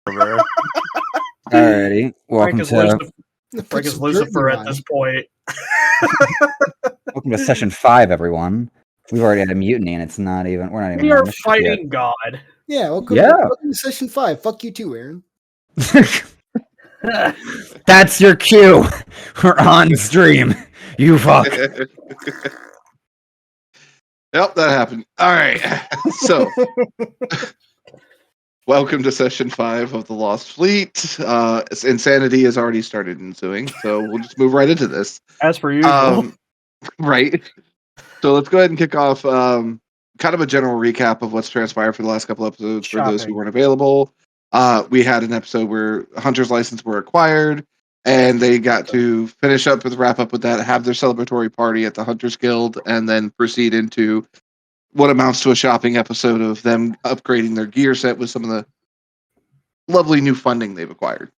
Over. Alrighty, welcome Frank is Lucifer at this point. welcome to session 5, everyone. We've already had a mutiny, and we're not even. We are on the ship fighting God. Yeah, welcome to session 5. Fuck you too, Aaron. yet. That's your cue. We're on stream. You fuck. Yep, that happened. All right. So, welcome to session 5 of the Lost Fleet. Insanity has already started ensuing, so we'll just move right into this. As per usual. Right. So let's go ahead and kick off kind of a general recap of what's transpired for the last couple episodes for those who weren't available. We had an episode where Hunter's license were acquired, and they got to finish up with wrap up with that, have their celebratory party at the Hunters Guild, and then proceed into what amounts to a shopping episode of them upgrading their gear set with some of the lovely new funding they've acquired.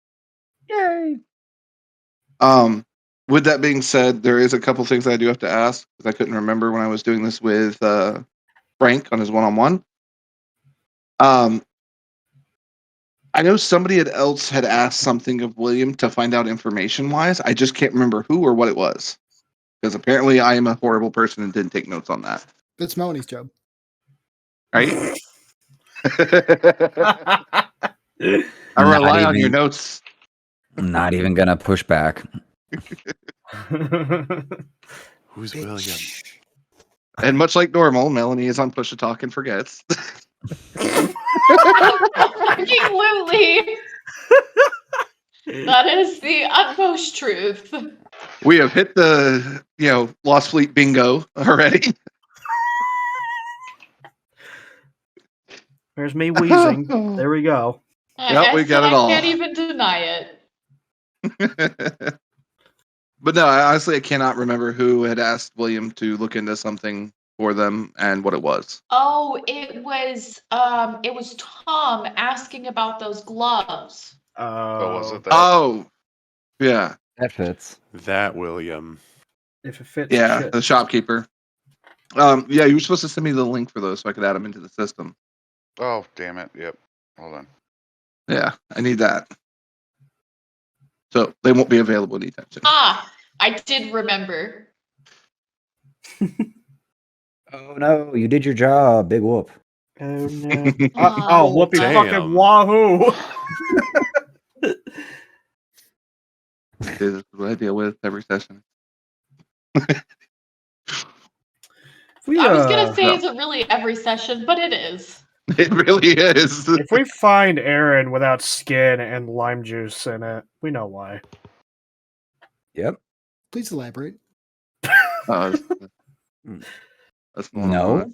Yay! With that being said, there is a couple things I do have to ask because I couldn't remember when I was doing this with Frank on his one-on-one. I know somebody else had asked something of William to find out information-wise. I just can't remember who or what it was. Because apparently I am a horrible person and didn't take notes on that. It's Melanie's job. Right? I rely on your notes. I'm not even gonna push back. Who's William? And much like normal, Melanie is on push to talk and forgets. Absolutely. That is the utmost truth. We have hit the, Lost Fleet bingo already. There's me wheezing. There we go. Yep, we got it all. I can't even deny it. But no, honestly, I cannot remember who had asked William to look into something for them and what it was. Oh, it was Tom asking about those gloves. Was it that? Oh, yeah. That fits. That William. If it fits. Yeah, the shopkeeper. Yeah, you were supposed to send me the link for those so I could add them into the system. Oh, damn it. Yep. Hold on. Yeah, I need that. So they won't be available anytime soon. Ah, I did remember. Oh no, you did your job. Big whoop. Oh no. Whoopee Damn. fucking wahoo. This is what I deal with every session. I was gonna say it's really every session, but it is. It really is. If we find Aaron without skin and lime juice in it, we know why. Yep. Please elaborate. That's No.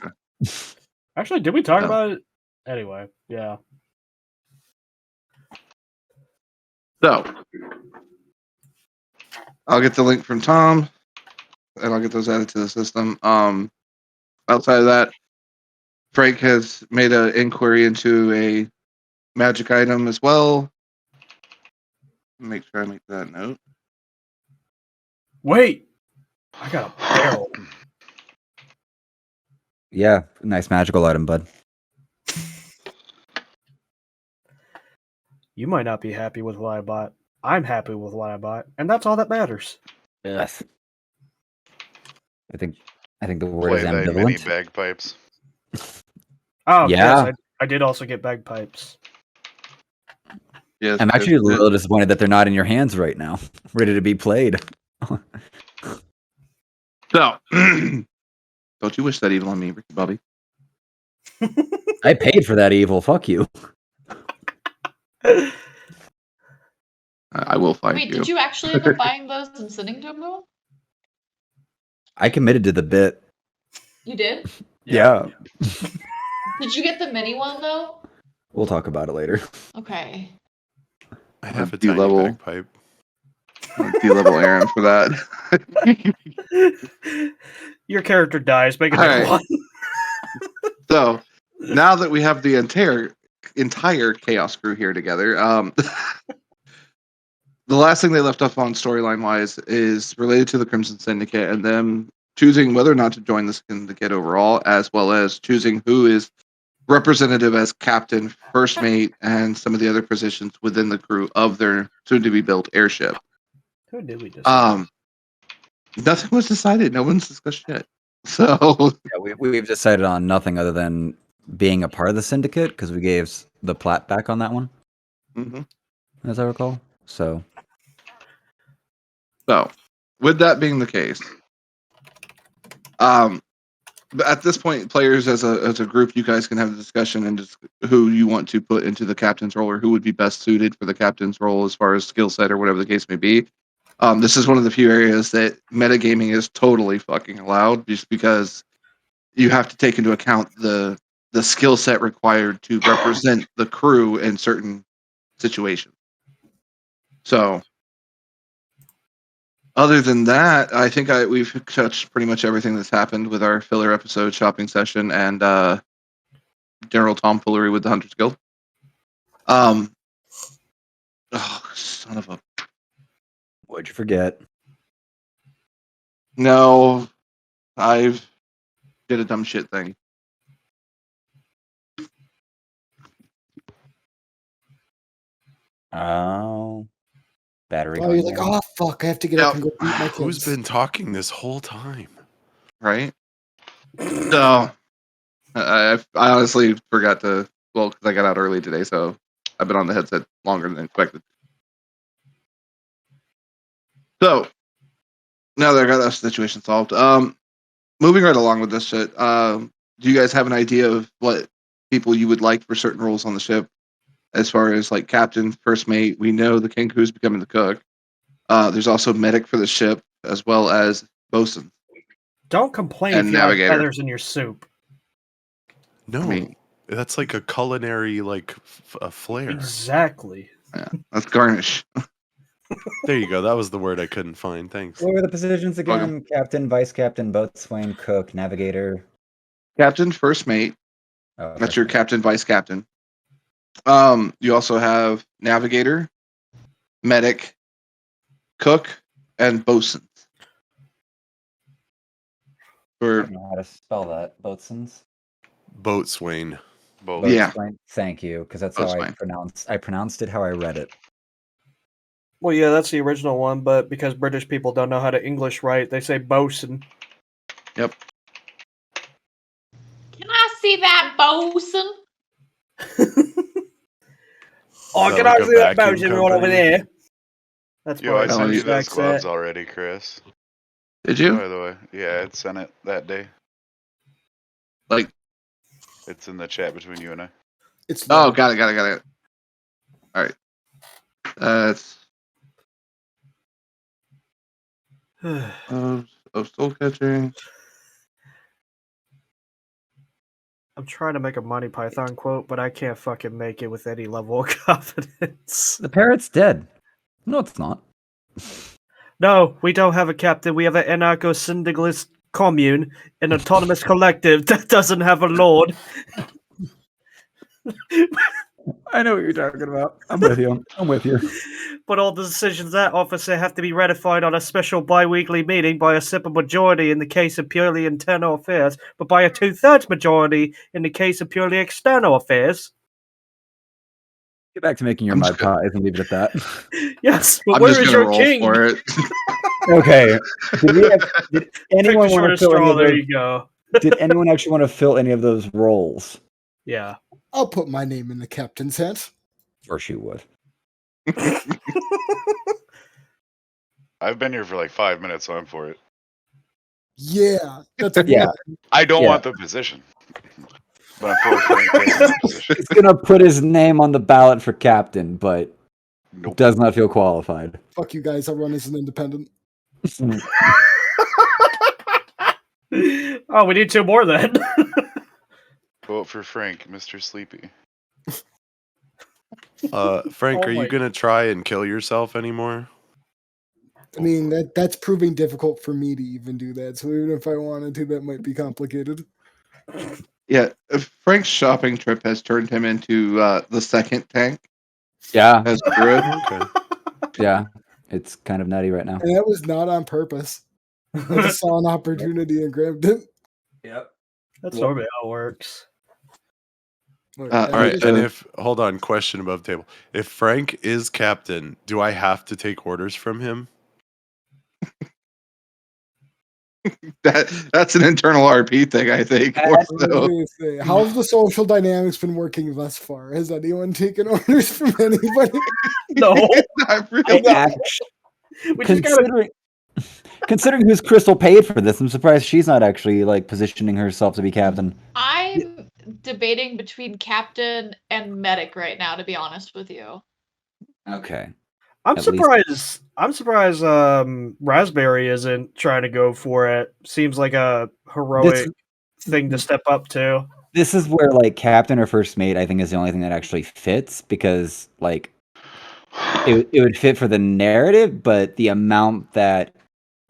Actually, did we talk about it? Anyway, yeah. So, I'll get the link from Tom, and I'll get those added to the system. Outside of that, Frank has made an inquiry into a magic item as well. Make sure I make that note. Wait! I got a barrel. Yeah, nice magical item, bud. You might not be happy with what I bought. I'm happy with what I bought, and that's all that matters. Yes. I think the word Play is thy mini ambivalent. bagpipes. Oh, Yeah. yes, I did also get bagpipes. Yes, I'm actually a little disappointed that they're not in your hands right now, ready to be played. So, don't you wish that evil on me, Ricky Bobby? I paid for that evil. Fuck you. I will find Wait, you. did you actually end up buying those and sending to him though? I committed to the bit. You did? Yeah. Did you get the mini one though? We'll talk about it later. Okay. I have a D tiny level. bagpipe. D-level Aaron for that. Your character dies. Make a All different right. one. So, now that we have the entire Chaos crew here together, the last thing they left off on storyline-wise is related to the Crimson Syndicate and them choosing whether or not to join the Syndicate overall, as well as choosing who is representative as captain, first mate, and some of the other positions within the crew of their soon-to-be-built airship. Who did we decide? Nothing was decided. No one's discussed shit. So Yeah, we've decided on nothing other than being a part of the syndicate because we gave the plat back on that one, as I recall. So, with that being the case, at this point, players as a group, you guys can have a discussion and just who you want to put into the captain's role or who would be best suited for the captain's role as far as skill set or whatever the case may be. This is one of the few areas that metagaming is totally fucking allowed, just because you have to take into account the skill set required to represent the crew in certain situations. So, other than that, I think we've touched pretty much everything that's happened with our filler episode, shopping session, and general tomfoolery with the Hunters Guild. Oh, son of a... what'd you forget? No, I've did a dumb shit thing. Oh, battery. Oh, you're like, oh fuck! I have to get up and go beat my kids. Who's been talking this whole time? Right? So, I honestly forgot to... Well, because I got out early today, so I've been on the headset longer than expected. So, now that I got that situation solved, moving right along with this shit, do you guys have an idea of what people you would like for certain roles on the ship? As far as like captain, first mate, we know the Kenku's becoming the cook. There's also medic for the ship, as well as bosun. Don't complain and if you have navigator. feathers in your soup. No, I mean, that's like a culinary a flair. Exactly. yeah, that's garnish. There you go. That was the word I couldn't find. Thanks. What were the positions again? Captain, vice captain, boatswain, cook, navigator. Captain, first mate. Oh, That's your captain, vice captain. You also have navigator, medic, cook, and bosun. I don't know how to spell that. Boatswains. Boatswain. Yeah. Boatswain. Thank you, because that's how I pronounced it. How I read it. Well, yeah, that's the original one, but because British people don't know how to English write, they say bosun. Yep. Can I see that bosun? Oh, Is that can like I a see that vacuum bosun right over company? there? That's Yo, I my sent you those accent. gloves already, Chris. Did you? By the way, yeah, I sent it that day. Like, It's in the chat between you and I. It's oh, got it. All right. That's soul catching. I'm trying to make a Monty Python quote, but I can't fucking make it with any level of confidence. The parrot's dead. No, it's not. No, we don't have a captain. We have an anarcho-syndicalist commune, an autonomous collective that doesn't have a lord. I know what you're talking about. I'm with you. But all the decisions of that officer have to be ratified on a special bi-weekly meeting by a simple majority in the case of purely internal affairs, but by a 2/3 majority in the case of purely external affairs. Get back to making your I'm mud just gonna- pies and leave it at that. Yes, but I'm where just is gonna your roll king? for it. Okay. Did Pick anyone the want to shortest fill any straw. of There those? you go. Did anyone actually want to fill any of those roles? Yeah. I'll put my name in the captain's hat. Of course you would. I've been here for like 5 minutes, so I'm for it. Yeah, that's Yeah. why. I don't Yeah. want the position. But I'm for the position. He's gonna put his name on the ballot for captain, but Nope. does not feel qualified. Fuck you guys. I'll run as an independent. Oh, we need 2 more then. Vote for Frank, Mr. Sleepy. Frank, Oh are you my- gonna try and kill yourself anymore? I mean, that's proving difficult for me to even do that. So even if I wanted to, that might be complicated. Yeah, Frank's shopping trip has turned him into the second tank Yeah, as druid. Okay. yeah. It's kind of nutty right now. And that was not on purpose. I just saw an opportunity and grabbed it. Yep. That's normally how it works. Look, All I All right, just- and if hold on, question above table. If Frank is captain, do I have to take orders from him? That's an internal RP thing, I think. More I was so. gonna say, how's the social dynamics been working thus far? Has anyone taken orders from anybody? No, Not really. we just gotta. Considering who's Crystal paid for this, I'm surprised she's not actually like positioning herself to be captain. I'm debating between captain and medic right now, to be honest with you. Okay. I'm At least- surprised. I'm surprised. Raspberry isn't trying to go for it. Seems like a heroic thing to step up to. This is where like captain or first mate, I think, is the only thing that actually fits because like it would fit for the narrative, but the amount that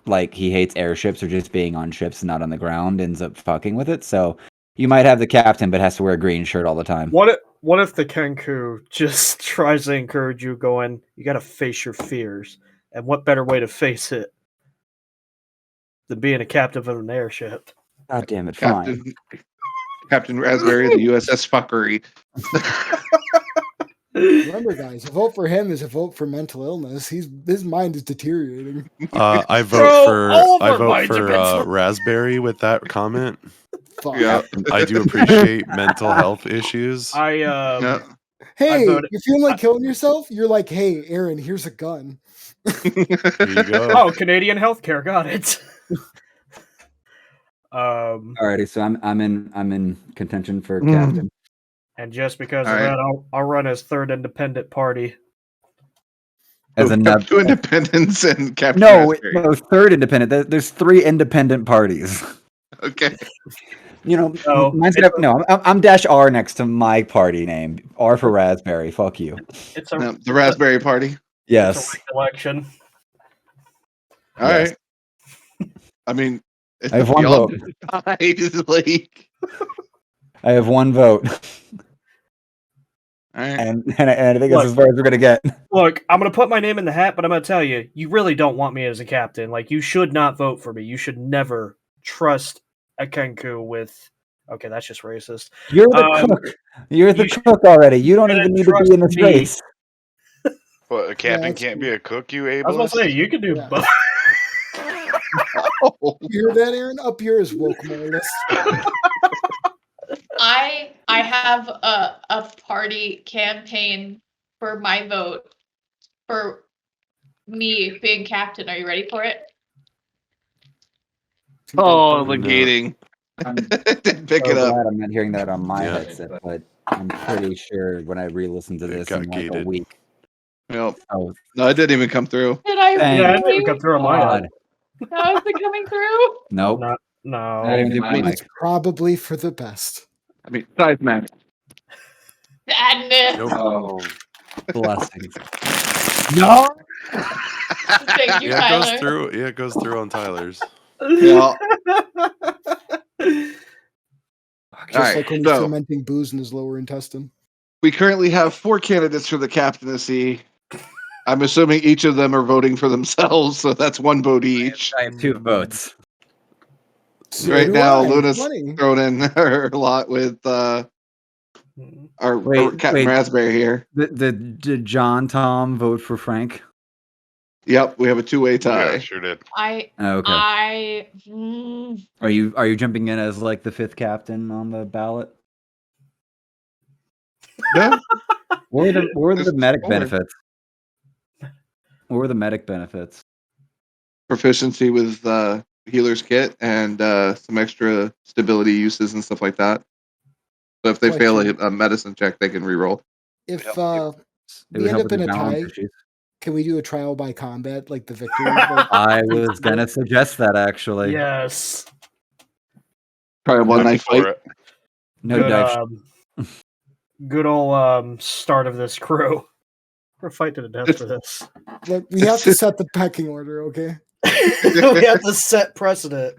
like he hates airships or just being on ships and not on the ground ends up fucking with it. So you might have the captain, but has to wear a green shirt all the time. What if the Kenku just tries to encourage you, going, "You got to face your fears," and what better way to face it than being a captain of an airship? God damn it! Fine. Captain Raspberry of the USS Fuckery. Remember, guys, a vote for him is a vote for mental illness. His mind is deteriorating. I vote Bro, for all of I our vote minds for have been Raspberry with that comment. Fuck. Yeah. I do appreciate mental health issues. Yeah. Hey, voted- you're feeling like killing yourself? You're like, hey, Aaron, here's a gun. Here you go. Oh, Canadian healthcare, got it. Alrighty, so I'm in contention for Mm. captain. And just because All of right. that, I'll run as third independent party. As So, another two independents and Captain no, Raspberry. no, third independent. There's 3 independent parties. Okay. You know, No, mine's gonna, no. I'm dash R next to my party name. R for Raspberry. Fuck you. It's a, No, the Raspberry Party. Yes. election. All Yes. right. I mean, I have one we all vote. died, like, I have 1 vote, all right. and I think Look. that's as far as we're gonna get. Look, I'm gonna put my name in the hat, but I'm gonna tell you, you really don't want me as a captain. Like, you should not vote for me. You should never trust a Kenku with. Okay, that's just racist. You're the cook. You're the you should- cook already. You don't shouldn't even need to be in this trust me. race. But a captain that's can't true. be a cook, you I was gonna say ableist? you can do Yeah. both. Oh, You hear that, Aaron? Up yours, woke moralist. I have a party campaign for my vote for me being captain. Are you ready for it? oh, the No. gating. I'm Didn't pick so it up. glad I'm not hearing that on my Yeah. headset, but I'm pretty sure when I re-listen to It this got in like a gated. week. Nope. Oh No, it didn't even come through. Did I Thank Yeah, I really? didn't come through on my God. end. How is it coming through? Nope. No, Not even through my It's mic. probably for the best. I mean, size match. Sadness. Nope. Oh, blessings. No. Thank you, Yeah, it Tyler. goes through. Yeah, it goes through on Tyler's. Yeah. Just All right, like when he's so- fermenting booze in his lower intestine. We currently have 4 candidates for the captaincy. I'm assuming each of them are voting for themselves, so that's 1 vote each. I have 2 votes. So Right do now, I. Luna's Funny. thrown in her lot with our Wait, Captain wait. Raspberry here. Did John Tom vote for Frank? Yep, we have a 2-way tie. Yeah, sure did. I Okay. mm, Are you jumping in as like the 5th captain on the ballot? No, What were the Just medic forward. benefits? What were the medic benefits? proficiency with healer's kit and some extra stability uses and stuff like that. So if they fail a medicine check, they can reroll. If It we would end help up with in a the balance tie, issues. can we do a trial by combat like the victory? Like, I was gonna suggest that actually. Yes. Try a one I'm night for fight. it. No good, dice. good old start of this crew. We're fighting to the death for this. look, we have to set the pecking order, okay? We have to set precedent.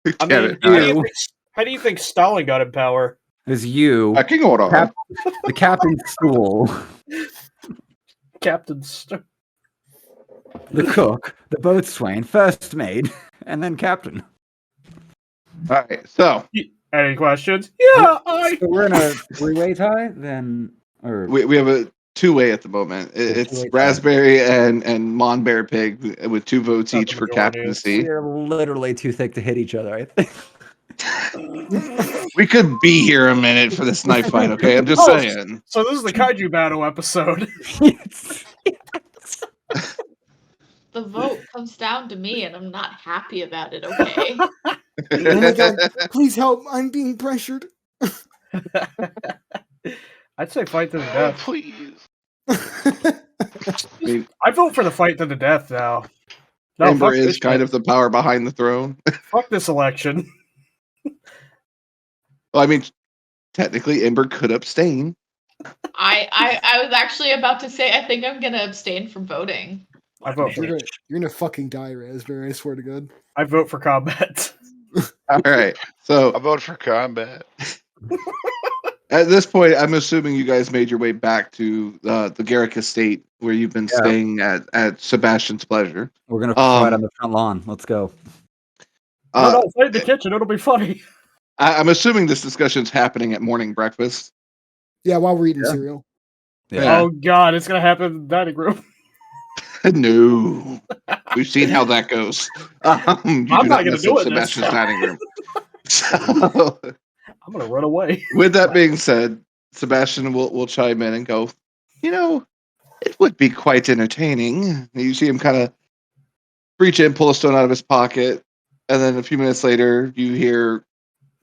I Get mean, it. how do you think Stalin got in power? Is you Pecking order. Cap- the captain's stool, Captain the cook, the boatswain, first mate, and then captain. All right, so Any questions? Yeah, I. So we're in a three-way tie then, or We have a two-way at the moment. It's two-way tie. Raspberry and Monbear Pig with 2 votes Not each the for majority is. captaincy. we're literally too thick to hit each other. I think. We could be here a minute for this knife fight, okay? I'm just Oh, saying. So this is the kaiju battle episode. The vote comes down to me, and I'm not happy about it. Okay. Oh my god! Please help! I'm being pressured. I'd say fight to the Oh, death. please. I vote for the fight to the death now. No, Ember fuck is this kind shit. of the power behind the throne. Fuck this election. Well, I mean, technically, Ember could abstain. I was actually about to say I think I'm gonna abstain from voting. I vote for you're gonna fucking die, Raspberry. I swear to God. I vote for combat. All right. I So vote for combat. at this point, I'm assuming you guys made your way back to the Garrick estate where you've been Yeah. staying at Sebastian's pleasure. We're gonna fight on the front lawn. Let's go. No, fight in the kitchen. It'll be funny. I'm assuming this discussion's happening at morning breakfast. Yeah, while we're eating Yeah. cereal. Yeah. Oh god, it's gonna happen in the dining room. No, we've seen how that goes. You I'm do not gonna mess do up it this Sebastian's time. dining room. So, I'm gonna run away. with that being said, Sebastian will chime in and go, it would be quite entertaining. You see him kind of reach in, pull a stone out of his pocket, and then a few minutes later, you hear,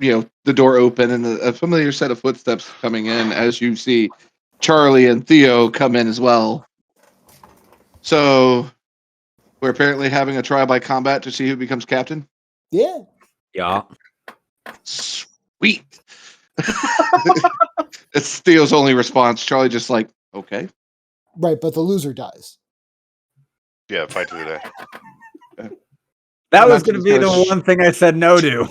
the door open and a familiar set of footsteps coming in as you see Charlie and Theo come in as well. So we're apparently having a trial by combat to see who becomes captain. Yeah. Yeah. Sweet. It's Theo's only response. Charlie just like, okay. Right, but the loser dies. Yeah, fight to the death. That was Sebastian's gonna be kinda the one thing I said no to.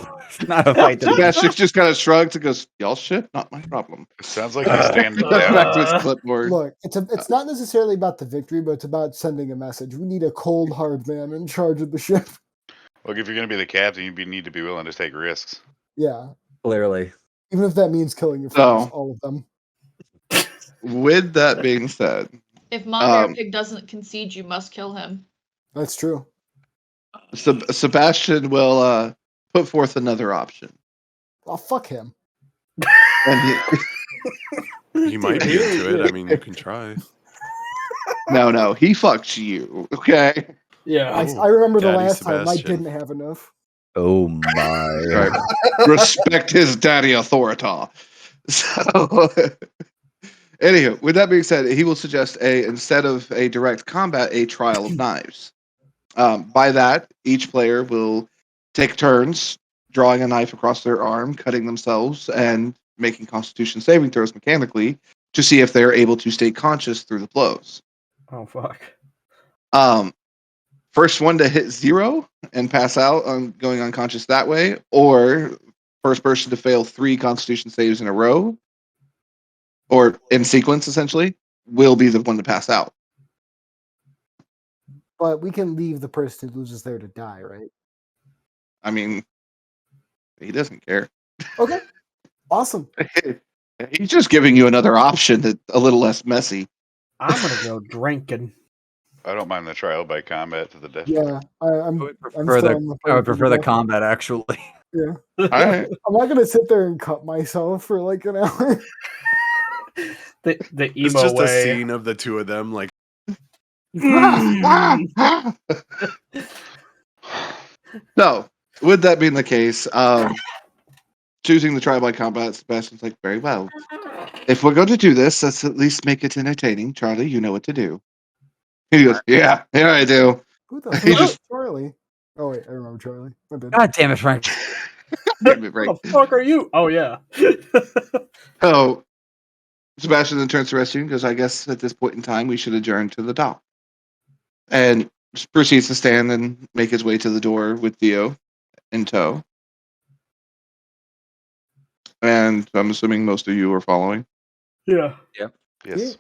Not a fight to the death. Sebastian just kind of shrugs and goes, y'all shit, not my problem. It sounds like he's standing That's back down. to his clipboard. Look, it's not necessarily about the victory, but it's about sending a message. We need a cold, hard man in charge of the ship. Look, if you're going to be the captain, you need to be willing to take risks. Yeah, Clearly. even if that means killing your friends, all of them. With that being said, If Monbear Pig doesn't concede, you must kill him. That's true. Sebastian will put forth another option. Oh, fuck him. And He might be into it. I mean, you can try. no, he fucks you. Okay. Yeah. I remember the Daddy last time I Sebastian. didn't have enough. Oh my. Right. Respect his daddy authorita. So, anywho, with that being said, he will suggest instead of a direct combat, a trial of knives. By that, each player will take turns drawing a knife across their arm, cutting themselves, and making Constitution saving throws mechanically to see if they're able to stay conscious through the blows. Oh fuck. First one to hit 0 and pass out on going unconscious that way, or first person to fail 3 Constitution saves in a row, or in sequence essentially, will be the one to pass out. But we can leave the person who loses there to die, right? I mean, he doesn't care. Okay. Awesome. He's just giving you another option that's a little less messy. I'm gonna go drinking. I don't mind the trial by combat to the death. Yeah, I'm I would I'm prefer still on the I would fight to prefer the death. combat actually. Yeah. All right. I'm not gonna sit there and cut myself for like an hour. The emo It's just way. a scene of the two of them, like, So, with that being the case, choosing the trial by combat, Sebastian's like, very well. If we're going to do this, let's at least make it entertaining. Charlie, you know what to do. He goes, yeah, I do. Who the He fuck just- is Charlie? Oh wait, I remember Charlie. I did. God damn it, Frank. Give it right. What the fuck are you? Oh yeah. So, Sebastian then turns to rescue and goes, I guess at this point in time, we should adjourn to the dock. And proceeds to stand and make his way to the door with Theo in tow. And I'm assuming most of you are following. Yeah. Yes.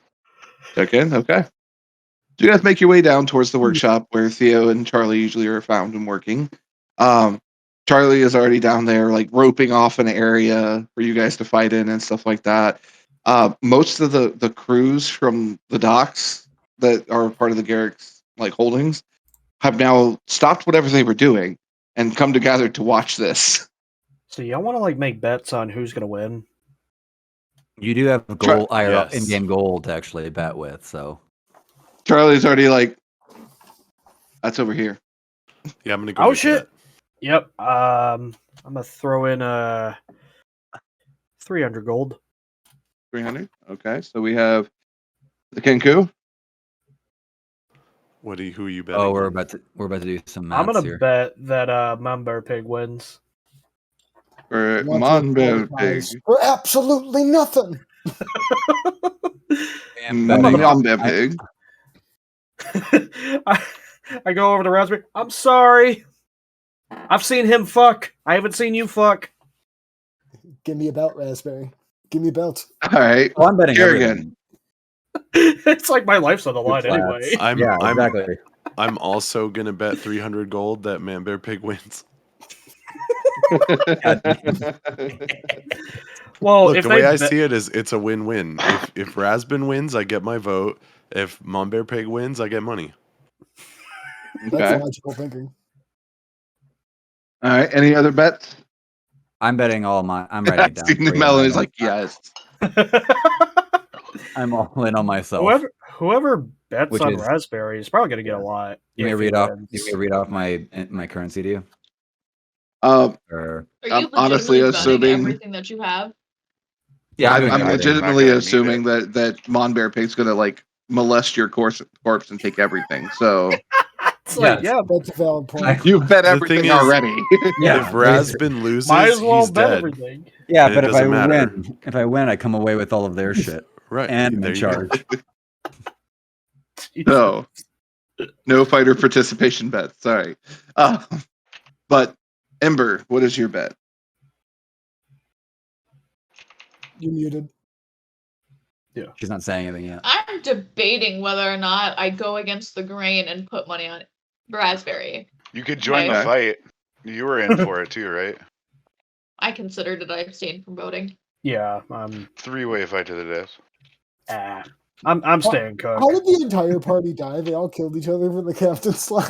Check in? Okay. So you guys make your way down towards the workshop where Theo and Charlie usually are found and working. Charlie is already down there, like roping off an area for you guys to fight in and stuff like that. Most of the crews from the docks that are part of the Garrick's like holdings have now stopped whatever they were doing and come together to watch this. So y'all want to like make bets on who's gonna win? You do have gold, Yes. in-game gold to actually bet with, so Charlie's already like, that's over here. Yeah, I'm gonna go. Oh make shit! that. Yep. I'm gonna throw in 300 gold. 300. Okay, so we have the Kenku. Who are you betting? oh, we're on? about to do some I'm maths gonna here. bet that Mumber Pig wins. For Want to Monbear apologize Pig. for absolutely nothing. I'm betting Monbear Pig. I go over to Raspberry. I'm sorry. I've seen him fuck. I haven't seen you fuck. Give me a belt, Raspberry. Give me a belt. All right. Oh, I'm betting Kerrigan. everything. It's like my life's on the Good line flats. anyway. Yeah, exactly. I'm also gonna bet 300 gold that Man Bear Pig wins. Well, Look, if the way I bet- see it is, it's a win-win. If Rasbin wins, I get my vote. If Mon Bear Pig wins, I get money. That's Okay. logical thinking. All right. Any other bets? I'm betting all my. I'm writing it down. Stephen for you, Mellon is Amanda. like, yes. I'm all in on myself. whoever bets Which on is- Raspberry is probably gonna get a lot. You may if he read off. wins. You may read off my currency to you. Um, Or Are I'm you honestly legitimately betting assuming- everything that you have? yeah, I'm doing everything. legitimately Not gonna need assuming that Monbear Pig's gonna like molest your corpse and take everything. So It's like, Yes. yeah, That's a valid point. you bet The everything thing is- already. Yeah, if Rasbin loses, might as well he's bet dead. everything. yeah, and but it if I doesn't matter. win, I come away with all of their shit Right. and I'm there in you go. charge. So no fighter participation bets. Sorry. But Ember, what is your bet? You muted. She's not saying anything yet. I'm debating whether or not I go against the grain and put money on Raspberry. You could join the Okay. fight. You were in for it too, right? I considered it. I abstained from voting. Yeah, Three-way fight to the death. I'm staying cook. How did the entire party die? They all killed each other for the captain's slot.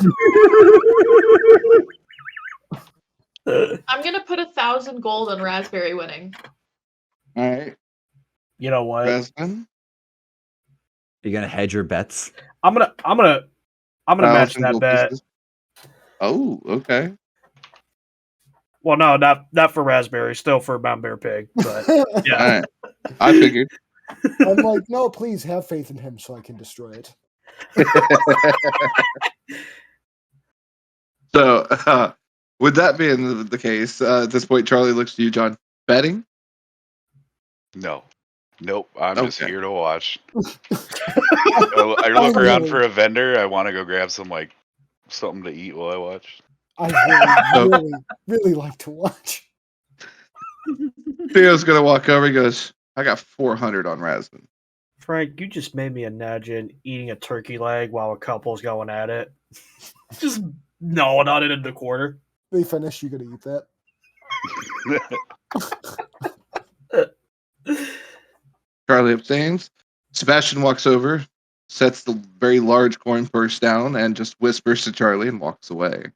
I'm gonna put 1,000 gold on Raspberry winning. All right. You know what? Rasmus? Are you gonna hedge your bets? I'm gonna match 1,000 that gold bet. pieces. Oh, okay. Well, no, not for Raspberry. Still for Mount Bear Pig. But yeah, All right. I figured. I'm like, no, please have faith in him so I can destroy it. So, with that being the case, at this point, Charlie looks to you, John. Betting? No. Nope. I'm just Okay. here to watch. I look around for a vendor. I want to go grab some something to eat while I watch. I really like to watch. Theo's gonna walk over. He goes, "I got 400 on Rasmus." Frank, you just made me imagine eating a turkey leg while a couple's going at it. Just gnawing on it in the corner. They finish, you gotta eat that. Charlie abstains. Sebastian walks over, sets the very large coin purse down, and just whispers to Charlie and walks away.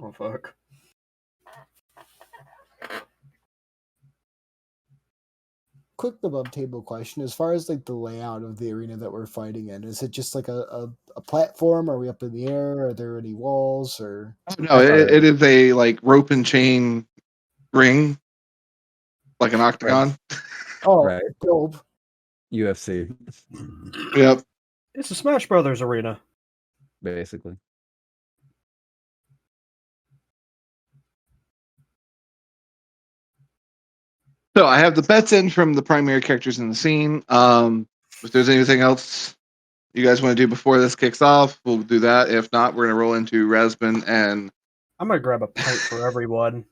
Oh fuck. Quick above table question. As far as like the layout of the arena that we're fighting in, is it just like a platform? Are we up in the air? Are there any walls or No, it is a like rope and chain ring, like an octagon. oh Right. dope. UFC, Yep. It's a Smash Brothers arena. basically. So I have the bets in from the primary characters in the scene. If there's anything else you guys want to do before this kicks off, we'll do that. If not, we're gonna roll into Rasbin and I'm gonna grab a pint for everyone.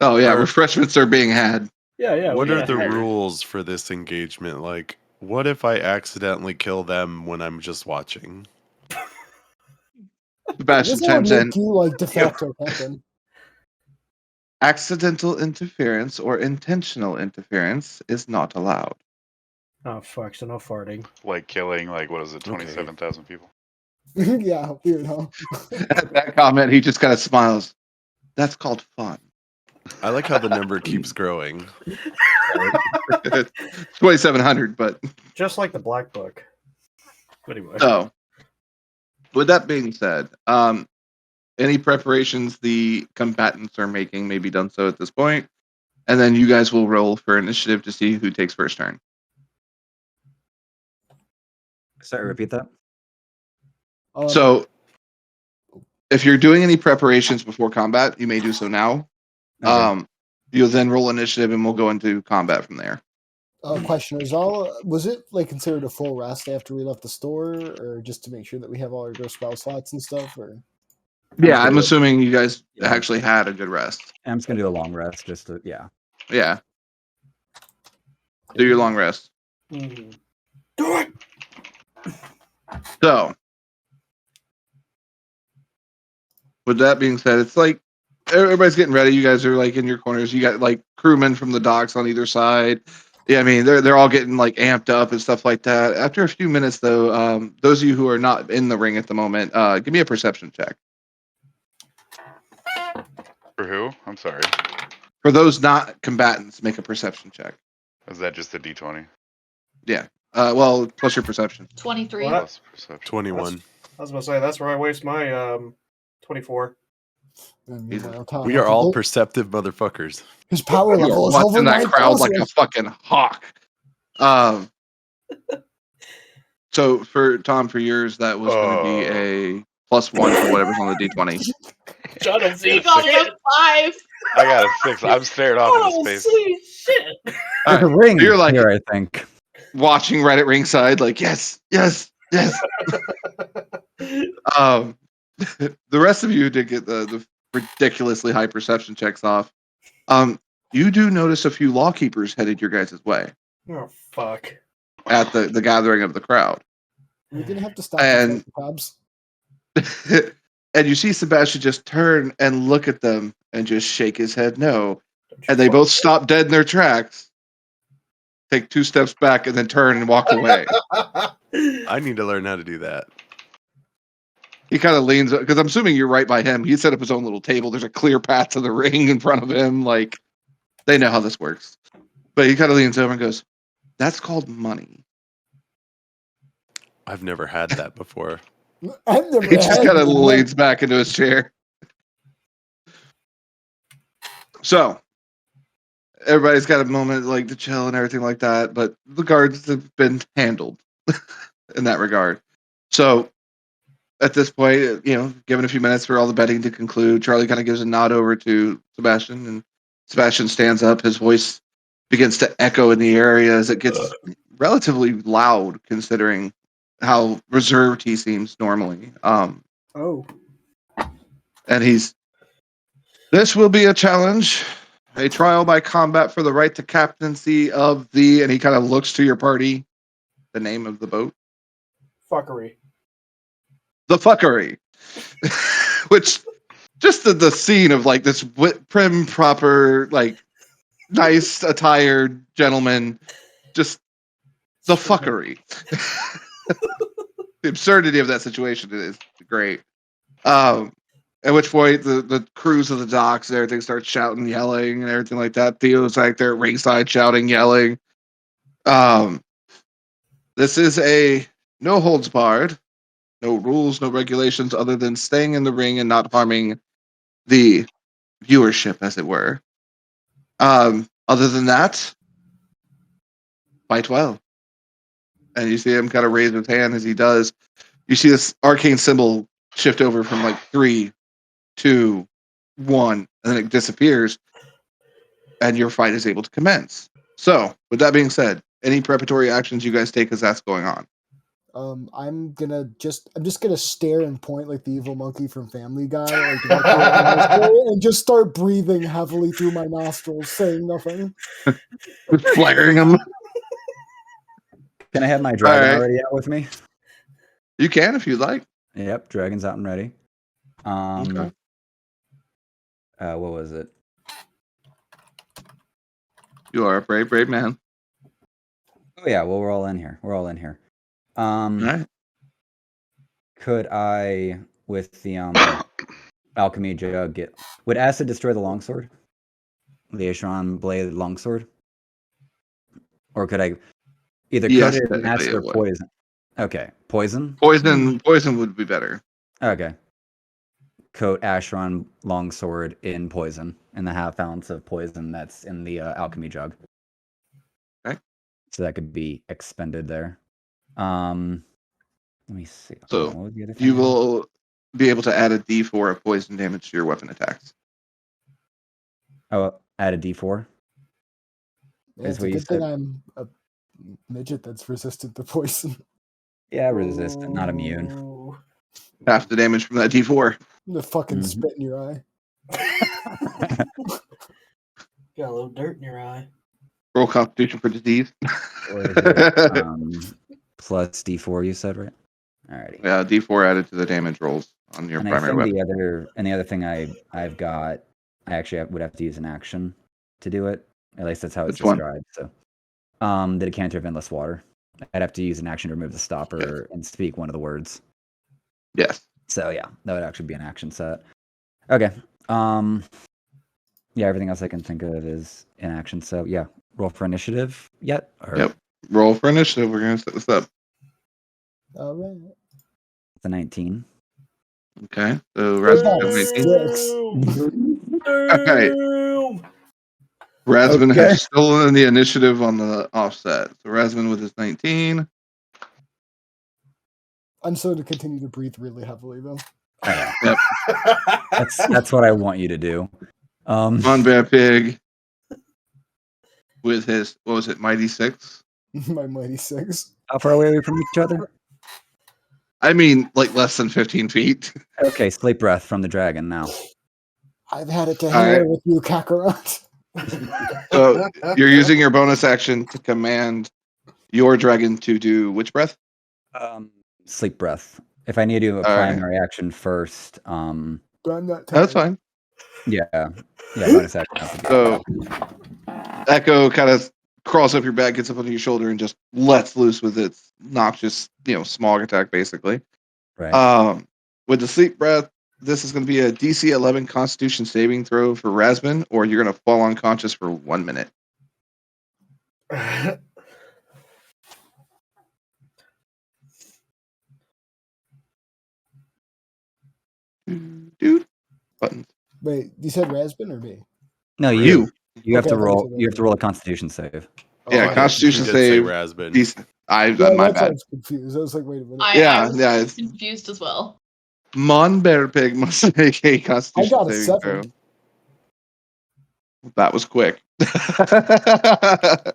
oh yeah, Or- refreshments are being had. Yeah. What we are got the it. rules for this engagement? Like, what if I accidentally kill them when I'm just watching? Sebastian This would chimes in. make you like de facto captain. Accidental interference or intentional interference is not allowed. Oh fuck! So no farting. Like killing, like what is it, Okay. 27,000 people? Yeah, weird, huh? At that comment, he just kind of smiles. That's called fun. I like how the number keeps growing. 2,700, but Just like the Black Book. Anyway. so. With that being said, any preparations the combatants are making may be done so at this point, and then you guys will roll for initiative to see who takes first turn. Sorry, repeat that. So, if you're doing any preparations before combat, you may do so now. Okay. You'll then roll initiative, and we'll go into combat from there. Question: was it like considered a full rest after we left the store, or just to make sure that we have all our gross spell slots and stuff? Or Yeah, I'm assuming you guys Yeah. actually had a good rest. I'm just gonna do a long rest, just to Yeah. Do your long rest. Mhm. Do it. So, with that being said, it's like everybody's getting ready. You guys are like in your corners. You got like crewmen from the docks on either side. Yeah, I mean they're all getting like amped up and stuff like that. After a few minutes, though, those of you who are not in the ring at the moment, give me a perception check. For who? I'm sorry. For those not combatants, make a perception check. Is that just a D20? Well, plus your perception. 23. What? Plus perception. 21. I was gonna say that's where I waste my 24. and Jesus. meanwhile, Tom We has are to all go- perceptive motherfuckers. his power You are level is over watching that crowd like 9,000. a fucking hawk. So for Tom, for yours, that was going to be a +1 for whatever's on the D20. I don't see You got shit. a 5. I got a 6. I'm staring off I into don't space. see shit. All There's a right. ring You're like here, I think. watching right at ringside, like yes. The rest of you did get the ridiculously high perception checks off. You do notice a few law keepers headed your guys' way Oh fuck. at the gathering of the crowd. We're gonna have to stop And- the cobs. And you see Sebastian just turn and look at them and just shake his head no. Don't you And they fuck- both stop dead in their tracks, take 2 steps back, and then turn and walk away. I need to learn how to do that. He kind of leans because I'm assuming you're right by him. He set up his own little table. There's a clear path to the ring in front of him. Like they know how this works. But he kind of leans over and goes, "That's called money." I've never had that before. I've never He just had kind of one. leans back into his chair. So everybody's got a moment like to chill and everything like that, but the guards have been handled in that regard. So at this point, given a few minutes for all the betting to conclude, Charlie kind of gives a nod over to Sebastian, and Sebastian stands up. His voice begins to echo in the area as it gets relatively loud, considering how reserved he seems normally. Oh. And this will be a challenge, a trial by combat for the right to captaincy of the, and he kind of looks to your party, the name of the boat. Fuckery. The Fuckery. Which, just the scene of like this prim, proper, like nice attired gentleman, just the fuckery. The absurdity of that situation is great. At which point the crews of the docks and everything starts shouting, yelling, and everything like that. Theo's like there at ringside shouting, yelling. This is a no holds barred, no rules, no regulations other than staying in the ring and not harming the viewership, as it were. Other than that, fight well. And you see him kind of raise his hand as he does. You see this arcane symbol shift over from like 3, 2, 1, and then it disappears, and your fight is able to commence. So, with that being said, any preparatory actions you guys take as that's going on? I'm just gonna stare and point like the evil monkey from Family Guy, like walk around this area and just start breathing heavily through my nostrils, saying nothing. Flaring him. Can I have my dragon Alright. already out with me? You can if you'd like. Yep, dragon's out and ready. Okay. What was it? You are a brave, brave man. Oh yeah, well we're all in here. We're all in here. All right. Could I, with the alchemy jug, would acid destroy the longsword? The Acheron blade longsword? Or could I either Yes, coat it in technically acid it or would. poison? Okay, poison. Poison would be better. Okay. Coat Acheron longsword in poison, in the half ounce of poison that's in the alchemy jug. Okay. So that could be expended there. Let me see. So, Hold on, what was the other thing You I had? will be able to add a D4 of poison damage to your weapon attacks. Oh, add a D4. Yeah, Is it's what a you good thing said. I'm a midget that's resistant to poison. Yeah, resistant, not immune. Ooh. Half the damage from that D4. The fucking Mhm. spit in your eye. Got a little dirt in your eye. Roll Constitution for disease. Or is it plus D4? You said, right? Alrighty. Yeah, D4 added to the damage rolls on your And I primary think weapon. the other thing I've got, I actually would have to use an action to do it. At least that's how it's Which one? described. So, the decanter of endless water. I'd have to use an action to remove the stopper and speak one of the words. Yes. So yeah, that would actually be an action set. Okay. Yeah, everything else I can think of is in action. So yeah, roll for initiative yet? Or Yep. Roll for initiative. We're gonna set this up. All right. it's a 19. Okay. So Rasmus has 18. All right. Rasmus Okay. has stolen the initiative on the offset. So Rasmus with his 19. I'm still to continue to breathe really heavily though. Oh, yeah. That's what I want you to do. On Bear Pig with his, what was it, Mighty Six? My mighty six. How far away are we from each other? I mean, like less than 15 feet. Okay, sleep breath from the dragon now. I've had it to All hang right. out with you, Kakarot. So you're using your bonus action to command your dragon to do which breath? Sleep breath. If I need to do a All right. primary action first, But I'm not That's tired. fine. yeah, bonus action. Has to be So Echo kind of crawls up your back, gets up on your shoulder, and just lets loose with its noxious, smog attack, basically. right. With the sleep breath, this is going to be a DC 11 Constitution saving throw for Rasmin, or you're going to fall unconscious for 1 minute. Dude, buttons. Wait, you said Rasbin or me? No, You. You have Okay, to I thought you roll. said You have to Rasbin. roll a Constitution save. Yeah, I- Constitution He did say save. Rasbin. DC. Yeah, My that's why I bad. was confused. I was like, wait a minute. I Yeah, was yeah, it's- confused as well. Mon Bear Pig must make a I Constitution got a saving 7. throw. That was quick.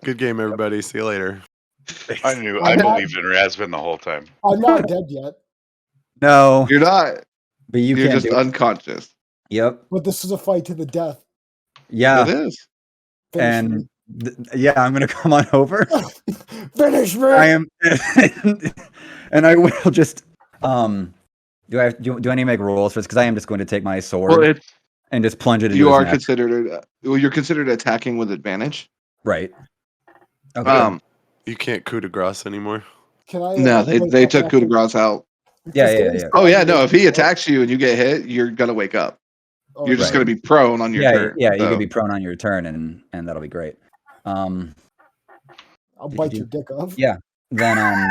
Good game, everybody. See you later. I I'm not- believed in Rasbin the whole time. I'm not dead yet, No, You're not. but you You're can't just do it. unconscious. Yep. but this is a fight to the death. Yeah. It is. Finish And yeah, I'm gonna come on over. me. Finish me. I am, and I will just. Do I need to make rolls for this? Because I am just going to take my sword Well, it's and just plunge it into you his are neck. considered. You're considered attacking with advantage. Right. Okay. You can't coup de grace anymore. Can I? No, wake they up took coup de after- grace out. Yeah, because yeah, Danny's yeah. Oh telling yeah, me no. to If he wake up. attacks you and you get hit, you're gonna wake up. Oh, You're just right. gonna be prone on your Yeah, turn. yeah. You so. could be prone on your turn, and that'll be great. I'll bite your dick off. Yeah. Then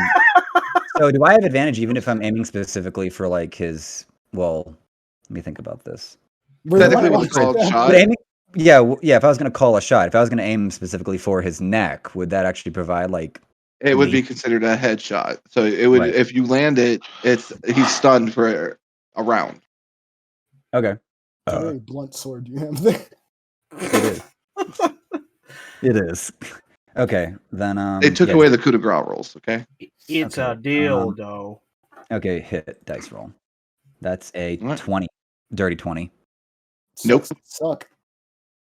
so do I have advantage even if I'm aiming specifically for like his? Well, let me think about this. Really Technically, wanna what's called watch that? shot. But aiming, yeah. If I was gonna call a shot, if I was gonna aim specifically for his neck, would that actually provide like? It would be Leap. considered a headshot. So it would, Right. if you land it, he's stunned for a round. Okay. It's a very blunt sword you have there. It is. It is. Okay, then They took yeah, away the coup de grace rolls. Okay. It's Okay, a deal, though. Okay, hit dice roll. That's a Alright. 20. Dirty 20. Nope. Suck.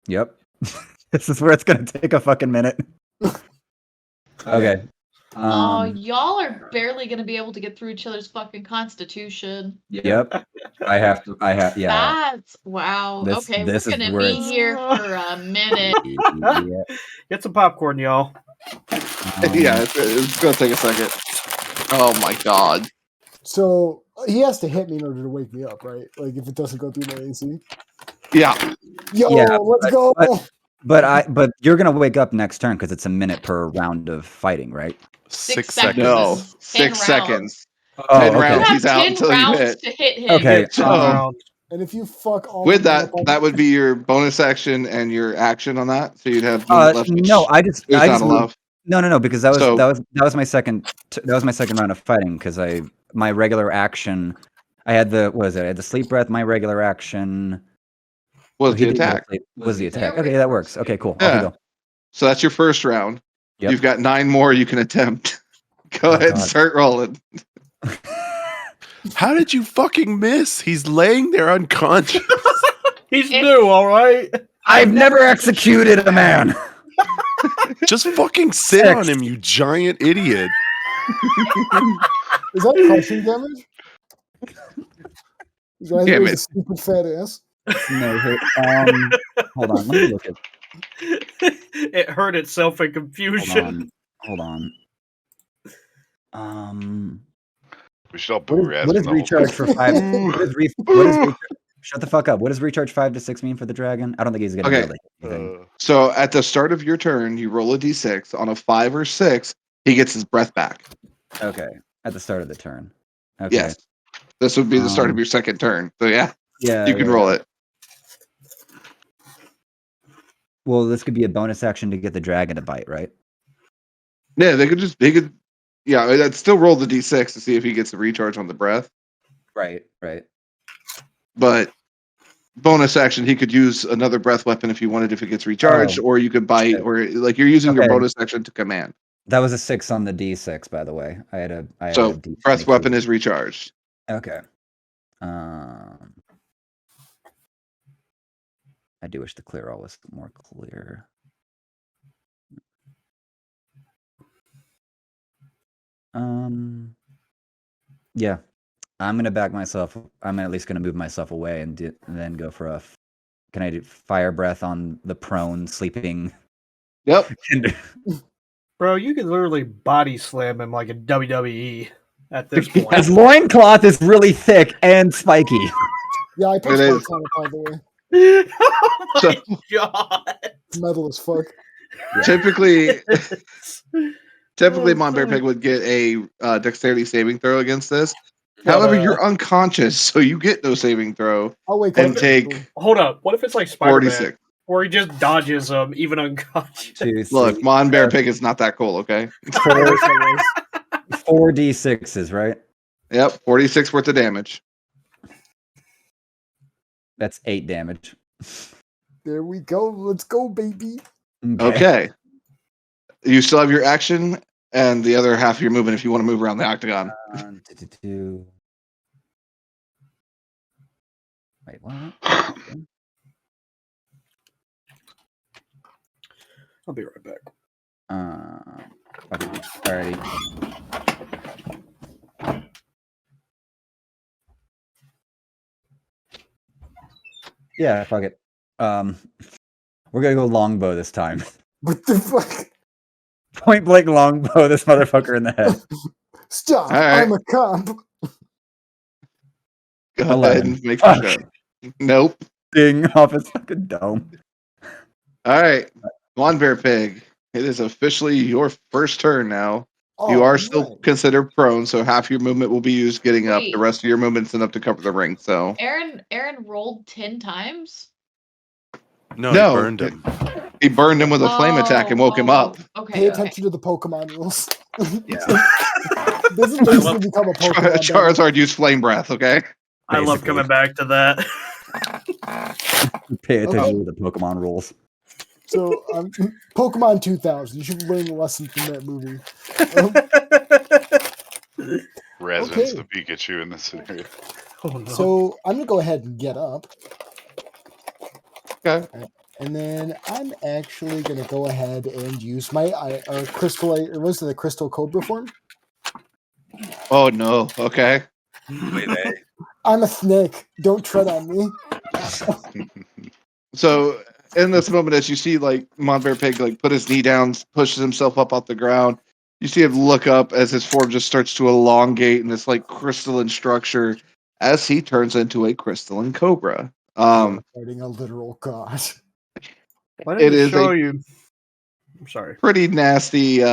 Yep. This is where it's gonna take a fucking minute. Okay. Oh, y'all are barely gonna be able to get through each other's fucking constitution. Yep. I have. Yeah. That's wow. This- Okay, this we're is gonna where be it's- here for a minute. Yeah. Get some popcorn, y'all. Yeah, it's gonna take a second. Oh my god. So he has to hit me in order to wake me up, right? Like if it doesn't go through my AC. Yeah. Yo, Yeah, let's go. But you're gonna wake up next turn because it's a minute per round of fighting, right? 6 seconds. seconds. No. is 10 6 seconds. Oh, 10 okay. rounds. You have He's out 10 until you rounds hit. to hit him. Okay. So- Round. And if you fuck all With of them that, up on- that would be your bonus action and your action on that. So you'd have movement left. which No, I is just not moved- enough. No, because that was So- that was my second round of fighting because my regular action, I had the what is it? I had the sleep breath. My regular action Was he the didn't have attack. sleep, was the attack. Your Okay, that works. Okay, cool. Yeah. Off you go. So that's your first round. Yep. You've got 9 more you can attempt. Go Oh, ahead and God. start rolling. How did you fucking miss? He's laying there unconscious. He's new, all right. I've never executed a man. Just fucking sit Six. on him, you giant idiot. Is that crushing damage? Is that Damn a it. stupid fat ass? No hit. Hold on. Let me look at. It hurt itself in Hold confusion. on. We should all boo Raz. What is from the whole recharge thing. for 5? What is recharge? Shut the fuck up. What does recharge 5 to 6 mean for the dragon? I don't think he's gonna Okay. be able to hit anything. So at the start of your turn, you roll a d6. On a 5 or 6, he gets his breath back. Okay. At the start of the turn. Okay. Yes. This would be the start of Um, your second turn. So yeah, Yeah. you can yeah, roll yeah. it. Well, this could be a bonus action to get the dragon to bite, right? Yeah, they could yeah, I'd still roll the d6 to see if he gets the recharge on the breath. Right. But bonus action, he could use another breath weapon if he wanted, if it gets recharged, Oh, or you could bite, shit. or like you're using your Okay. bonus action to command. That was a 6 on the D6, by the way. I had a So D22. breath weapon is recharged. Okay. I do wish the clear all was more clear. Yeah. I'm gonna back myself. I'm at least gonna move myself away and then go for a. Can I do fire breath on the prone sleeping? Yep. Bro, you can literally body slam him like a WWE at this point. His loincloth is really thick and spiky. Yeah, I put It is. spikes on it, by the way. Oh my So- god. It's metal as fuck. Yeah. Typically, Oh, Mon Bear fuck. Pig would get a dexterity saving throw against this. But, However, you're unconscious, so you get no saving throw I'll wake and up. take Hold up. What if it's like Spider-Man, 46. where he just dodges them, even unconscious? 2, 3, Look, Mon Bear 4, Pig is not that cool, okay? 4 D6s, right? Yep, 46 worth of damage. That's 8 damage. There we go. Let's go, baby. Okay. You still have your action and the other half of your movement if you want to move around the octagon. Wait, what? I'll be right back. Okay. Alrighty. Yeah, fuck it. We're gonna go longbow this time. What the fuck? Point blank longbow this motherfucker in the head. Stop. All right. I'm a cop. Go 11. ahead and make Fuck. your shot. Nope. Ding off his fucking dome. All right. Mon Bear Pig. It is officially your first turn now. You Oh, are still right. considered prone, so half your movement will be used getting up. Wait. The rest of your movement's enough to cover the ring. So Aaron rolled 10 times. No, No. he burned him. he burned him with a flame attack and woke him up. Okay. Pay okay. attention to the Pokemon rules. Yeah. This is basically become a Pokemon. battle. Charizard used flame breath, okay? I love Basically. coming back to that. Pay attention Okay. to the Pokemon rules. So, Pokemon 2000. You should learn a lesson from that movie. Raz Okay. wins the Pikachu in this scenario. Oh, no. So, I'm going to go ahead and get up. Okay. And then I'm actually gonna go ahead and use my crystal. Or was it the crystal cobra form? Oh no. Okay. I'm a snake. Don't tread on me. So in this moment, as you see, like Monbear Pig, like put his knee down, pushes himself up off the ground. You see him look up as his form just starts to elongate in this like crystalline structure as he turns into a crystalline cobra. I'm fighting a literal god. Why It did is it show a- you? I'm sorry. Pretty nasty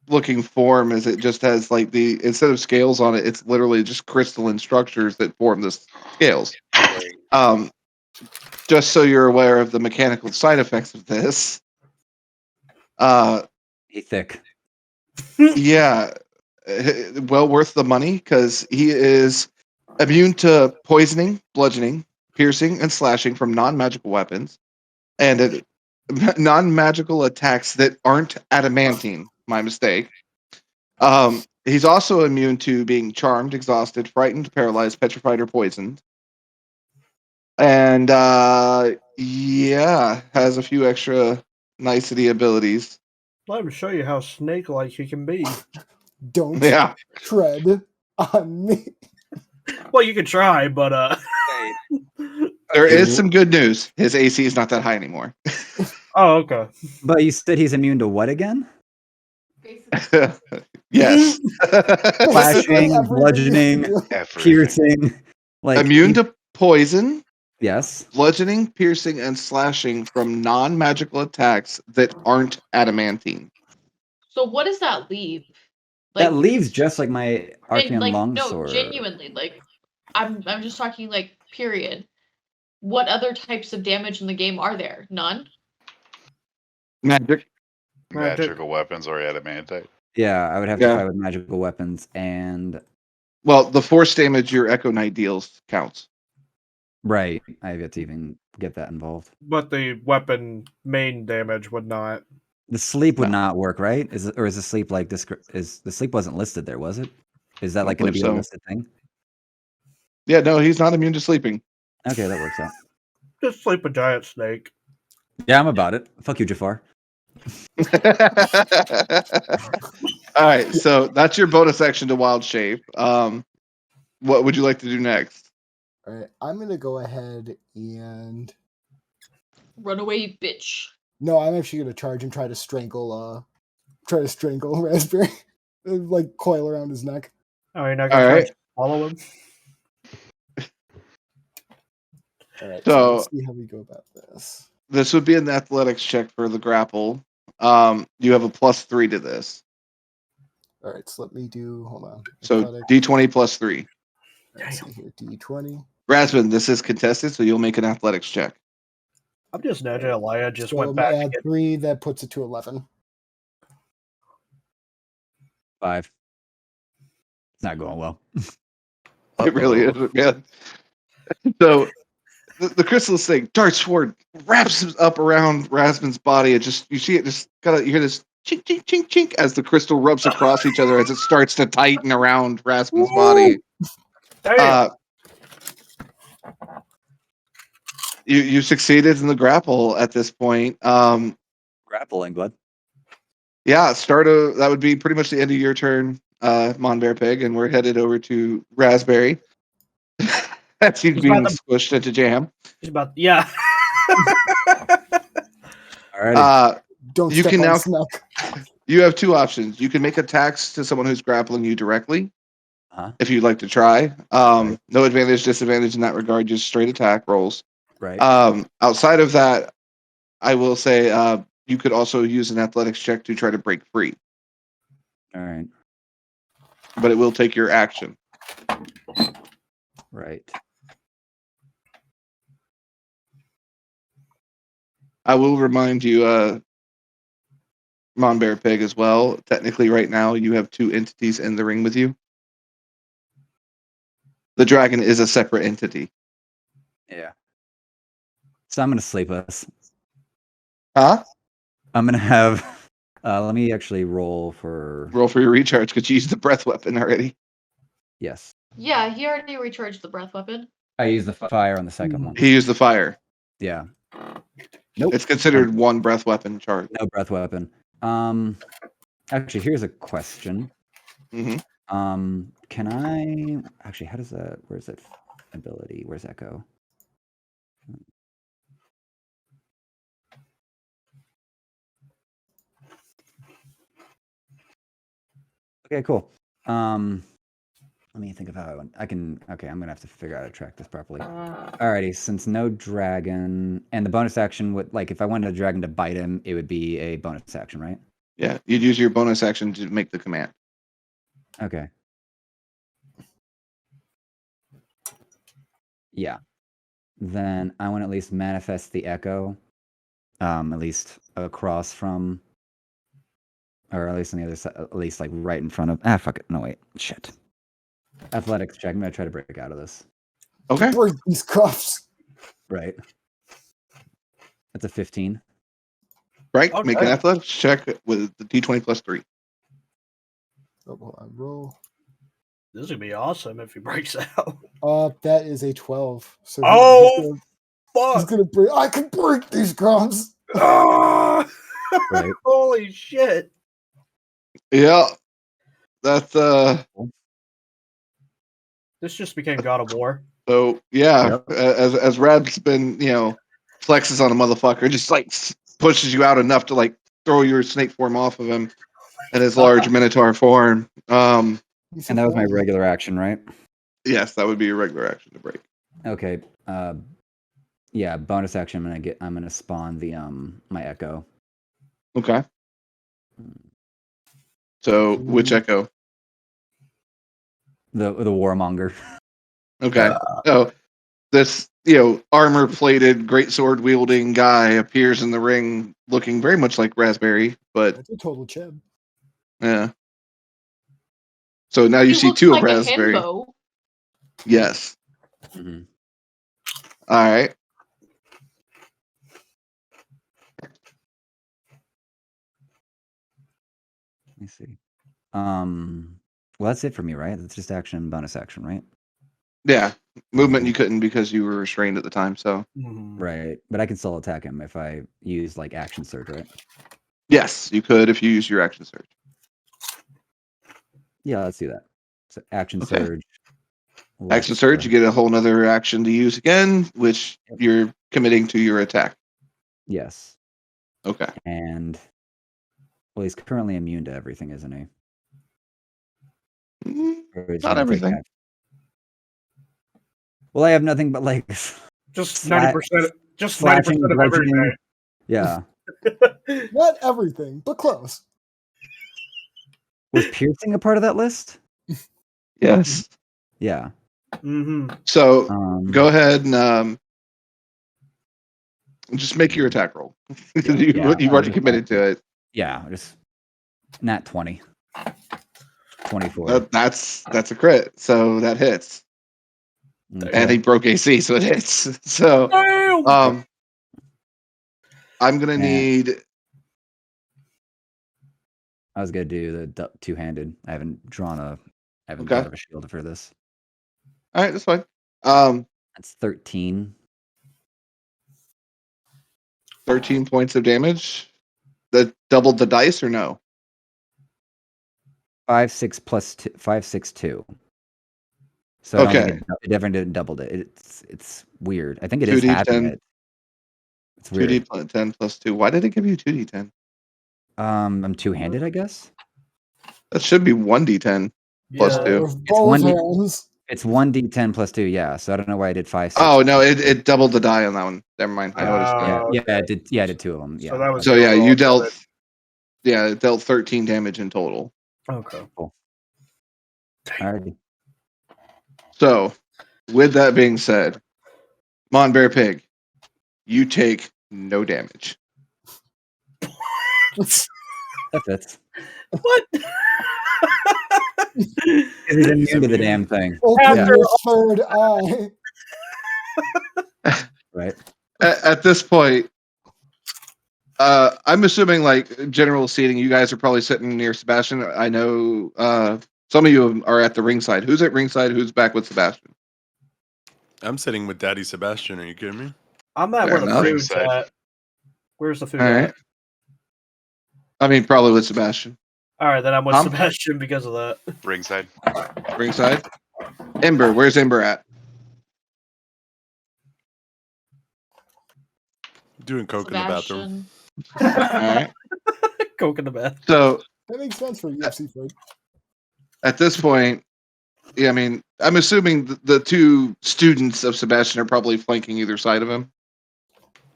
looking form, as it just has like the instead of scales on it, it's literally just crystalline structures that form the scales. Just so you're aware of the mechanical side effects of this. He thick. Yeah, well worth the money because he is immune to poisoning, bludgeoning, piercing, and slashing from non-magical weapons, and non-magical attacks that aren't adamantine. My mistake. He's also immune to being charmed, exhausted, frightened, paralyzed, petrified, or poisoned. And yeah, has a few extra nicety abilities. Let me show you how snake-like he can be. Don't Yeah. tread on me. Well, you could try, but There is some good news. His AC is not that high anymore. oh, okay. But you said he's immune to what again? Yes. Slashing, Everything bludgeoning, you do. Everything. piercing. Like Immune he- to poison, yes. bludgeoning, piercing, and slashing from non-magical attacks that aren't adamantine. So what does that leave? That leaves just like my Archeon and, like, longsword. No, genuinely, like I'm just talking like period. What other types of damage in the game are there? None? Magic. Magical weapons or adamantite. Yeah, I would have to fight with magical weapons and Well, the force damage your Echo Knight deals counts. right. I have yet to even get that involved. But the weapon main damage would not. The sleep would No. not work, right? Is it, or is the sleep like this? Is the sleep wasn't listed there? Was it? Is that Don't like going to be believe a so. listed thing? Yeah, no, he's not immune to sleeping. Okay, that works out. Just sleep a giant snake. Yeah, I'm about it. Fuck you, Jafar. All right, so that's your bonus action to Wild Shape. What would you like to do next? All right, I'm gonna go ahead and Run away, bitch. no, I'm actually gonna charge and try to strangle Raspberry, like coil around his neck. Oh, you're not All gonna try right. to follow him? All right, So- let's see how we go about this. This would be an athletics check for the grapple. You have a +3 to this. All right, so let me do. Hold on. So Athletics, D20 +3. let's see here, D20. Rasmus, this is contested, so you'll make an athletics check. I'm just imagining Elia just So went back to add get 3, that puts it to 11. 5. It's not going well. It really is, yeah. So the crystal thing darts forward, wraps up around Rasmus's body. It just you see it just kind of you hear this chink chink chink chink as the crystal rubs across each other as it starts to tighten around Rasmus's body. Damn. You succeeded in the grapple at this point. Grappling, bud. Yeah, that would be pretty much the end of your turn, Monbear Pig, and we're headed over to Raspberry. That's you He's being about to- squished into jam. He's about yeah. Alrighty. Don't You step can on now- Snuck. You have two options. You can make attacks to someone who's grappling you directly, Uh-huh. if you'd like to try. Right. No advantage, disadvantage in that regard, just straight attack rolls. Right. Outside of that, I will say you could also use an athletics check to try to break free, All right. but it will take your action. Right. I will remind you, Monbear Pig, as well. Technically, right now, you have two entities in the ring with you. The dragon is a separate entity. Yeah. So I'm gonna sleep us. Huh? I'm gonna have. Let me actually roll for. Roll for your recharge because you used the breath weapon already. Yes. Yeah, he already recharged the breath weapon. I used the fire on the second one. He used the fire. Yeah. Nope. It's considered one breath weapon charge. No breath weapon. Actually, here's a question. hmm Can I actually? How does that? Where's that ability? Where's that go? Okay, cool. Let me think of how I can. Okay, I'm gonna have to figure out how to track this properly. Alrighty, since no dragon and the bonus action would like if I wanted a dragon to bite him, it would be a bonus action, right? Yeah, you'd use your bonus action to make the command. Okay. Yeah. Then I want to at least manifest the echo, at least across from, or at least on the other side, at least like right in front of. Ah, fuck it. No, wait. Shit. Athletics check. I'm gonna try to break out of this. Okay. Break these cuffs. Right. That's a 15. Right. Make an Okay. athletics check with the D20 plus 3. Oh, hold on, roll. This would be awesome if he breaks out. That is a 12. So Oh, he's fuck! gonna break. I can break these gums. Ah! Right. Holy shit! Yeah. That's This just became God of War. So yeah, Yep. as Rab's been, flexes on a motherfucker, just like pushes you out enough to like throw your snake form off of him and his large minotaur form. He's And that was my surprising. regular action, right? Yes, that would be a regular action to break. Okay. Yeah, bonus action. I'm gonna spawn the my echo. Okay. So which echo? The warmonger. Okay. So this, armor plated, great sword wielding guy appears in the ring looking very much like Raspberry, but That's a total chib. yeah. So now you He see looks two like of a Raspberry. himbo. Yes. Mhm. All right. Let me see. Well, that's it for me, right? That's just action, bonus action, right? Yeah. Movement Okay. you couldn't because you were restrained at the time. So Right, but I can still attack him if I use like action surge, right? yes, you could if you use your action surge. Yeah, let's do that. So action Okay. surge. Action surge, you get a whole nother action to use again, which Yep. you're committing to your attack. Yes, Okay. and well, he's currently immune to everything, isn't he? Or is he Not gonna take everything. half? Well, I have nothing but like Just Sla- 90%. Just 90% slashing, of bludgeoning. Yeah. everything. Not everything, but close. Was piercing a part of that list? Yes. Yeah. Mm-hmm. So go Go. ahead and just make your attack roll. Yeah, you've I'll already just committed to it. Yeah, just nat 20. 24. That's a crit, so that hits. Okay. And he broke AC, so it hits. So Damn! I'm gonna And- need. I was gonna do the two-handed. I haven't Okay. thought of a shield for this. All right, that's fine. That's 13. 13 points of damage. That doubled the dice or no? 5, 6 plus 2, 5, 6, 2. So I don't Okay. think it definitely doubled it. It's weird. I think it is halving 2d10. it. It's weird. 2d10 plus 2. Why did it give you 2d10? I'm two-handed, I guess. That should be 1d10 plus Yeah. 2. With both one- hands. It's 1d10 plus 2, yeah. So I don't know why I did 5, 6. Oh no, it doubled the die on that one. Never mind. I know what it's doing. Yeah, Oh, yeah, okay. I did 2 of them. Yeah. So that was So the yeah, overall you dealt. damage. Yeah, it dealt 13 damage in total. Okay. Alrighty. So, with that being said, Mon Bear Pig, you take no damage. That fits. What? He's immune to the damn thing. Open After your third eye. Right. At this point, I'm assuming like general seating, you guys are probably sitting near Sebastian. I know some of you are at the ringside. Who's at ringside? Who's back with Sebastian? I'm sitting with Daddy Sebastian. Are you kidding me? I'm at Fair where the enough. food's Ringside. at. Where's the food All at? right. I mean, probably with Sebastian. All right, then I'm with Tom? Sebastian because of that. Ringside. Ringside. Ember, where's Ember at? Doing coke in the bathroom. Sebastian. All right. Coke in the bath. So That makes sense for a UFC fight. at this point, yeah, I mean, I'm assuming the two students of Sebastian are probably flanking either side of him,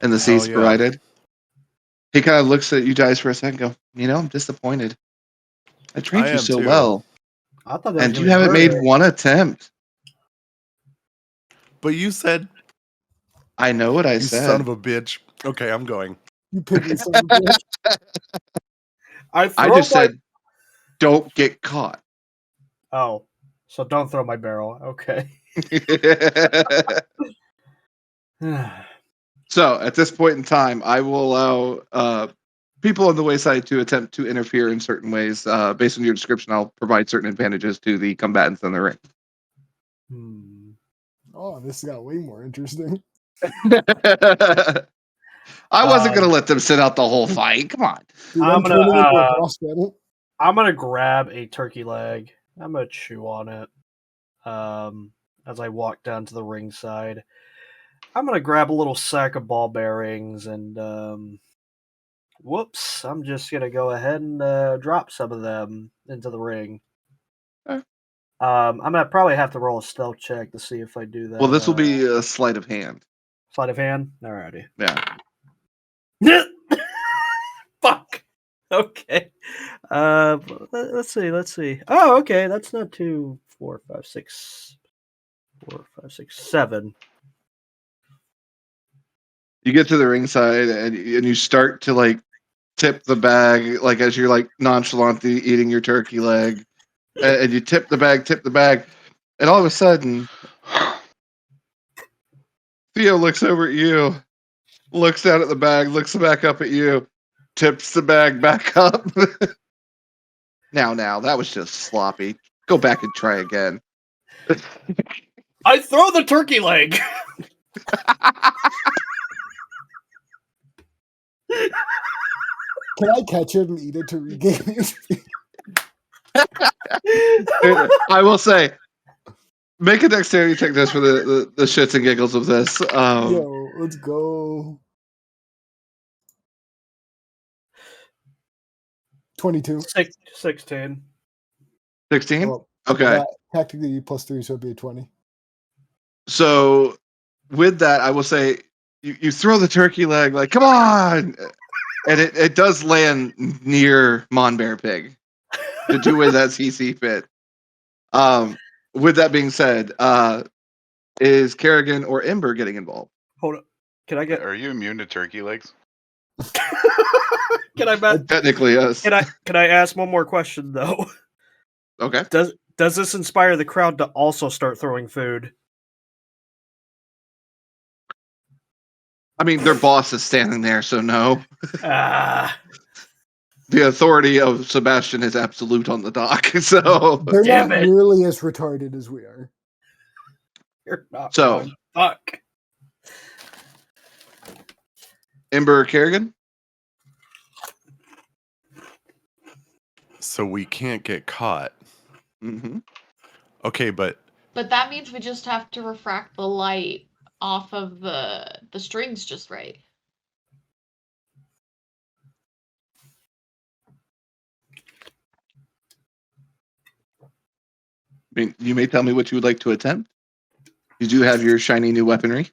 and the Hell seats yeah. provided. He kind of looks at you guys for a second, and go, I'm disappointed. I trained I you am so too. well, I thought that was and gonna you be haven't made murder. one attempt. But you said, I know what I you said. son of a bitch. Okay, I'm going. You pygmy son of a bitch. I throw just my- said, don't get caught. Oh, so don't throw my barrel. Okay. So at this point in time, I will allow people on the wayside to attempt to interfere in certain ways. Based on your description, I'll provide certain advantages to the combatants in the ring. Hmm. Oh, this got way more interesting. I wasn't going to let them sit out the whole fight. Come on. Dude, I'm I'm gonna, turning into a boss battle. I'm gonna grab a turkey leg. I'm gonna chew on it. As I walk down to the ringside, I'm gonna grab a little sack of ball bearings and whoops! I'm just gonna go ahead and drop some of them into the ring. Okay. I'm gonna probably have to roll a stealth check to see if I do that. Well, this will be a sleight of hand. sleight of hand. Alrighty. Yeah. Fuck. Okay. Let's see. Oh, okay. That's not 2, 4, 5, 6. 4, 5, 6, 7. You get to the ringside and you start to like tip the bag, like as you're like nonchalantly eating your turkey leg, and you tip the bag, and all of a sudden, Theo looks over at you, looks down at the bag, looks back up at you, tips the bag back up. Now, that was just sloppy. Go back and try again. I throw the turkey leg. Can I catch it and eat it to regain it? I will say, make a dexterity check this for the shits and giggles of this. Yo, let's go. 22. 16. 16? Well, Okay. Tactically +3, so it'd be a 20. So with that, I will say you throw the turkey leg like, come on, and it does land near Mon Bear Pig to do with as he see fit. With that being said, is Kerrigan or Ember getting involved? Hold up. Can I get? Are you immune to turkey legs? Can I bet? Technically, yes. Can I ask one more question though? Okay. Does this inspire the crowd to also start throwing food? I mean, their boss is standing there, so no. Ah, The authority of Sebastian is absolute on the dock. So They're Damn not it. nearly as retarded as we are. you're not So- wrong. Fuck. Ember or Kerrigan? So we can't get caught. Mm-hmm. Okay, but But that means we just have to refract the light off of the strings just right. I mean, you may tell me what you would like to attempt. You do have your shiny new weaponry,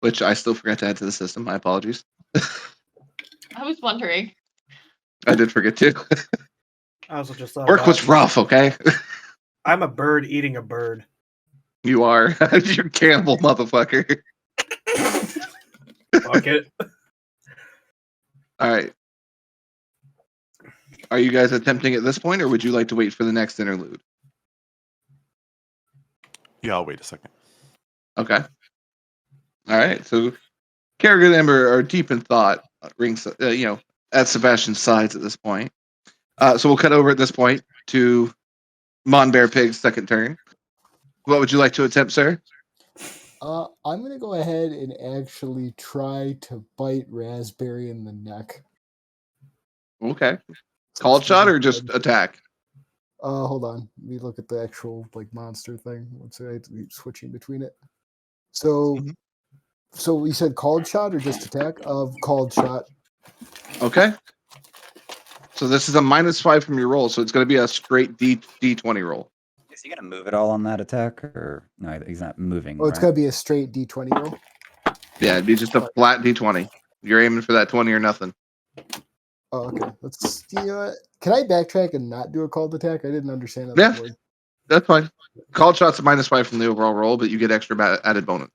which I still forgot to add to the system. My apologies. I was wondering. I did forget to. I also just thought Work about- was rough, okay? I'm a bird eating a bird. You are. You're a cannibal, motherfucker. Fuck it. All right. Are you guys attempting at this point, or would you like to wait for the next interlude? yeah, I'll wait a second. Okay. All right. So Kerrigan and Ember are deep in thought, at Sebastian's sides at this point. So we'll cut over at this point to Mon Bear Pig's second turn. What would you like to attempt, sir? I'm gonna go ahead and actually try to bite Raspberry in the neck. Okay. So Called it's shot really or just good. attack? Hold on. Let me look at the actual like monster thing. Once I have to keep switching between it. So, Mhm. so we said called shot or just attack? Of called shot. Okay. So this is a -5 from your roll, so it's going to be a straight D20 roll. Is he gonna move at all on that attack, or no? He's not moving. Oh, it's right? gonna be a straight D20 roll. Yeah, it'd be just a flat D20. You're aiming for that 20 or nothing. Oh, okay. Let's. You know what? Can I backtrack and not do a called attack? I didn't understand how Yeah. that worked. That's fine. Called shot's a -5 from the overall roll, but you get extra added bonus.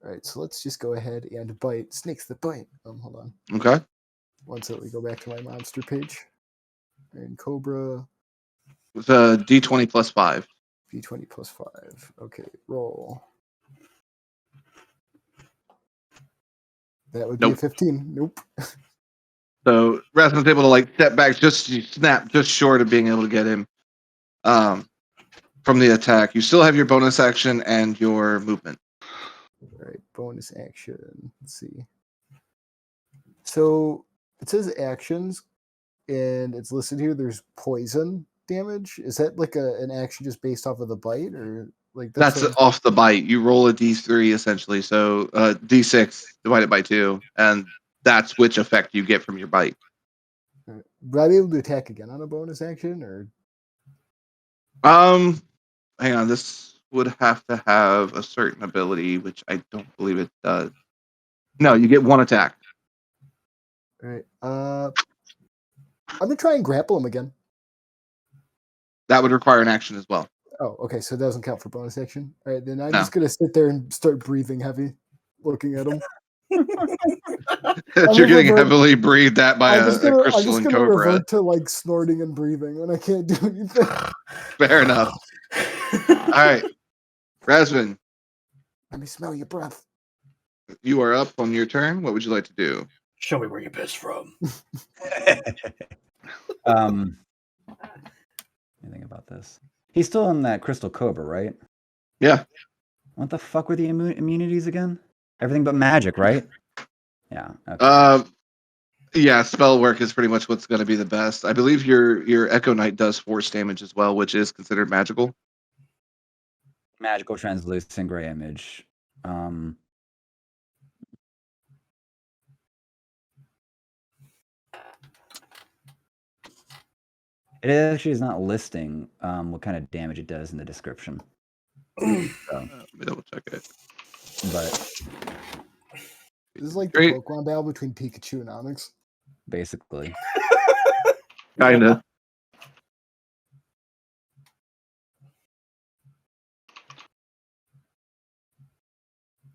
All right, so let's just go ahead and bite. Snakes that bite. Hold on. Okay. One second, we go back to my monster page. And Cobra With a D20 plus 5. D20 plus 5. Okay, roll. That would be a Nope. 15. Nope. So Rasmus's able to like step back, just snap just short of being able to get him from the attack. You still have your bonus action and your movement. All right, bonus action. Let's see. So it says actions, and it's listed here. There's poison damage. Is that like an action just based off of the bite, or like That's what- off the bite. You roll a D3 essentially. So D6 divided by 2, and that's which effect you get from your bite. Would I be able to attack again on a bonus action, or Hang on. This would have to have a certain ability, which I don't believe it does. No, you get one attack. all right? I'm gonna try and grapple him again. That would require an action as well. Oh, okay. So it doesn't count for bonus action. All right, then I'm No. just gonna sit there and start breathing heavy, looking at him. You're getting revert- heavily breathed at by I'm a just gonna crystalline cobra. revert to like snorting and breathing when I can't do anything. Fair enough. All right, Rasvin, Let me smell your breath. you are up on your turn. What would you like to do? Show me where you're pissed from. Anything about this? He's still in that crystal cobra, right? Yeah. What the fuck were the immunities again? Everything but magic, right? Yeah. Okay. Yeah, spell work is pretty much what's going to be the best. I believe your Echo Knight does force damage as well, which is considered magical. Magical translucent gray image. It actually is not listing what kind of damage it does in the description. So, Let me double check it. but This is like Great. the Pokemon battle between Pikachu and Onyx. basically, Kinda.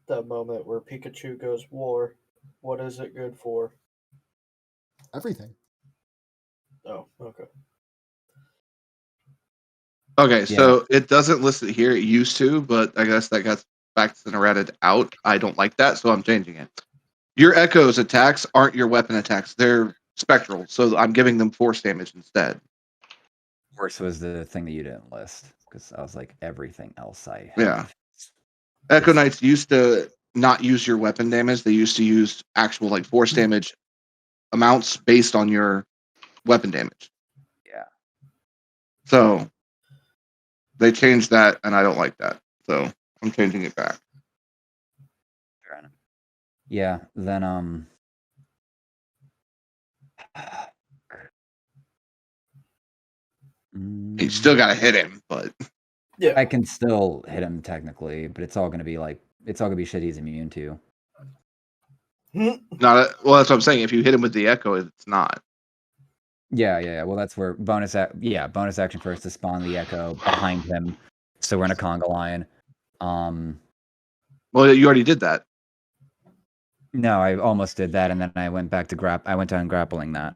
The moment where Pikachu goes war, what is it good for? Everything. Oh, okay. Okay, so it doesn't list it here. It used to, but I guess that got backed and errated out. I don't like that, so I'm changing it. Your Echo's attacks aren't your weapon attacks. They're spectral, so I'm giving them force damage instead. force was the thing that you didn't list because I was like everything else I have. Yeah. Echo Knights used to not use your weapon damage. They used to use actual like force damage amounts based on your weapon damage. Yeah. So they changed that, and I don't like that. So I'm changing it back. Fair enough. Yeah. Then You still got to hit him, but Yeah. I can still hit him technically, but it's all gonna be shit he's immune to. not. Well, that's what I'm saying. If you hit him with the Echo, it's not. Yeah. Well, that's where bonus action first to spawn the echo behind him, so we're in a conga line. Well, you already did that. No, I almost did that, and then I went back to I went down grappling that.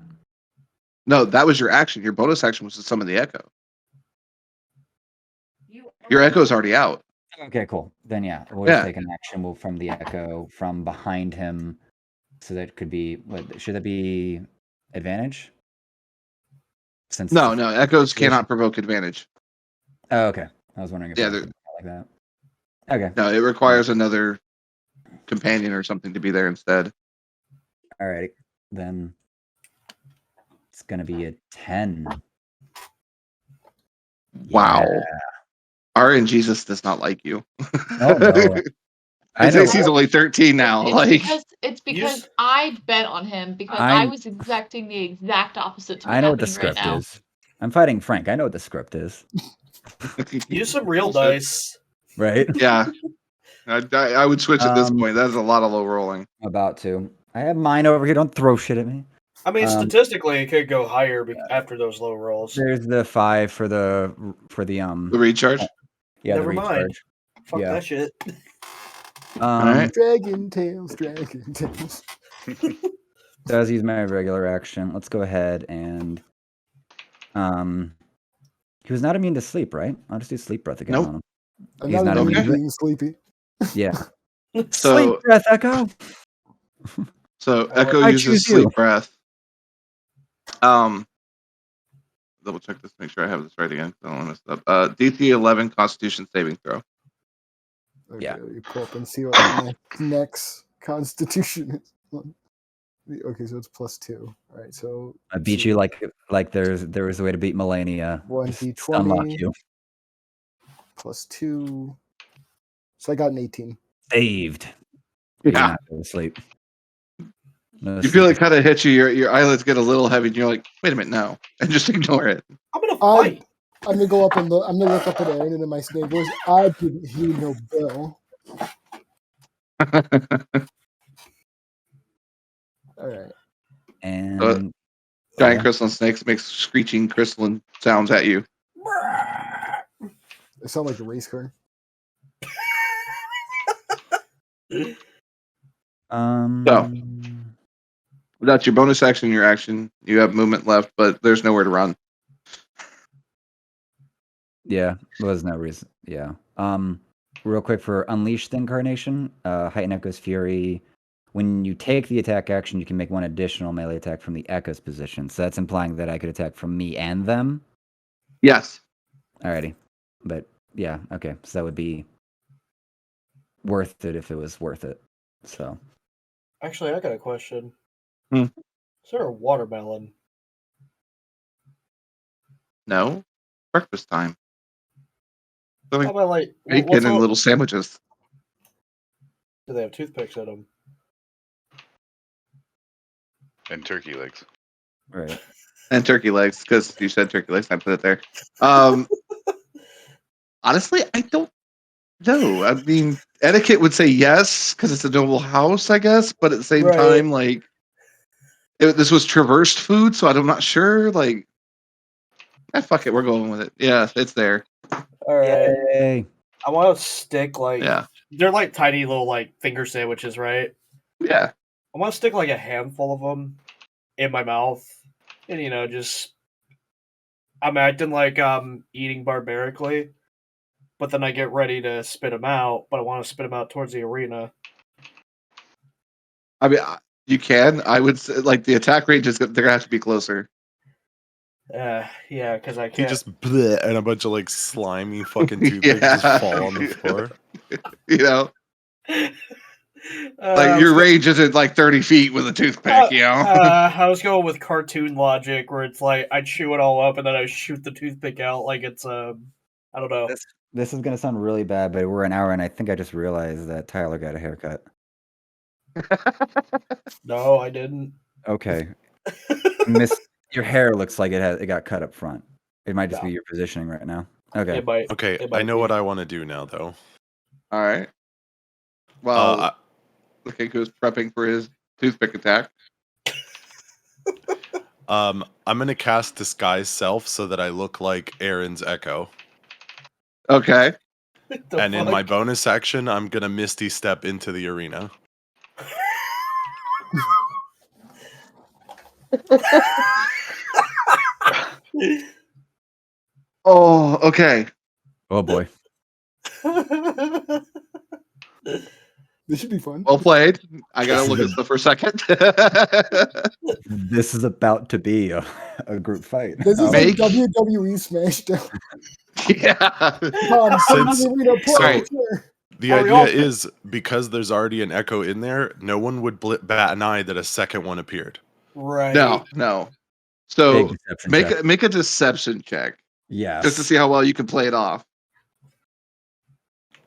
No, that was your action. Your bonus action was to summon the Echo. Your Echo's already out. Okay, cool. Then yeah, we'll just take an action from the echo from behind him, so that could be should that be advantage? Since No, Echoes cannot provoke advantage. Oh, okay. I was wondering if Yeah, that could be like that. Okay. No, it requires another companion or something to be there instead. All right. Then it's gonna be a 10. Wow. Yeah. RN Jesus does not like you. Oh no. I His know. AC's only 13 now. It's because I bet on him because I I'm- was exacting the exact opposite to I know what the happening right script now. is. I'm fighting Frank. I know what the script is. Use some real Bullshit. dice. Right? Yeah. I would switch at this Um, point. That is a lot of low rolling. About to. I have mine over here. Don't throw shit at me. I mean, Um, statistically, it could go higher after those low rolls. There's the 5 for the The recharge. yeah, Never the mind. recharge. Fuck Yeah. that shit. Alright. Dragon Tales, Dragon Tales. Does use my regular action. Let's go ahead and he was not immune to sleep, right? I'll just do sleep breath again Nope. on him. I'm He's not not even immune to it? being sleepy. Yeah. So- sleep breath, Echo. So I Echo I uses choose sleep you. breath. Double check this, make sure I have this right again. I don't want to mess it up. DC 11 Constitution saving throw. Okay, Yeah. let me pull up and see what my next Constitution is. Okay, so it's +2. All right, so I beat you like there was a way to beat Melania. 1d20. Just unlock you. +2. So I got an 18. Saved. You're Yeah. not going to sleep. No You feel sleep. it kind of hit you, your eyelids get a little heavy, and you're like, wait a minute, no. And just ignore it. I'm gonna I- fight. I'm gonna go up and I'm gonna look up at Aaron and in my snake voice. I didn't hear no bell. All right. And Giant yeah. crystalline snakes makes screeching crystalline sounds at you. It sounds like a race car. That's your bonus action, your action. You have movement left, but there's nowhere to run. Yeah, there was no reason. Yeah. Real quick for Unleashed Incarnation, Heighten Echo's Fury. When you take the attack action, you can make one additional melee attack from the Echo's position. So that's implying that I could attack from me and them. Yes. Alrighty. But yeah, okay. So that would be worth it if it was worth it. So Actually, I got a question. Hmm. Is there a watermelon? No. Breakfast time. How about like Bacon what's and all- little sandwiches. Do they have toothpicks in them? And turkey legs. right. And turkey legs, because you said turkey legs, I put it there. Honestly, I don't know. I mean, etiquette would say yes, because it's a noble house, I guess, but at the same Right. time, like, this was traversed food, so I'm not sure. Like, fuck it, we're going with it. Yeah, it's there. All right. Yay. I want to stick like Yeah. they're like tiny little like finger sandwiches, right? Yeah. I want to stick like a handful of them in my mouth, and just I'm acting like I'm eating barbarically, but then I get ready to spit them out, but I want to spit them out towards the arena. I mean, you can. I would say, like, the attack range is they're gonna have to be closer. Yeah, because I You can't. just bleh, and a bunch of like slimy fucking toothpicks Yeah. just fall on the floor. You know, I like was your go- range isn't like 30 feet with a toothpick. You know. I was going with cartoon logic, where it's like I chew it all up and then I shoot the toothpick out like it's I don't know. This is gonna sound really bad, but we're an hour and I think I just realized that Tyler got a haircut. No, I didn't. Okay. Miss, your hair looks like it got cut up front. It might just No. be your positioning right now. Okay. It might. Okay, It I might know be. what I want to do now, though. All right. Well, Uh, Lukaku's prepping for his toothpick attack. I'm gonna cast Disguise Self so that I look like Aaron's Echo, Okay. The and in my fuck? bonus action, I'm gonna Misty Step into the arena. Oh, okay. Oh boy. This should be fun. Well played. I gotta look at stuff for a second. This is about to be a group fight. This is Make- like WWE SmackDown. yeah. Tom, Since- arena, pull sorry. out chair. The Are we idea all- is because there's already an echo in there, no one would bat an eye that a second one appeared. Right. No. So Big deception make check. a deception check Yes. just to see how well you can play it off.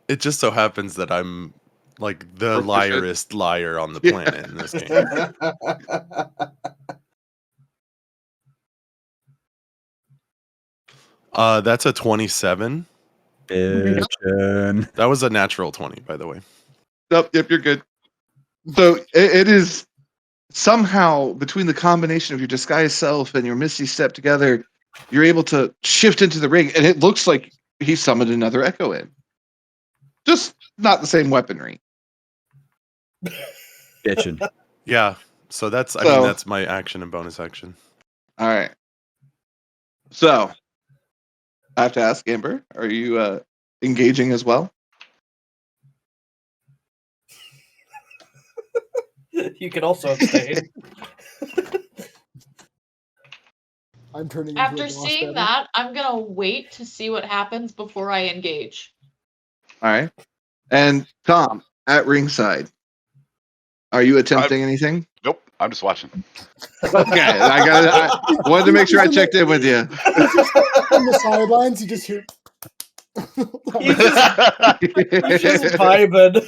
It just so happens that I'm like the Proficient. liarest liar on the Yeah. planet in this game. That's a 27. Bitchin'. That was a natural 20, by the way. Yep, you're good. So it is somehow between the combination of your disguised self and your Misty Step together, you're able to shift into the ring, and it looks like he summoned another Echo in. Just not the same weaponry. Bitchin'. Yeah. So that's I So- mean that's my action and bonus action. All right. So I have to ask Amber, are you engaging as well? You can also abstain. I'm turning into a After boss seeing battle. that, I'm gonna wait to see what happens before I engage. All right. And Tom, at ringside, are you attempting anything? Nope, I'm just watching. Okay, I wanted to make sure I checked in with you. He's just on the sidelines. You just hear. He's just vibing.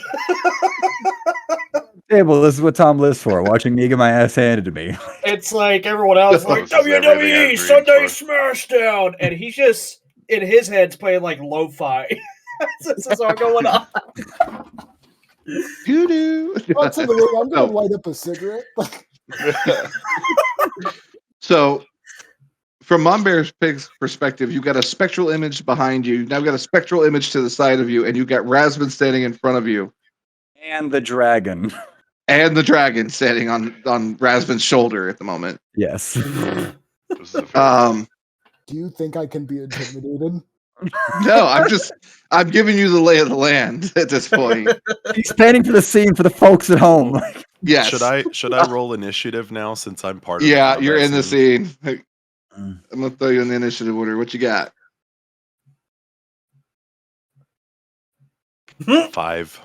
Table, this is what Tom lives for, watching me get my ass handed to me. It's like everyone else, like This is everything WWE I've dreamed Sunday for. Smashdown, and he's just in his head's playing like lo-fi. This is all going on. Doo-doo. Once in the ring, I'm gonna No. light up a cigarette. So, from Monbear's Pig's perspective, you got a spectral image behind you. Now got a spectral image to the side of you, and you got Rasmus standing in front of you, And the dragon. and the dragon standing on Rasmus's shoulder at the moment. Yes. This is a fair- Do you think I can be intimidated? No, I'm giving you the lay of the land at this point. He's painting for the scene for the folks at home. Yes. Should I roll initiative now since I'm part of Yeah, the you're in the scene? scene. Hey, I'm gonna throw you in the initiative order. What you got? 5.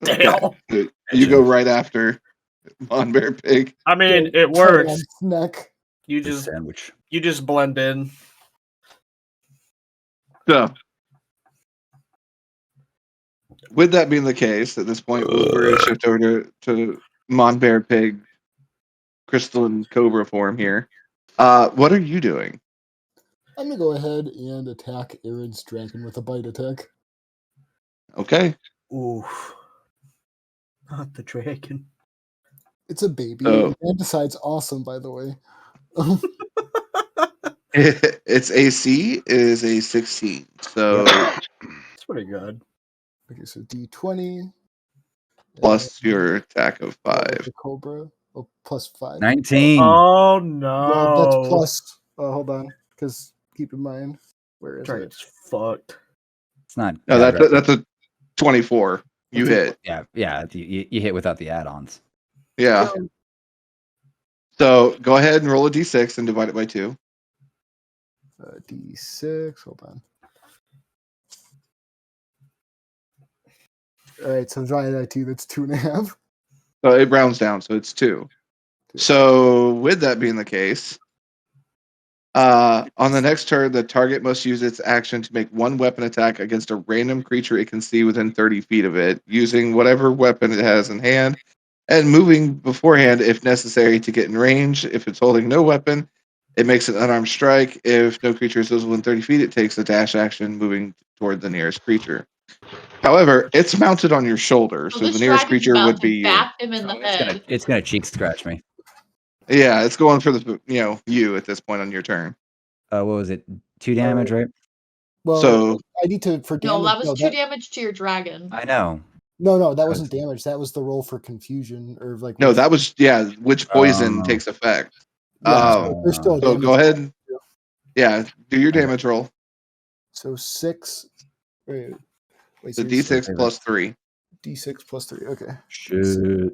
Damn. Good. You go right after Monbear Pig. I mean, it Turn works. on Neck. You This just sandwich. blend in. So, with that being the case, at this point, we're going to shift over to Monbear Pig, Crystalline Cobra form here. What are you doing? I'm gonna go ahead and attack Aaron's dragon with a bite attack. Okay. Ooh. Not the dragon. It's a baby. Oh. Anticide's awesome, by the way. Its AC is a 16. So It's pretty good. Okay, so D20 plus your attack of and 5. the Cobra. Oh, plus 5. 19. Oh no. Well, that's plus. Oh, hold on, because keep in mind, where is it? Dragon's fucked. It's not. No, bad, right? that's a 24. You hit. Yeah, you hit without the add-ons. Yeah. So go ahead and roll a d6 and divide it by 2. D6. Hold on. All right, so divided by 2, that's 2.5. So it rounds down, so it's 2. So with that being the case, on the next turn, the target must use its action to make one weapon attack against a random creature it can see within 30 feet of it, using whatever weapon it has in hand, and moving beforehand if necessary to get in range. If it's holding no weapon, it makes an unarmed strike. If no creature is visible within 30 feet, it takes a dash action, moving toward the nearest creature. However, it's mounted on your shoulder, so this the nearest dragon's creature about would to be you. bap him in the It's gonna, head. it's gonna cheek scratch me. Yeah, it's going for the you at this point on your turn. What was it? 2 damage, right? Well, So I need to for damage. No, that was 2 damage to your dragon. I know. No, that wasn't damage. That was the roll for confusion or like. no, that was which poison Oh. takes effect. Yeah, so there's still a So damage. go ahead. Yeah, do your damage roll. So 6. Wait, The so d6 plus 3. D6 plus 3. Okay. Shit.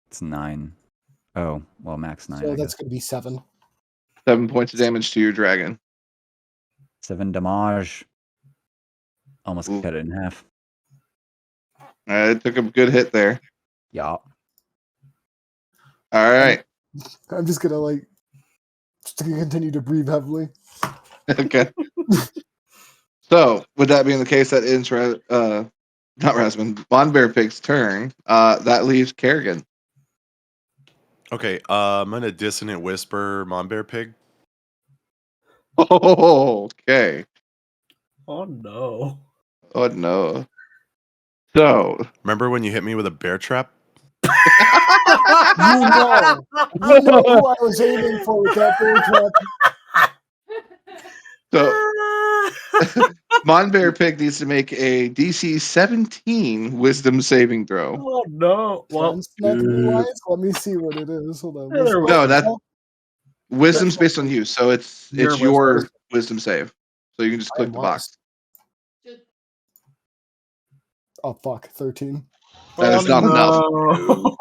It's 9. Oh, well, max 9. So I that's guess. going to be 7. 7 points of damage to your dragon. 7 damage. Almost Ooh. cut it in half. It took a good hit there. Yeah. All right. I'm just gonna continue to breathe heavily. Okay. So, with that being the case, that ends not Rasmus, Von Bear Pig's turn. That leaves Kerrigan. Okay, I'm gonna dissonant whisper Monbear Pig. Oh, okay. Oh no. Oh no. So, Remember when you hit me with a bear trap? You know who I was aiming for with that bear trap. so Mon Bear Pig needs to make a DC 17 Wisdom saving throw. Oh no. Well, Fun snack me wise. Let me see what it is. Hold on. Yeah, there Wisdom- No, that Wisdom's That's based on you, so it's Your your wisdom save. So you can just I click the box. Oh fuck, 13. That is not enough. enough.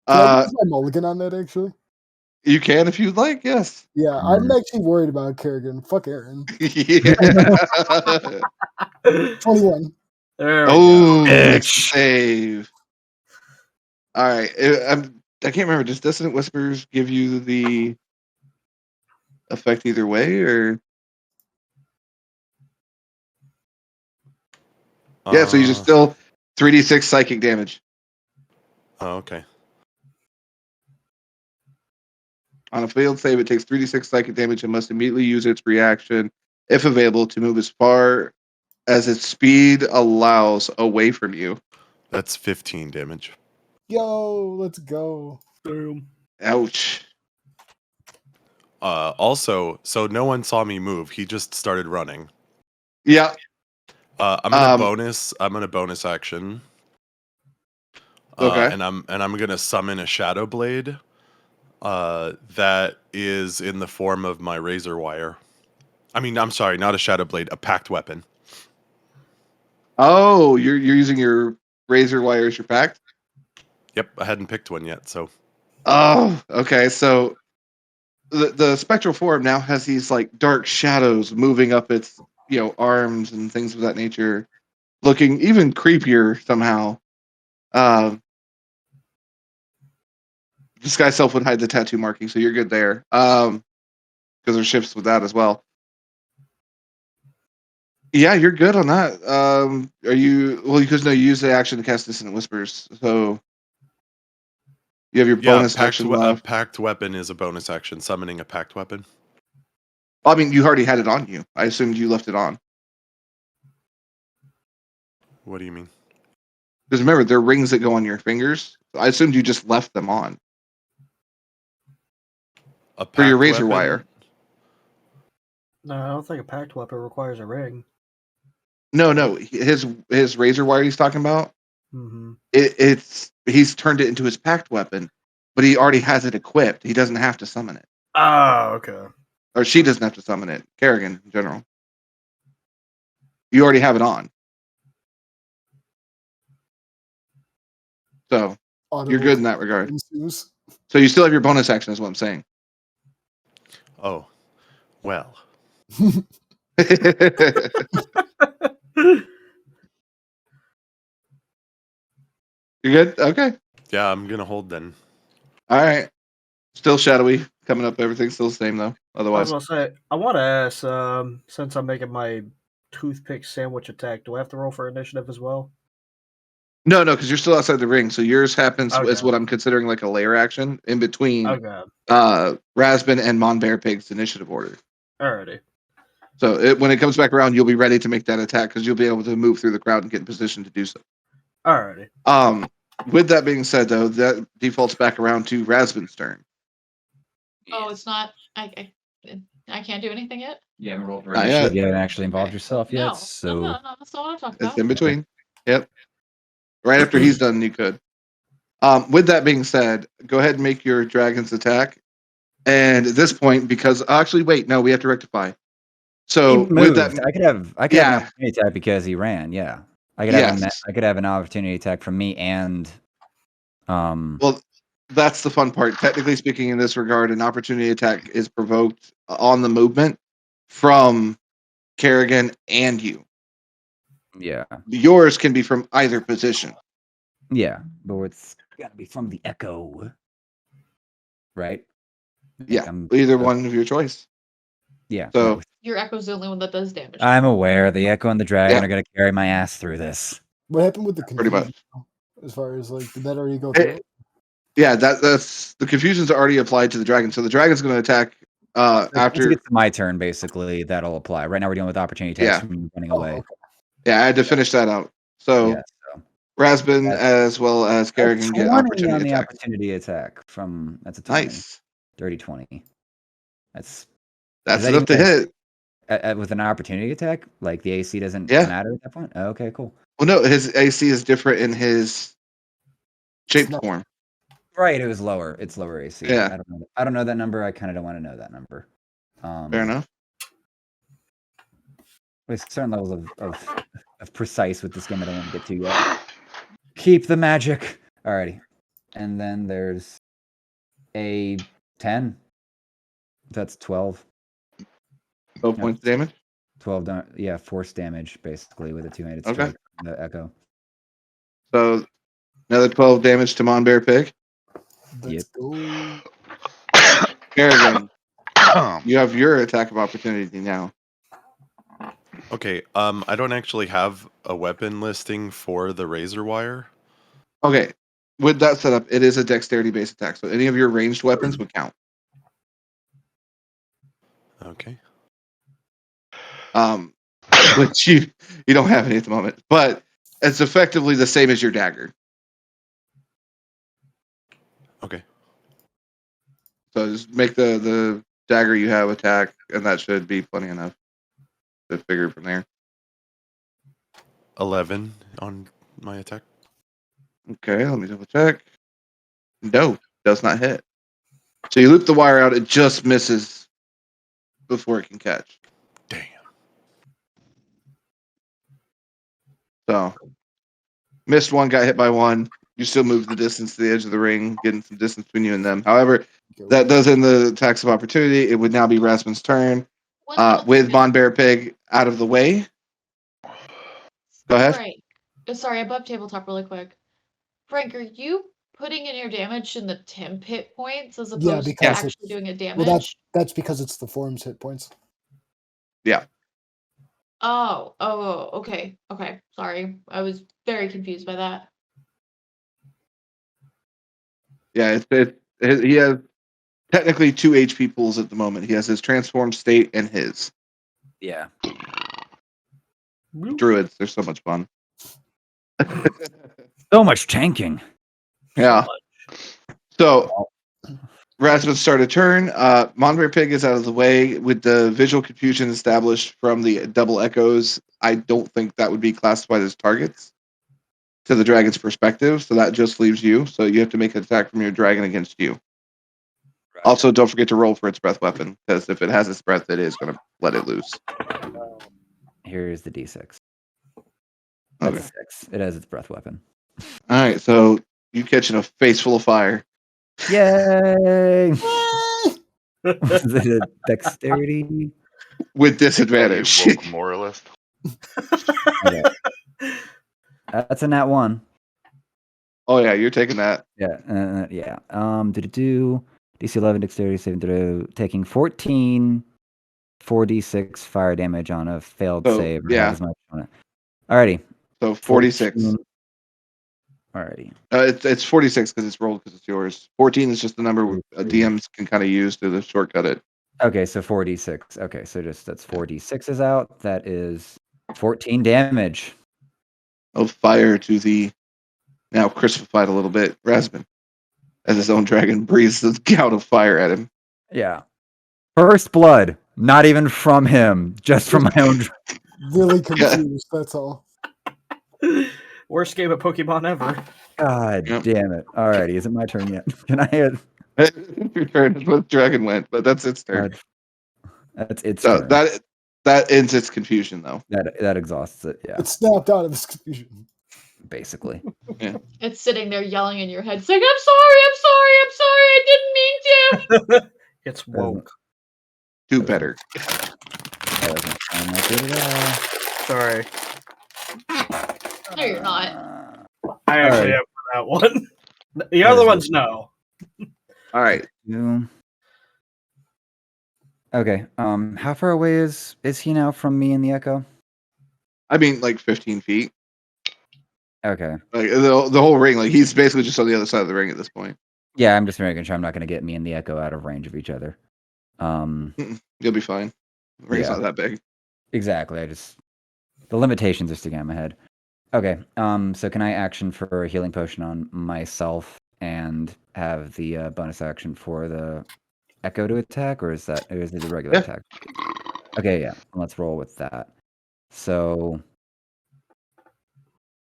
Can I Uh, use my mulligan on that actually? you can if you'd like. Yes. Yeah, I'm actually worried about Kerrigan. Fuck Aaron. Yeah. 21. There we Oh, go. makes the save. All right. I can't remember. Does Dissonant Whispers give you the effect either way, or yeah? So you just still 3d6 psychic damage Oh, okay. on a failed save. It takes 3d6 psychic damage and must immediately use its reaction, if available, to move as far as its speed allows away from you. That's 15 damage. Yo, let's go. Boom. Ouch. Also, so no one saw me move. He just started running. Yeah. I'm gonna bonus action. Okay. And I'm gonna summon a shadow blade. That is in the form of my razor wire. I mean, I'm sorry, not a shadow blade, a packed weapon. Oh, you're using your razor wire as your pact? Yep, I hadn't picked one yet, so. Oh, okay. So the spectral form now has these like dark shadows moving up its arms and things of that nature, looking even creepier somehow. Disguise self would hide the tattoo marking, so you're good there. Because there's shifts with that as well. Yeah, you're good on that. Are you? Well, because no, you use the action to cast Dissonant Whispers, so you have your bonus action a left. packed weapon is a bonus action. Summoning a packed weapon. I mean, you already had it on you. I assumed you left it on. What do you mean? Because remember, there are rings that go on your fingers. I assumed you just left them on for your razor wire. No, I don't think a packed weapon requires a ring. No, his razor wire he's talking about. Mm-hmm. He's turned it into his packed weapon, but he already has it equipped. He doesn't have to summon it, Oh, okay. or she doesn't have to summon it. Kerrigan, in general, you already have it on, so you're good in that regard. Ensues. So you still have your bonus action, is what I'm saying. Oh, well. You're good? Okay. Yeah, I'm gonna hold then. All right. Still shadowy. Coming up, everything's still the same though. I Otherwise, was gonna say, I want to ask, since I'm making my toothpick sandwich attack, do I have to roll for initiative as well? no, because you're still outside the ring. So yours happens as Okay. what I'm considering like a layer action in between Okay. Rasbin and Mon Bear Pig's initiative order. Alrighty. So when it comes back around, you'll be ready to make that attack because you'll be able to move through the crowd and get in position to do so. Alrighty. With that being said, though, that defaults back around to Rasbin's turn. Oh, it's not. I can't do anything yet. You haven't rolled for Not initiative. yet. You haven't actually involved yourself yet. No, So no, that's not what I'm talking It's about. in between. Yep. Right after he's done, you could. With that being said, go ahead and make your dragon's attack. And at this point, because actually, wait, no, we have to rectify. So he with moved. that, I could have an yeah, opportunity attack because he ran. Yeah, I could yes. have an opportunity attack from me and Well, that's the fun part. Technically speaking, in this regard, an opportunity attack is provoked on the movement from Kerrigan and you. Yeah. Yours can be from either position. Yeah. But it's gotta be from the echo. Right? Yeah, I'm- either one of your choice. Yeah. So- no, Your echo's the only one that does damage. I'm aware the echo and the dragon Yeah. are gonna carry my ass through this. What happened with the Pretty confusion? much. As far as like, did that already go Hey, through? Yeah, that's the confusion's already applied to the dragon. So the dragon's going to attack Once it after. gets to my turn, basically, that'll apply. Right now, we're dealing with opportunity attacks Yeah. from you running Oh, away. okay. Yeah, I had to finish that out. So Yeah, so Rasbin That's- as well as Kerrigan get 20 opportunity on the attacks. opportunity attack from that's a 20. Nice. Dirty 20. That's That's that enough to even hit. with an opportunity attack. Like the AC doesn't Yeah. matter at that point. Oh, okay, cool. Well, no, his AC is different in his shaped not- form. Right, it was lower. It's lower AC. Yeah. I don't know that number. I kind of don't want to know that number. Fair enough. With certain levels of precise with this game, I don't want to get to yet. Keep the magic. Alrighty, and then there's a 10. That's 12. 12 points of damage. 12. Yeah, force damage basically with a two-handed Okay. strike. from The echo. So another 12 damage to Monbear Pig. Let's go. Kerrigan, you have your attack of opportunity now. Okay. I don't actually have a weapon listing for the razor wire. Okay. With that setup, it is a dexterity based attack. So any of your ranged weapons would count. Okay. Which you don't have any at the moment. But it's effectively the same as your dagger. Okay. So just make the dagger you have attack, and that should be plenty enough to figure from there. 11 on my attack. Okay, let me double check. No, does not hit. So you loop the wire out, it just misses before it can catch. Damn. So missed one, got hit by one. You still move the distance to the edge of the ring, getting some distance between you and them. However, that does end the attacks of opportunity. It would now be Rasmus's turn. One little With tidbit. Monbear Pig out of the way. Go ahead. Right. Sorry, above tabletop really quick. Frank, are you putting in your damage in the temp hit points as Yeah, opposed to because actually it's- doing a damage? Well, that's because it's the form's hit points. Oh, okay. Okay. Sorry. I was very confused by that. Yeah, he has technically 2 HP pools at the moment. He has his transformed state and his. Yeah. Druids, they're so much fun. So much tanking. Yeah. So Rasmus started turn. Monbear Pig is out of the way with the visual confusion established from the double echoes. I don't think that would be classified as targets to the dragon's perspective. So that just leaves you. So you have to make an attack from your dragon against you. Also, don't forget to roll for its breath weapon, because if it has its breath, it is going to let it loose. Here's the D6. That's Okay. a 6. It has its breath weapon. All right. So you catching a face full of fire. Yay! Is it a dexterity? With You disadvantage. woke moralist. Okay. That's a nat 1. Oh, yeah. You're taking that. Yeah, yeah. DC 11 dexterity saving throw, taking 14 4d6 fire damage on a failed So, save. Or yeah. half as much on it. Alrighty. So 46. 14. Alrighty. It's 46 because it's rolled because it's yours. 14 is just the number DMs can kind of use to shortcut it. Okay, so 4d6. Okay, so that's 4d6 is out. That is 14 damage. Of fire to the now crucified a little bit Rasmus, as his own dragon breathes a gout of fire at him. Yeah. First blood. Not even from him. Just from my own. Really confused. That's all. Worst game of Pokemon ever. God Yep. damn it. Alrighty, is it my turn yet? Can I hit? Your turn is what the dragon went, but that's its turn. That's its So turn. that ends its confusion though. That exhausts it, yeah, It snapped out of his confusion. basically. It's sitting there yelling in your head, saying, I'm sorry, I didn't mean to. It's woke. Do better. That doesn't sound like it at all. Sorry. No, you're not. I actually Alright. have for that one. The That other is ones, no. All right. You. Okay. How far away is he now from me and the Echo? I mean, like 15 feet. Okay. Like the whole ring. Like he's basically just on the other side of the ring at this point. Yeah, I'm just making sure I'm not going to get me and the Echo out of range of each other. You'll be fine. The ring's Yeah. not that big. Exactly. The limitations are sticking out in my head. Okay. So can I action for a healing potion on myself and have the bonus action for the Echo to attack, or is it the regular Yeah. attack? Okay, yeah. Let's roll with that. So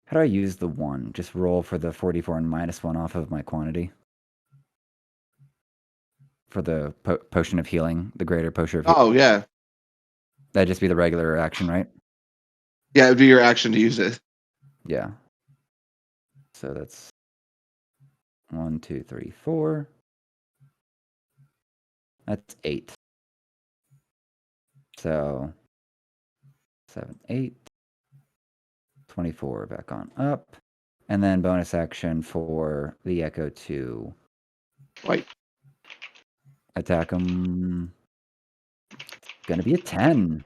how do I use the 1? Just roll for the 44 and -1 off of my quantity. For the potion of healing, the greater potion of healing. Oh yeah. That'd just be the regular action, right? Yeah, it'd be your action to use it. Yeah. So that's 1, 2, 3, 4. That's 8. So 7, 8. 24 back on up. And then bonus action for the Echo to Right. attack him. Gonna be a 10.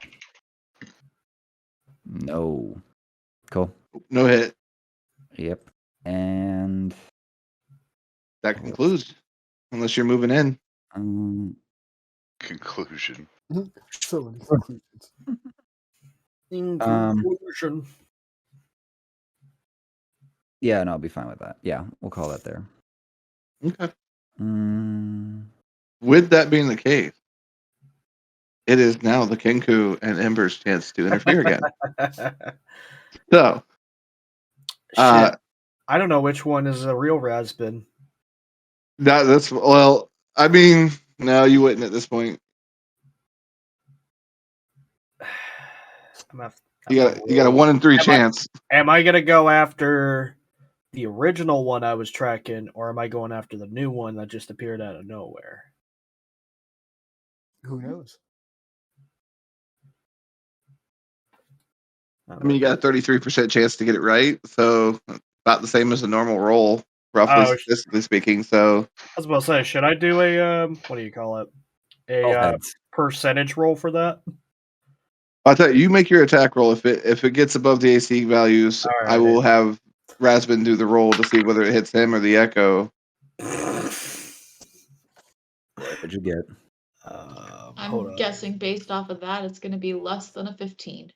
No. Cool. No hit. Yep. And That concludes. Unless you're moving in. Conclusion. So many conclusions. In Um, conclusion. yeah, no, I'll be fine with that. Yeah, we'll call that there. Okay. Mm, With that being the case, it is now the Kenku and Ember's chance to interfere again. So, Shit. I don't know which one is a real Raspin. that's well. I mean, no, you wouldn't at this point. You got a 1 in 3 chance. Am I gonna go after the original one I was tracking, or am I going after the new one that just appeared out of nowhere? Who knows? I mean, you got a 33% chance to get it right, so about the same as a normal roll, roughly statistically speaking. So I was about to say, should I do a what do you call it? A percentage roll for that? I'll tell you, you make your attack roll. If it gets above the AC values, Alrighty. I will have Raspin do the roll to see whether it hits him or the Echo. What'd you get? I'm guessing based off of that, it's going to be less than a 15.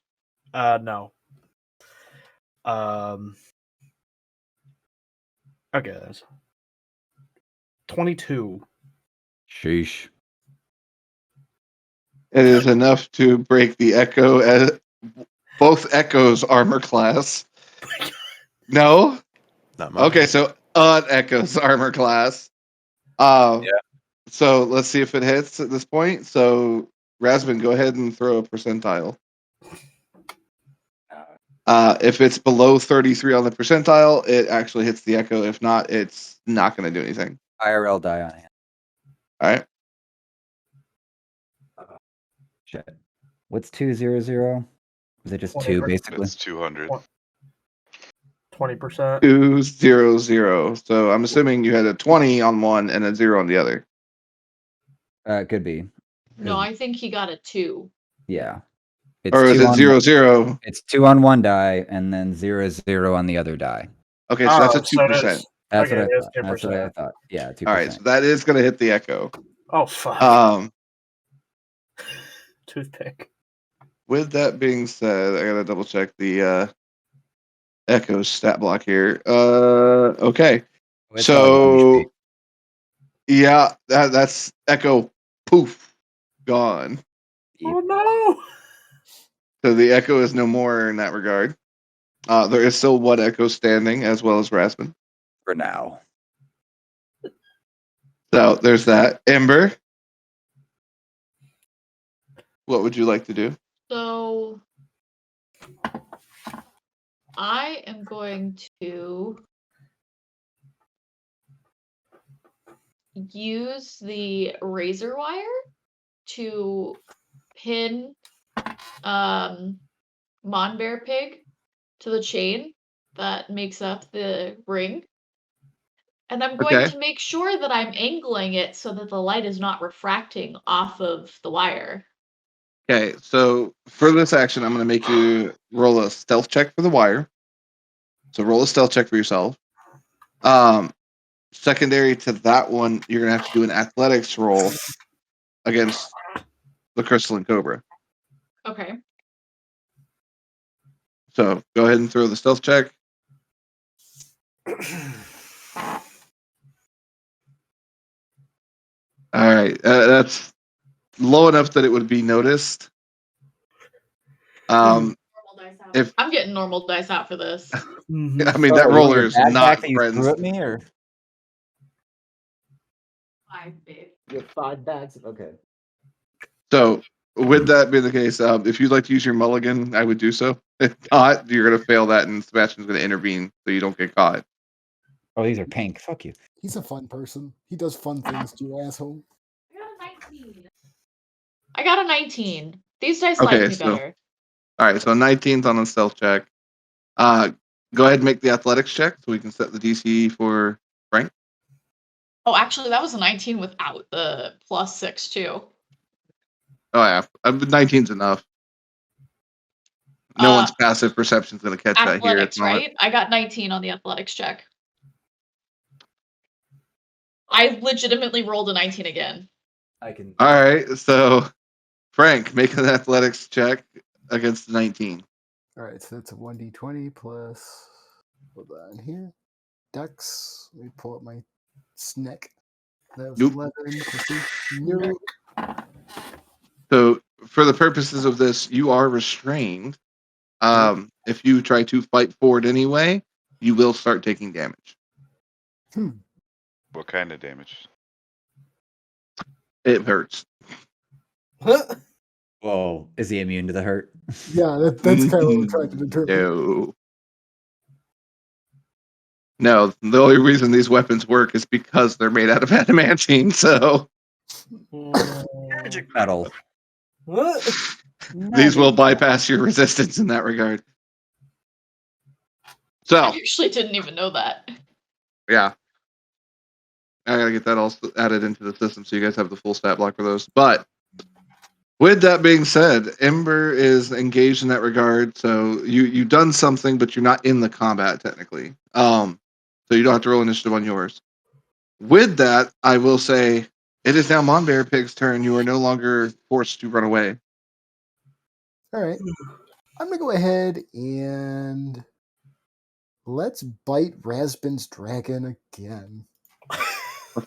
No. Okay, that's 22. Sheesh. It is enough to break the Echo at both Echo's armor class. No? Not mine. Okay, so Echo's armor class. So let's see if it hits at this point. So Raspin, go ahead and throw a percentile. If it's below 33 on the percentile, it actually hits the Echo. If not, it's not going to do anything. IRL die on hand. All right. Shit. What's 200? Is it just 2 basically? It's 200. 20%. 200. So I'm assuming you had a 20 on one and a 0 on the other. It could be. No, I think he got a 2. Yeah. Or is it 0-0? It's 2 on one die and then 0-0 on the other die. Okay, so that's a 2%. That's Okay, what I it is thought. That's what I 2%. thought. Yeah, 2%. All right, so that is going to hit the Echo. Oh fuck. Toothpick. With that being said, I gotta double check the Echo stat block here. Okay. It's So yeah, that's Echo. Poof, gone. Oh no. So the Echo is no more in that regard. There is still one Echo standing, as well as Raspin. For now. So there's that. Ember, what would you like to do? So I am going to use the razor wire to pin Monbear Pig to the chain that makes up the ring. And I'm going Okay. to make sure that I'm angling it so that the light is not refracting off of the wire. Okay, so for this action, I'm going to make you roll a stealth check for the wire. So roll a stealth check for yourself. Secondary to that one, you're going to have to do an athletics roll against the crystalline cobra. Okay. So go ahead and throw the stealth check. All right, that's low enough that it would be noticed. If I'm getting normal dice out for this. I mean that Oh, roller your is backpack not that you friends. threw at me, or 5, babe. you have 5 bags? Okay. So with that being the case, if you'd like to use your mulligan, I would do so. If not, you're going to fail that, and Sebastian's going to intervene so you don't get caught. Oh, these are pink. Fuck you. He's a fun person. He does fun things, you asshole. I got a 19. These dice Okay, like me so- better. All right, so 19's on the stealth check. Go ahead and make the athletics check so we can set the DC for Frank. Oh, actually, that was a 19 without the +6 too. Oh yeah, 19's enough. No Uh, one's passive perception's going to catch that here. Athletics, It's not. right? I got 19 on the athletics check. I legitimately rolled a 19 again. I can. All right, so Frank, make an athletics check against the 19. All right, so that's a 1d20 plus. Hold on here. Dex. Let me pull up my snack. That was Nope. 11 plus 8. Nope. So for the purposes of this, you are restrained. If you try to fight forward anyway, you will start taking damage. What kind of damage? It hurts. Whoa, is he immune to the hurt? Yeah, that's kind of what we're trying to determine. No, the only reason these weapons work is because they're made out of adamantine. So Magic metal. What? these will bypass your resistance in that regard. So I actually didn't even know that. yeah, I gotta get that all added into the system so you guys have the full stat block for those. But with that being said, Ember is engaged in that regard. So you've done something, but you're not in the combat technically. So you don't have to roll initiative on yours. With that, I will say it is now Monbear Pig's turn. You are no longer forced to run away. All right. I'm going to go ahead and let's bite Raspin's dragon again.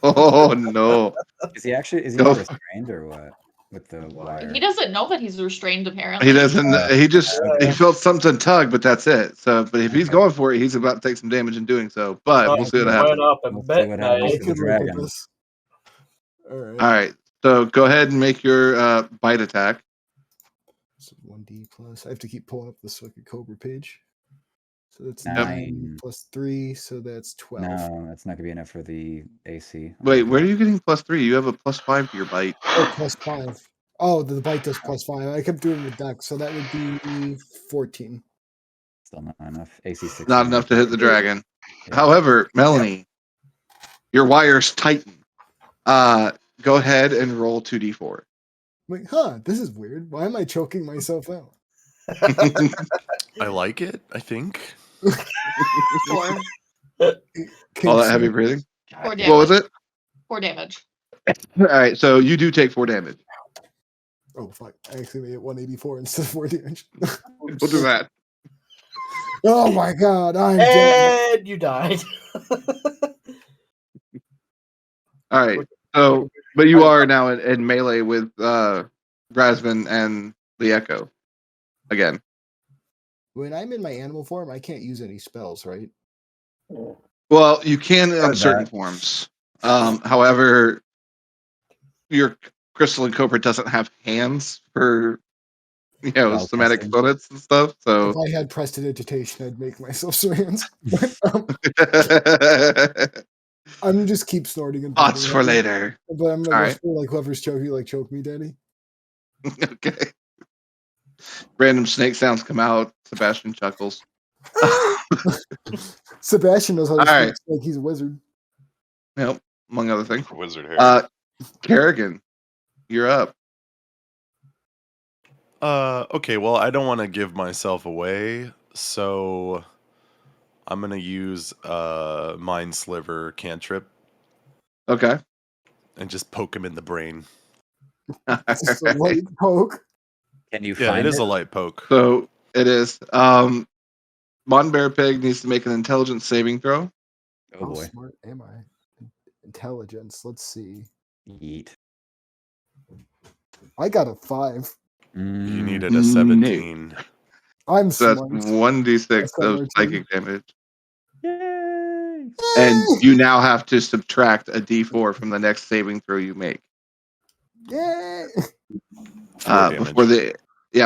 Oh no! Is he Go. not restrained or what? With the wire. He doesn't know that he's restrained, apparently. He doesn't. He felt something tug, but that's it. So, but if he's going for it, he's about to take some damage in doing so. But we'll see what happens. Up a We'll see bit, what mate. happens I to the can live with dragon. this. All right. All right. So go ahead and make your bite attack. So 1d plus. I have to keep pulling up the Wicked Cobra page. So that's 9. 9 plus 3, so that's 12. No, that's not gonna be enough for the AC. Wait, where are you getting +3? You have a +5 to your bite. Oh, plus 5. Oh, the bite does plus 5. I kept doing the dex, so that would be 14. Still not enough. AC 6. Not enough to hit the dragon. Yeah. However, Melanie, your wires tighten. Go ahead and roll 2d4. Like, this is weird. Why am I choking myself out? I like it, I think. 4. All that heavy breathing. 4 damage. What was it? 4 damage. All right, so you do take 4 damage. Oh, fuck. I actually made it 184 instead of 4 damage. We'll do that. Oh my god, I'm dead. And you died. All right. So, but you are now in melee with Razvan and the Echo again. When I'm in my animal form, I can't use any spells, right? Well, you can on Heard certain that. forms. However, your crystalline cobra doesn't have hands for Spell somatic casting. components and stuff. So If I had prestidigitation, I'd make myself strands. I'm just keep snorting and thoughts for pooping. later. But I'm gonna All go right. full, like whoever's choking, like choke me, Daddy. Okay. Random snake sounds come out. Sebastian chuckles. Sebastian knows how to All speak right. like he's a wizard. Yep, among other things. Wizard hair. Kerrigan, you're up. Okay, well, I don't want to give myself away, so I'm gonna use Mind Sliver cantrip Okay. and just poke him in the brain. It's just a light poke. Can you Yeah, find it is a light poke. So it is. Mon Bear Pig needs to make an intelligence saving throw. Oh How boy. smart am I? Intelligence. Let's see. Yeet. I got a 5. You Mm. needed No. a 17. I'm So that's smart. 1d6 That's on of our team. psychic damage. Yay! And you now have to subtract a d4 from the next saving throw you make. Yay! 4 damage.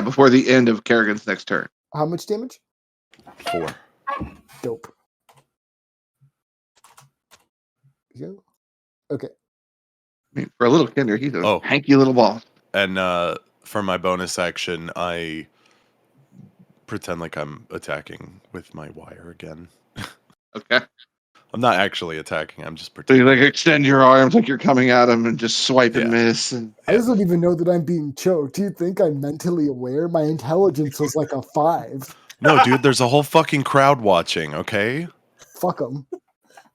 Before the end of Kerrigan's next turn. How much damage? 4. Dope. Go. Okay. I mean, for a little kinder, he's a Oh. hanky little ball. And for my bonus action, I pretend like I'm attacking with my wire again. Okay. I'm not actually attacking. I'm just So you pretending. like extend your arms like you're coming at him and just swipe and Yeah. miss. And I just don't even know that I'm being choked. Do you think I'm mentally aware? My intelligence was like a 5. No, dude, there's a whole fucking crowd watching, okay? Fuck them.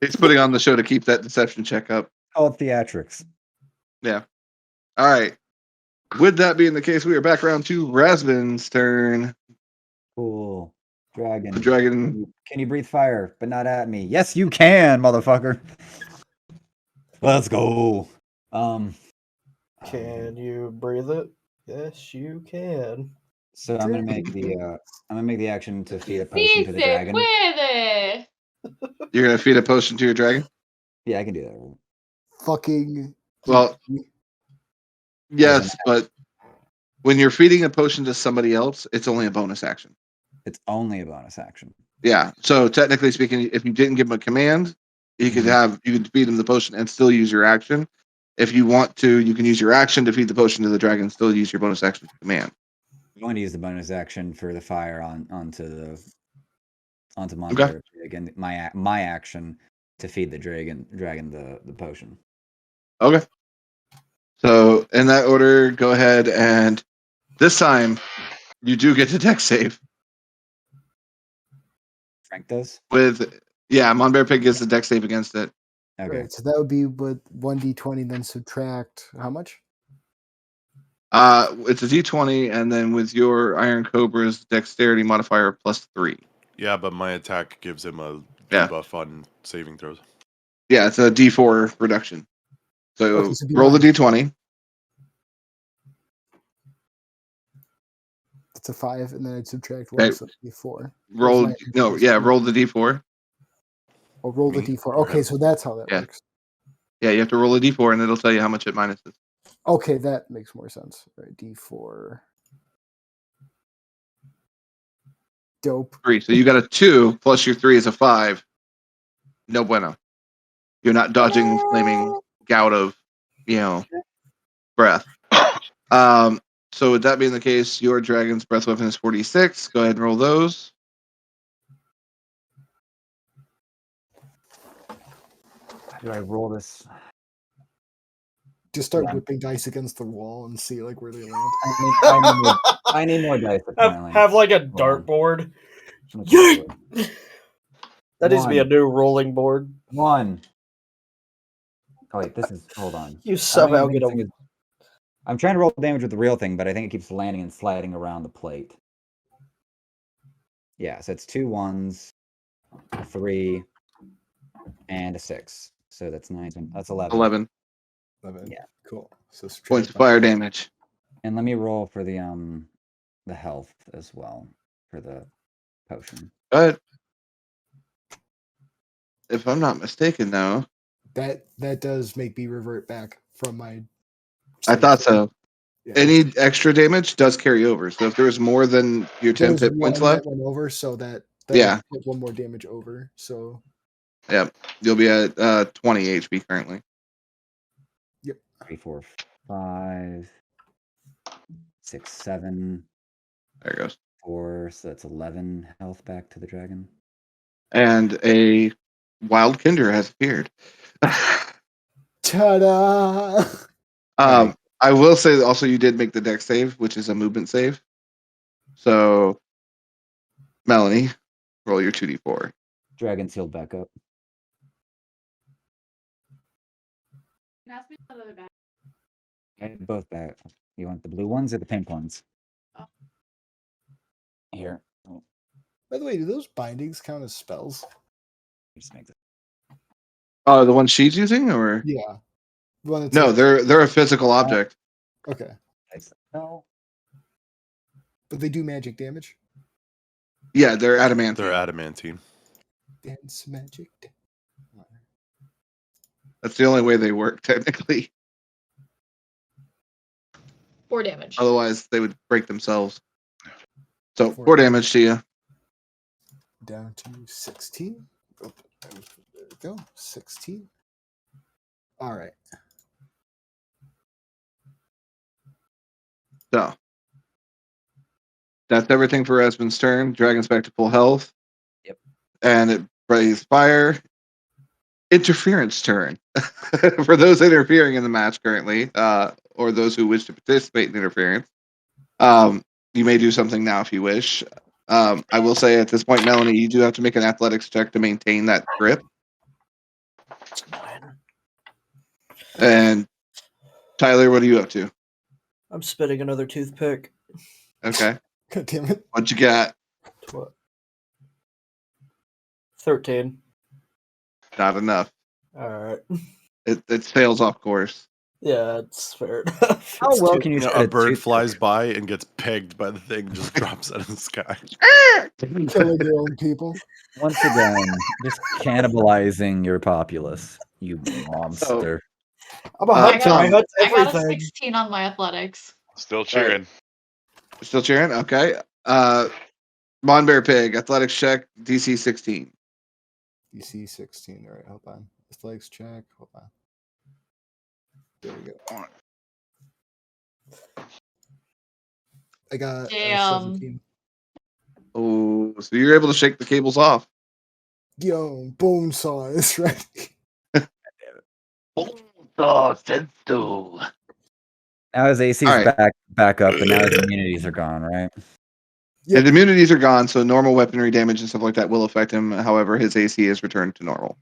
he's putting on the show to keep that deception check up. Call it theatrics. Yeah. All right. With that being the case, we are back around to Rasvin's turn. Cool. Dragon. The dragon. Can you breathe fire, but not at me? Yes, you can, motherfucker. Let's go. Can you breathe it? Yes, you can. So I'm gonna make the action to feed a potion to the Sí se dragon. puede. You're going to feed a potion to your dragon? Yeah, I can do that. Fucking. Well, yes, but when you're feeding a potion to somebody else, it's only a bonus action. It's only a bonus action. Yeah. So technically speaking, if you didn't give him a command, you could feed him the potion and still use your action. If you want to, you can use your action to feed the potion to the dragon and still use your bonus action to command. I'm going to use the bonus action for the fire onto Monster Okay. Pig, and my action to feed the dragon the potion. Okay. So in that order, go ahead and this time you do get to dex save. Frank does? Mon Bear Pig gets the dex save against it. Okay. Right, so that would be with 1d20, then subtract how much? It's a d20, and then with your Iron Cobra's dexterity modifier +3. Yeah, but my attack gives him a Yeah. debuff on saving throws. Yeah, it's a d4 reduction. So Okay, so roll the d20. It's a 5, and then I'd subtract 1, Okay. so it'd be 4. Roll my- roll the d4. Oh, roll the Me? d4. Okay, so that's how that Yeah. works. Yeah, you have to roll a d4, and it'll tell you how much it minuses. Okay, that makes more sense. Right, d4. Dope. 3. So you got a 2 plus your 3 is a 5. No bueno. You're not dodging flaming gout of, breath. So with that being the case, your dragon's breath weapon is 46. Go ahead and roll those. How do I roll this? Just start Yeah. whipping dice against the wall and see like where they land. I need more dice. Apparently. Have like a Hold on. dartboard. How much Yay! is it? That needs to be a One. new rolling board. 1. Oh wait, this is. Hold on. You I somehow don't even get think a. it's- I'm trying to roll damage with the real thing, but I think it keeps landing and sliding around the plate. Yeah, so it's 2 1s, a 3, and a 6. So that's 9. That's 11. 11 Yeah. Cool. So points of fire damage. And let me roll for the health as well for the potion. Go ahead. If I'm not mistaken, though, That does make me revert back from my. I thought so. Yeah. Any extra damage does carry over. So if there was more than your 10 There's hit points one left, that went over, so that Yeah. put one more damage over. So you'll be at 20 HP currently. 3, 4, 5, 6, 7, There it goes. 4. So that's 11 health back to the dragon. And a wild Kinder has appeared. Ta-da! I will say that also you did make the dex save, which is a movement save. So, Melanie, roll your 2d4. Dragon sealed back up. Both back. You want the blue ones or the pink ones? Here. By the way, do those bindings count as spells? Just make it. Oh, the one she's using, or Yeah. The one that's no? like- They're a physical object. okay, No. but they do magic damage. Yeah, they're adamantine. They're adamantine. Dance magic. That's the only way they work, technically. 4 damage. Otherwise, they would break themselves. So, 4 4 damage to you. Down to 16. Oh, there we go. 16. All right. So, that's everything for Esmond's turn. Dragon's back to full health. Yep. And it breathes fire. Interference turn. For those interfering in the match currently, or those who wish to participate in interference, you may do something now if you wish. I will say at this point, Melanie, you do have to make an athletics check to maintain that grip. And Tyler, what are you up to? I'm spitting another toothpick. Okay. God damn it. What you got? 13. Not enough. All right. It sails off course. Yeah, it's fair enough. How It's well too- can you You know, spit a bird toothpick? flies by and gets pegged by the thing, and just drops out of the sky. Killing your own people. Once again, just cannibalizing your populace, you monster. I'm a I hunter. I hunt I got a everything. 16 on my athletics. Still cheering. Still cheering? Okay. Monbear Pig, athletics check, DC 16. DC 16. All right, hold on. Athletics check. Hold on. There we go. I got Damn. 17. Oh, so you're able to shake the cables off. Yo, bone saw is right. Now his AC's All right. back up, and now his immunities are gone, right? Yep. His immunities are gone, so normal weaponry damage and stuff like that will affect him. However, his AC is returned to normal.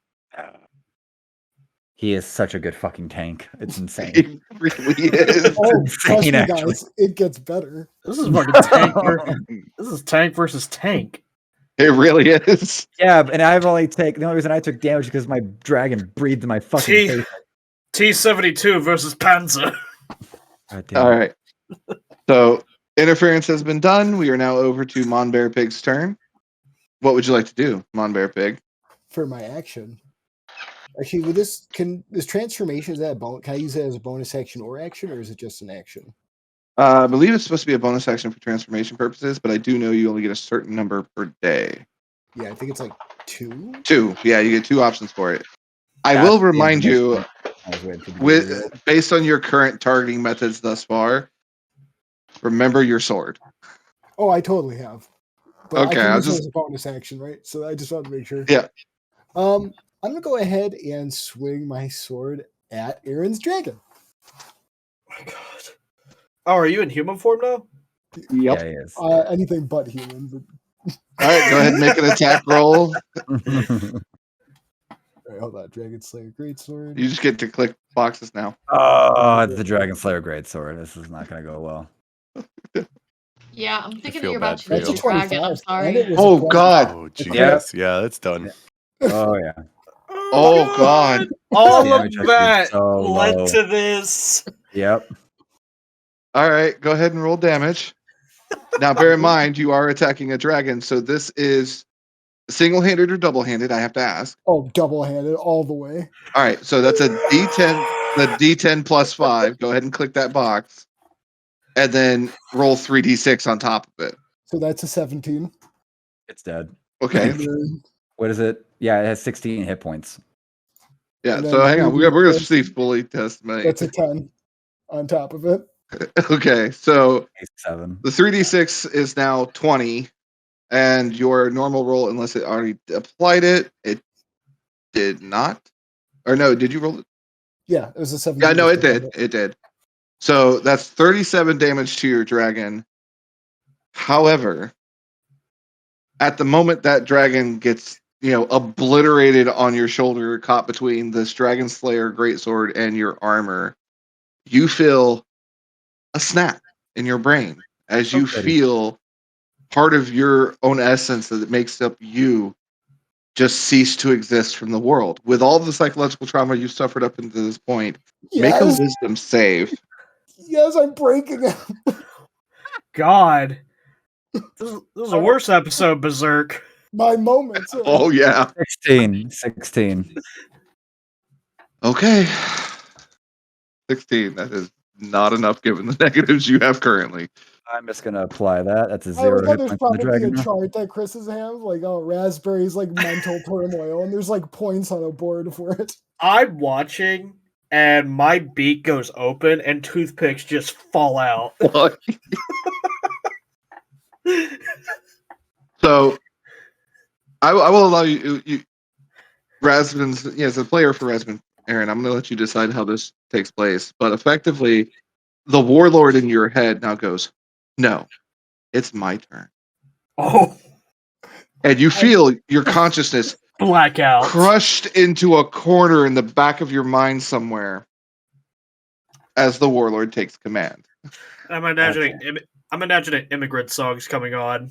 He is such a good fucking tank. It's insane. He really is. Oh, trust insane, me, actually. guys, it gets better. This is fucking tank. This is tank versus tank. It really is. Yeah, and I've only taken the only reason I took damage because my dragon breathed in my fucking T- face. T-72 versus Panzer. God damn All it. right. So interference has been done. We are now over to Monbear Pig's turn. What would you like to do, Monbear Pig? For my action. Actually, with this transformation, is that a can I use it as a bonus action or action, or is it just an action? I believe it's supposed to be a bonus action for transformation purposes, but I do know you only get a certain number per day. Yeah, I think it's like 2. 2. Yeah, you get 2 options for it. I That's will the remind you, information I was waiting for the reveal. based on your current targeting methods thus far, remember your sword. Oh, I totally have. But Okay, I can I'll use it just- as a bonus action, right? So I just want to make sure. Yeah. I'm gonna go ahead and swing my sword at Aaron's dragon. Oh my god. Oh, are you in human form now? Yep. Yeah, he is. Anything but human. But... All right, go ahead and make an attack roll. All right, hold on. Dragon Slayer Greatsword. You just get to click boxes now. Oh, it's the Dragon Slayer Greatsword. This is not going to go well. Yeah, I'm thinking feel you're about bad to for lose you. your dragon. I'm 25, and sorry. it was a Oh, plus- God. Oh, jeez. Yeah. Yeah, that's done. Oh, yeah. Oh, God. All Damage of has been that so led low. to this. Yep. All right, go ahead and roll damage. Now, bear in mind, you are attacking a dragon, so this is single-handed or double-handed, I have to ask. Oh, double-handed all the way. All right, so that's a D10, the D10 plus 5. Go ahead and click that box. And then roll 3d6 on top of it. So that's a 17. It's dead. Okay. And then, What is it? Yeah, it has 16 hit points. Yeah, And so then hang on. We're going to 3d6. see fully test my. that's a 10 on top of it. Okay, so He's 7. the 3d6 is now 20, and your normal roll, unless it already applied it, it did not. Or no, did you roll it? Yeah, it was a 17. Yeah, no, it did. It did. So that's 37 damage to your dragon. However, at the moment that dragon gets, obliterated on your shoulder, caught between this Dragon Slayer greatsword and your armor, you feel a snap in your brain as you feel part of your own essence that makes up you just cease to exist from the world. With all the psychological trauma you've suffered up until this point, make a wisdom save. Yes, I'm breaking it. God. This is a worse episode, Berserk. My moments. Oh, yeah. 16. Okay. 16. That is not enough given the negatives you have currently. I'm just gonna apply that. That's a I 0 like how hit there's points on the probably dragon. a chart that Chris has like, raspberries, like mental turmoil, and there's like points on a board for it. I'm watching, and my beak goes open, and toothpicks just fall out. What? So, I will allow you Rasmus, as a player for Rasmus, Aaron, I'm going to let you decide how this takes place. But effectively, the warlord in your head now goes, no, it's my turn. Oh. And you feel your consciousness blackout crushed into a corner in the back of your mind somewhere as the warlord takes command. I'm imagining immigrant songs coming on.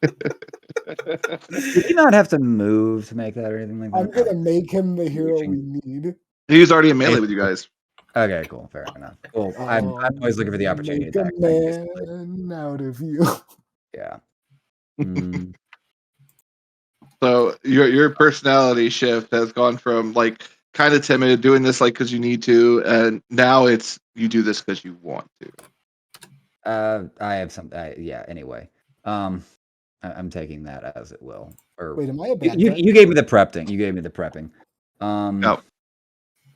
Did he not have to move to make that or anything like that? I'm gonna make him the hero we need. He's already in melee with you guys. Okay, cool, fair enough. Cool. I'm always looking for the opportunity Make attack. a man out of you. Yeah. So your personality shift has gone from like kind of timid, doing this like because you need to, and now it's you do this because you want to. I have some. Anyway, I'm taking that as it will. Or wait, am I a bad guy? You gave me the prepping. You gave me the prepping. No.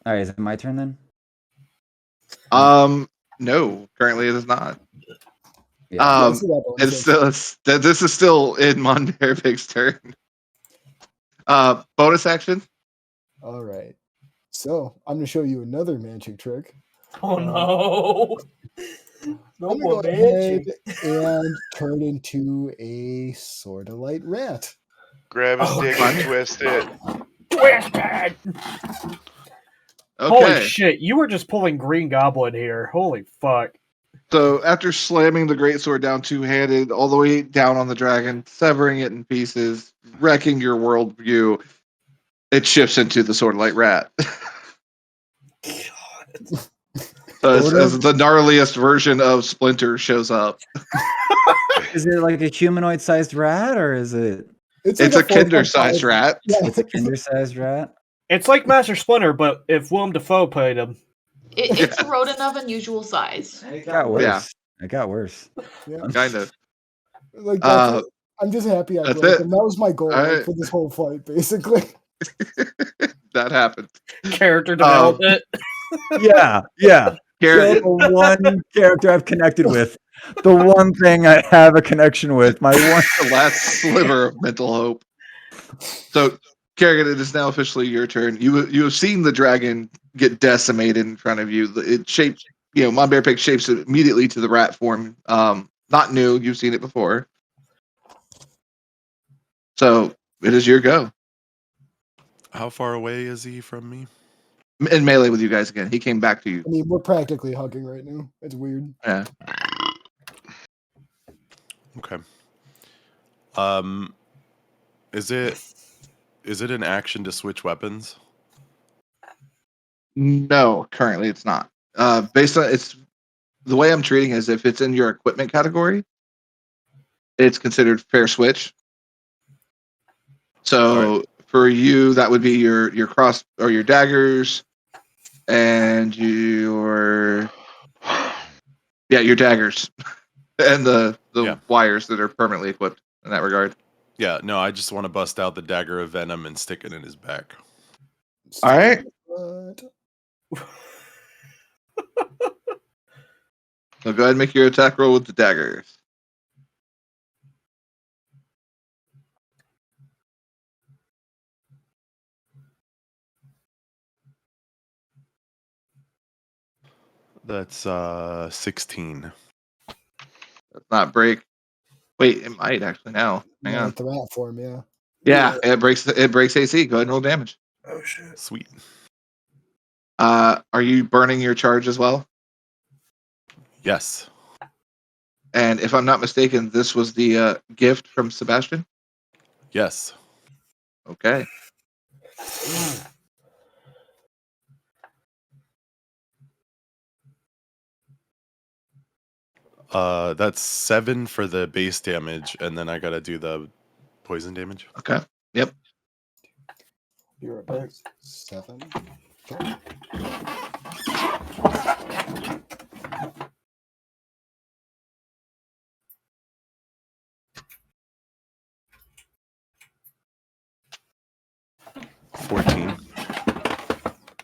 All right, is it my turn then? No. Currently, it is not. Yeah. It's still this is still in Monderpig's turn. Bonus action. All right. So I'm gonna show you another magic trick. Oh no! No I'm more gonna go ahead magic. and turn into a sort of light rat. Grab a stick and twist it. Twist it! Okay. Holy shit! You were just pulling Green Goblin here. Holy fuck! So after slamming the greatsword down two-handed all the way down on the dragon, severing it in pieces, wrecking your worldview, it shifts into the sword light rat. As the gnarliest version of Splinter shows up. Is it like a humanoid-sized rat, or is it? It's a Kinder-sized rat. Yeah. It's a Kinder-sized rat. It's like Master Splinter, but if Willem Dafoe played him. It's a rodent of unusual size. It got worse. Yeah. It got worse. Yeah. Kind of. Like that's it. I'm just happy I broke him. That was my goal for this whole fight, basically. That happened. Character development. Yeah. The one character I've connected with. The one thing I have a connection with. My one. The last sliver of mental hope. So, Kerrigan, it is now officially your turn. You have seen the dragon get decimated in front of you. It shapes, Monbearpig shapes it immediately to the rat form. Not new. You've seen it before. So it is your go. How far away is he from me? In melee with you guys again. He came back to you. I mean, we're practically hugging right now. It's weird. Yeah. Okay. Is it an action to switch weapons? No, currently it's not. Based on the way I'm treating it is if it's in your equipment category, it's considered fair switch. So for you, that would be your cross or your daggers and your daggers and the wires that are permanently equipped in that regard. Yeah, no, I just want to bust out the dagger of venom and stick it in his back. All right. So go ahead and make your attack roll with the daggers. That's 16. Does not break. Wait, it might actually now. Hang on. With the rat form, yeah. Yeah, it breaks AC. Go ahead and roll damage. Oh shit. Sweet. Are you burning your charge as well? Yes. And if I'm not mistaken, this was the gift from Sebastian? Yes. Okay. That's 7 for the base damage, and then I gotta do the poison damage. Okay. Yep. Be right back. 7. Okay. $14.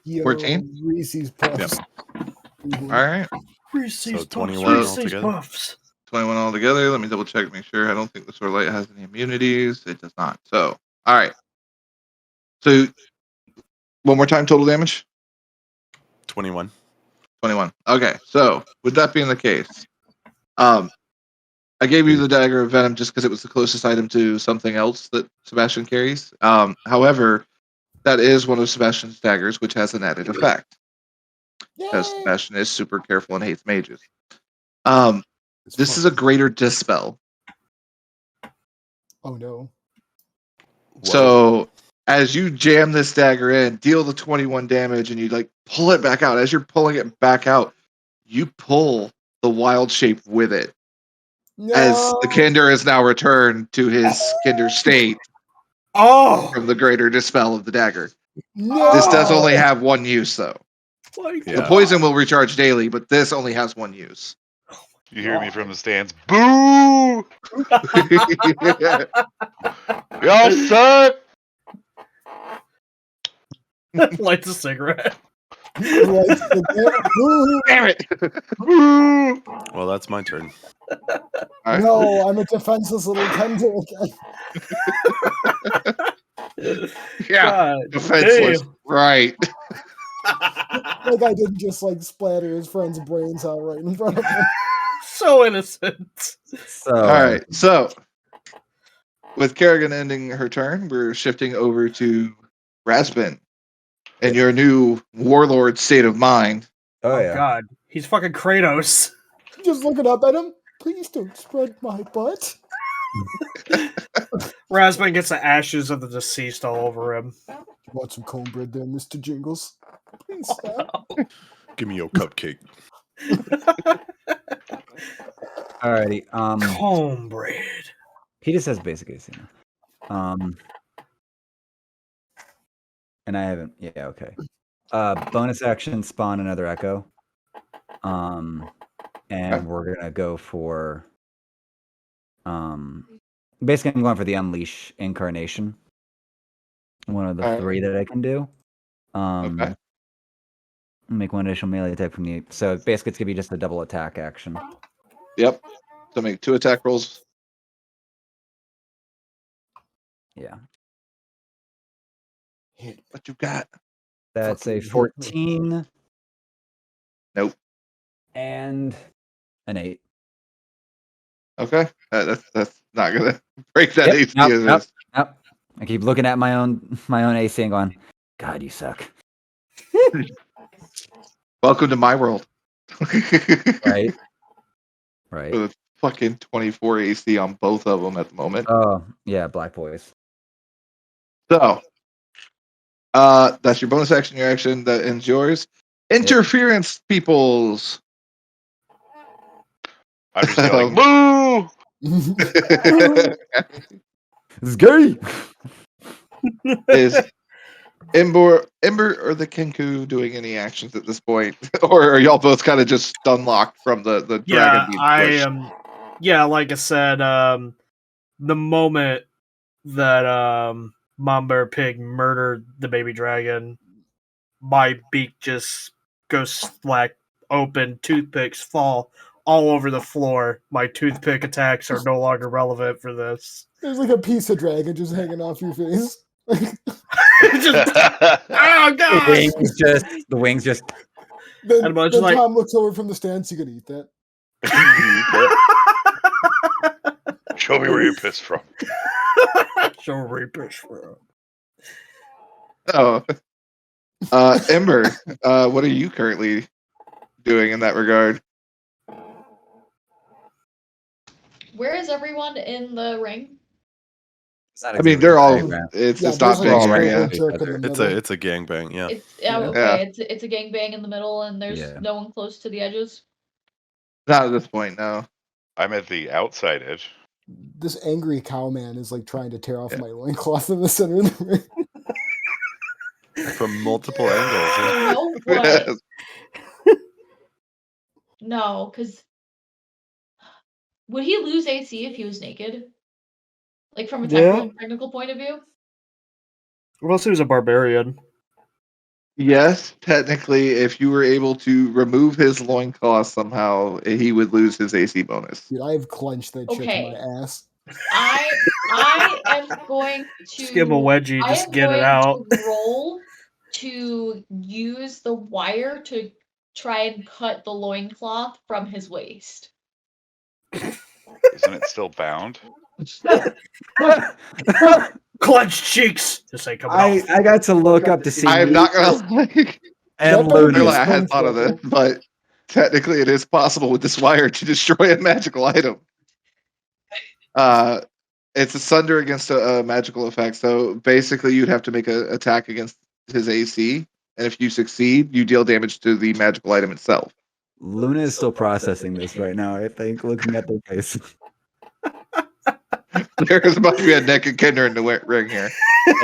Yo, 14? Reese's Puffs. All right. Reese's So 21 Puffs. altogether? Puffs. 21 altogether. Let me double check, make sure. I don't think the Sword Light has any immunities. It does not. So, all right. So, one more time, total damage? 21. 21. Okay. So, with that being the case, I gave you the Dagger of Venom just because it was the closest item to something else that Sebastian carries. However, that is one of Sebastian's daggers, which has an added effect. Because Yay! Sebastian is super careful and hates mages. This is a greater dispel. Oh no. So as you jam this dagger in, deal the 21 damage, and you like pull it back out. As you're pulling it back out, you pull the wild shape with it. No. As the Kinder is now returned to his Kinder state Oh. from the greater dispel of the dagger. No. This does only have one use, though. Like, The Yeah. poison will recharge daily, but this only has one use. You hear me from the stands. Boo! Y'all suck! Lights a cigarette. Lights the Damn it! Boo! Well, that's my turn. All right. No, I'm a defenseless little Kinder again. Yeah, God defenseless. damn. Right. Like I didn't just like splatter his friend's brains out right in front of him. So innocent. So, All right. So, with Kerrigan ending her turn, we're shifting over to Raspin and your new warlord state of mind. Oh, yeah. God. He's fucking Kratos. Just looking up at him. Please don't spread my butt. Rasmus gets the ashes of the deceased all over him. You want some cornbread there, Mr. Jingles? Please stop. Give me your cupcake. Alrighty. Cornbread. He just has basic AC now. And I haven't. Yeah, okay. Bonus action, spawn another echo. And we're gonna go for. Basically, I'm going for the unleash incarnation. One of the Alright. 3 that I can do. Okay. Make one additional melee attack from the. So basically, it's gonna be just a double attack action. Yep. So make 2 attack rolls. Yeah, What you got? that's a Fucking hit me. 14. Nope. And an 8. Okay. That's not gonna break that Yep, AC. nope, as nope. is. Yep. I keep looking at my own AC and going, God, you suck. Welcome to my world. Right. Right. With a fucking 24 AC on both of them at the moment. Oh, yeah, Black Boys. So, that's your bonus action, your action that ends yours. Interference, peoples. I'm just yelling, boo! It's gay. Is Ember or the Kenku doing any actions at this point? Or are y'all both kind of just unlocked from the dragon Yeah, being I pushed? am. Yeah, like I said, the moment that Mamba Pig murdered the baby dragon, my beak just goes like open, toothpicks fall all over the floor. My toothpick attacks are no longer relevant for this. There's like a piece of dragon just hanging off your face. Just, oh god! The wings just Then, And Mud's then like- Tom looks over from the stands. You gonna eat that? Show me where you pissed from. So rapist for Oh, Ember, what are you currently doing in that regard? Where is everyone in the ring? It's not I mean, exactly they're all. diagram. It's Yeah, it's not there's like They're a all big right area. sprinkle yeah. jerk in the It's middle. a gangbang, yeah. It's Yeah. okay. It's a gangbang in the middle, and there's Yeah. no one close to the edges. Not at this point, no. I'm at the outside edge. This angry cowman is like trying to tear off Yeah. my loincloth in the center of the ring. From multiple angles. You Yeah. know what? No, because would he lose AC if he was naked? Like from a Yeah. technical point of view? Unless he was a barbarian. Yes, technically, if you were able to remove his loincloth somehow, he would lose his AC bonus. Dude, I've clenched that shit Okay. to my ass. I am going to Just give him a wedgie, I just am get going it out. to roll to use the wire to try and cut the loincloth from his waist. Isn't it still bound? Clenched cheeks! This ain't coming off. I got to look up to see. I am not gonna lie. And That better be Luna. I had thought of this, but technically, it is possible with this wire to destroy a magical item. It's a sunder against a magical effect, so basically, you'd have to make an attack against his AC, and if you succeed, you deal damage to the magical item itself. Luna is still processing this right now, I think, looking at their face. There's about to be a naked Kinder in the ring here.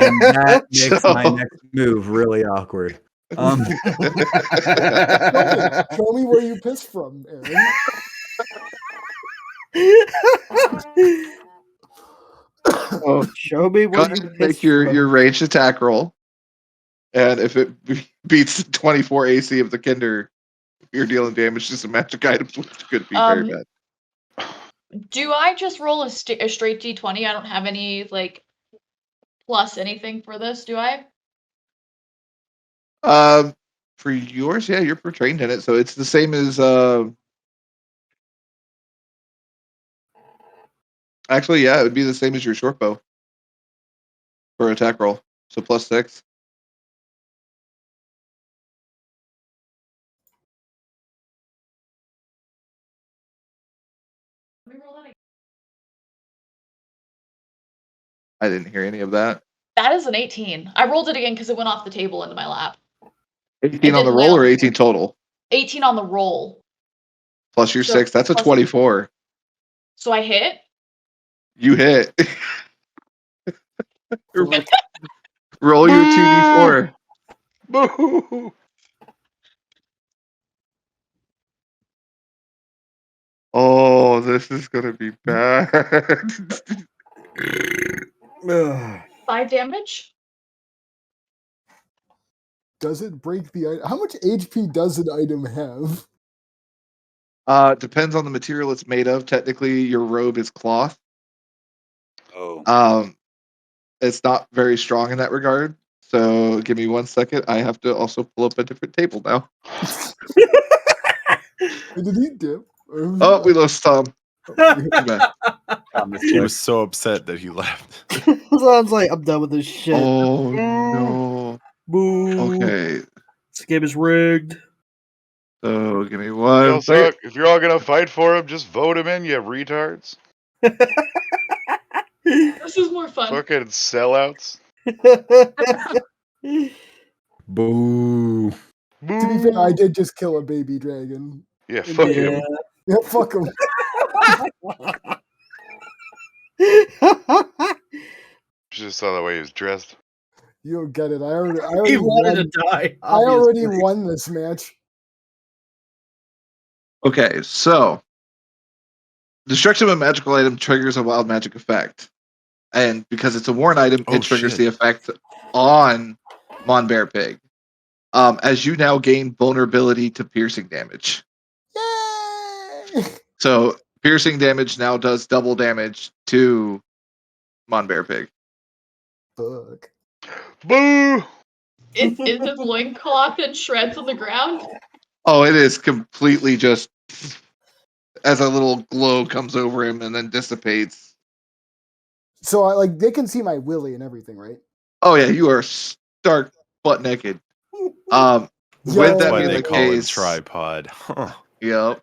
And that makes my So- next move really awkward. Show me where you pissed from, Aaron. Oh, Show me go what ahead you and make pissed from. your ranged attack roll, and if it beats the 24 AC of the Kinder, you're dealing damage to some magic items, which could be very bad. Do I just roll a straight D20? I don't have any like plus anything for this, do I? For yours, yeah, you're trained in it, so it's the same as. Actually, yeah, it would be the same as your short bow for attack roll. So +6. Let me roll that again. I didn't hear any of that. That is an 18. I rolled it again because it went off the table into my lap. 18 on the didn't roll or land. 18 total? 18 on the roll. Plus your So 6. That's a plus- 24. So I hit. You hit. Roll your 2d4. Boo! Oh, this is gonna be bad. Ugh. 5 damage. Does it break the item? How much HP does an item have? Depends on the material it's made of. Technically, your robe is cloth. Oh. It's not very strong in that regard. So give me 1 second. I have to also pull up a different table now. Did he dip? Oh, we lost Tom. Okay. He was so upset that he left. Sounds like I'm done with this shit. Oh no. Boo. Okay. This game is rigged. So give me Y'all 1 second. suck. If you're all gonna fight for him, just vote him in, you retards. This is more fun. Fucking sellouts. Boo. To be fair, I did just kill a baby dragon. Yeah, fuck Yeah. him. Yeah, fuck him. Just saw the way he was dressed. You don't get it. I already He wanted won. to die. I already obviously. won this match. Okay, so destruction of a magical item triggers a wild magic effect. And because it's a worn item, Oh, it triggers shit. the effect on Mon Bear Pig. As you now gain vulnerability to piercing damage. Yay! So piercing damage now does double damage to Mon Bear Pig. Oh, it is completely just as a little glow comes over him and then dissipates. So I like they can see my willy and everything, right? Oh yeah, you are stark butt naked. With Yo. that That's why being they the call it case, tripod. Huh. yep.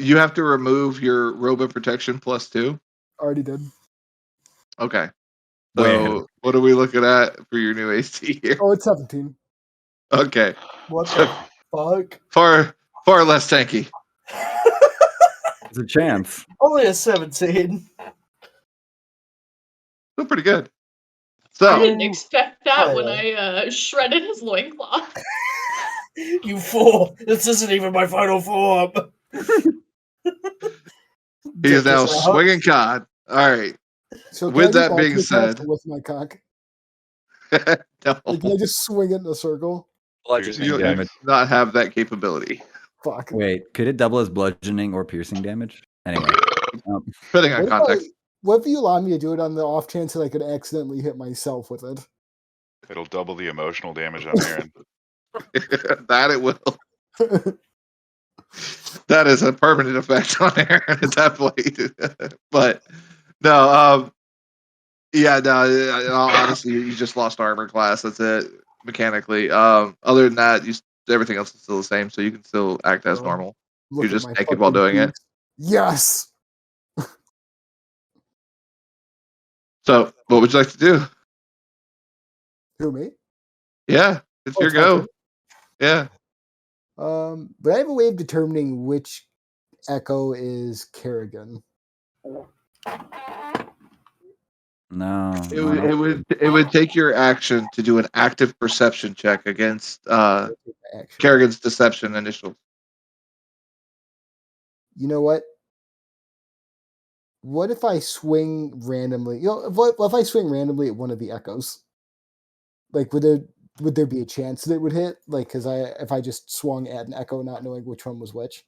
You have to remove your robe of protection +2. Already did. Okay. Wait. So what are we looking at for your new AC here? Oh, it's 17. Okay. What the fuck? Far less tanky. It's a chance. Only a 17. Still pretty good. I So didn't expect that when yeah. I shredded his loincloth. You fool! This isn't even my final form. he is now Dick out. swinging cod. All right. So can With I do that being alternate shots said- with my cock? No, Like, can I just swing it in a circle? Piercing you damage. do not have that capability. Fuck. Wait, could it double as bludgeoning or piercing damage? Anyway. Depending on context. What if you allow me to do it on the off chance that I could accidentally hit myself with it? It'll double the emotional damage I'm hearing. That it will. That is a permanent effect on Aaron at that point. But no, yeah, no. Honestly, you just lost armor class. That's it. Mechanically. Other than that, everything else is still the same, so you can still act as normal. Look You're at just my naked while fucking doing it. beast. Yes. So, what would you like to do? Who, me? Yeah, it's Oh, your it's my go. turn? Yeah. But I have a way of determining which echo is Kerrigan. No. It would take your action to do an active perception check against Action. Kerrigan's deception initial. You know what? What if I swing randomly? You know, what if I swing randomly at one of the echoes? Like, would there be a chance that it would hit? Like, because if I just swung at an echo, not knowing which one was which.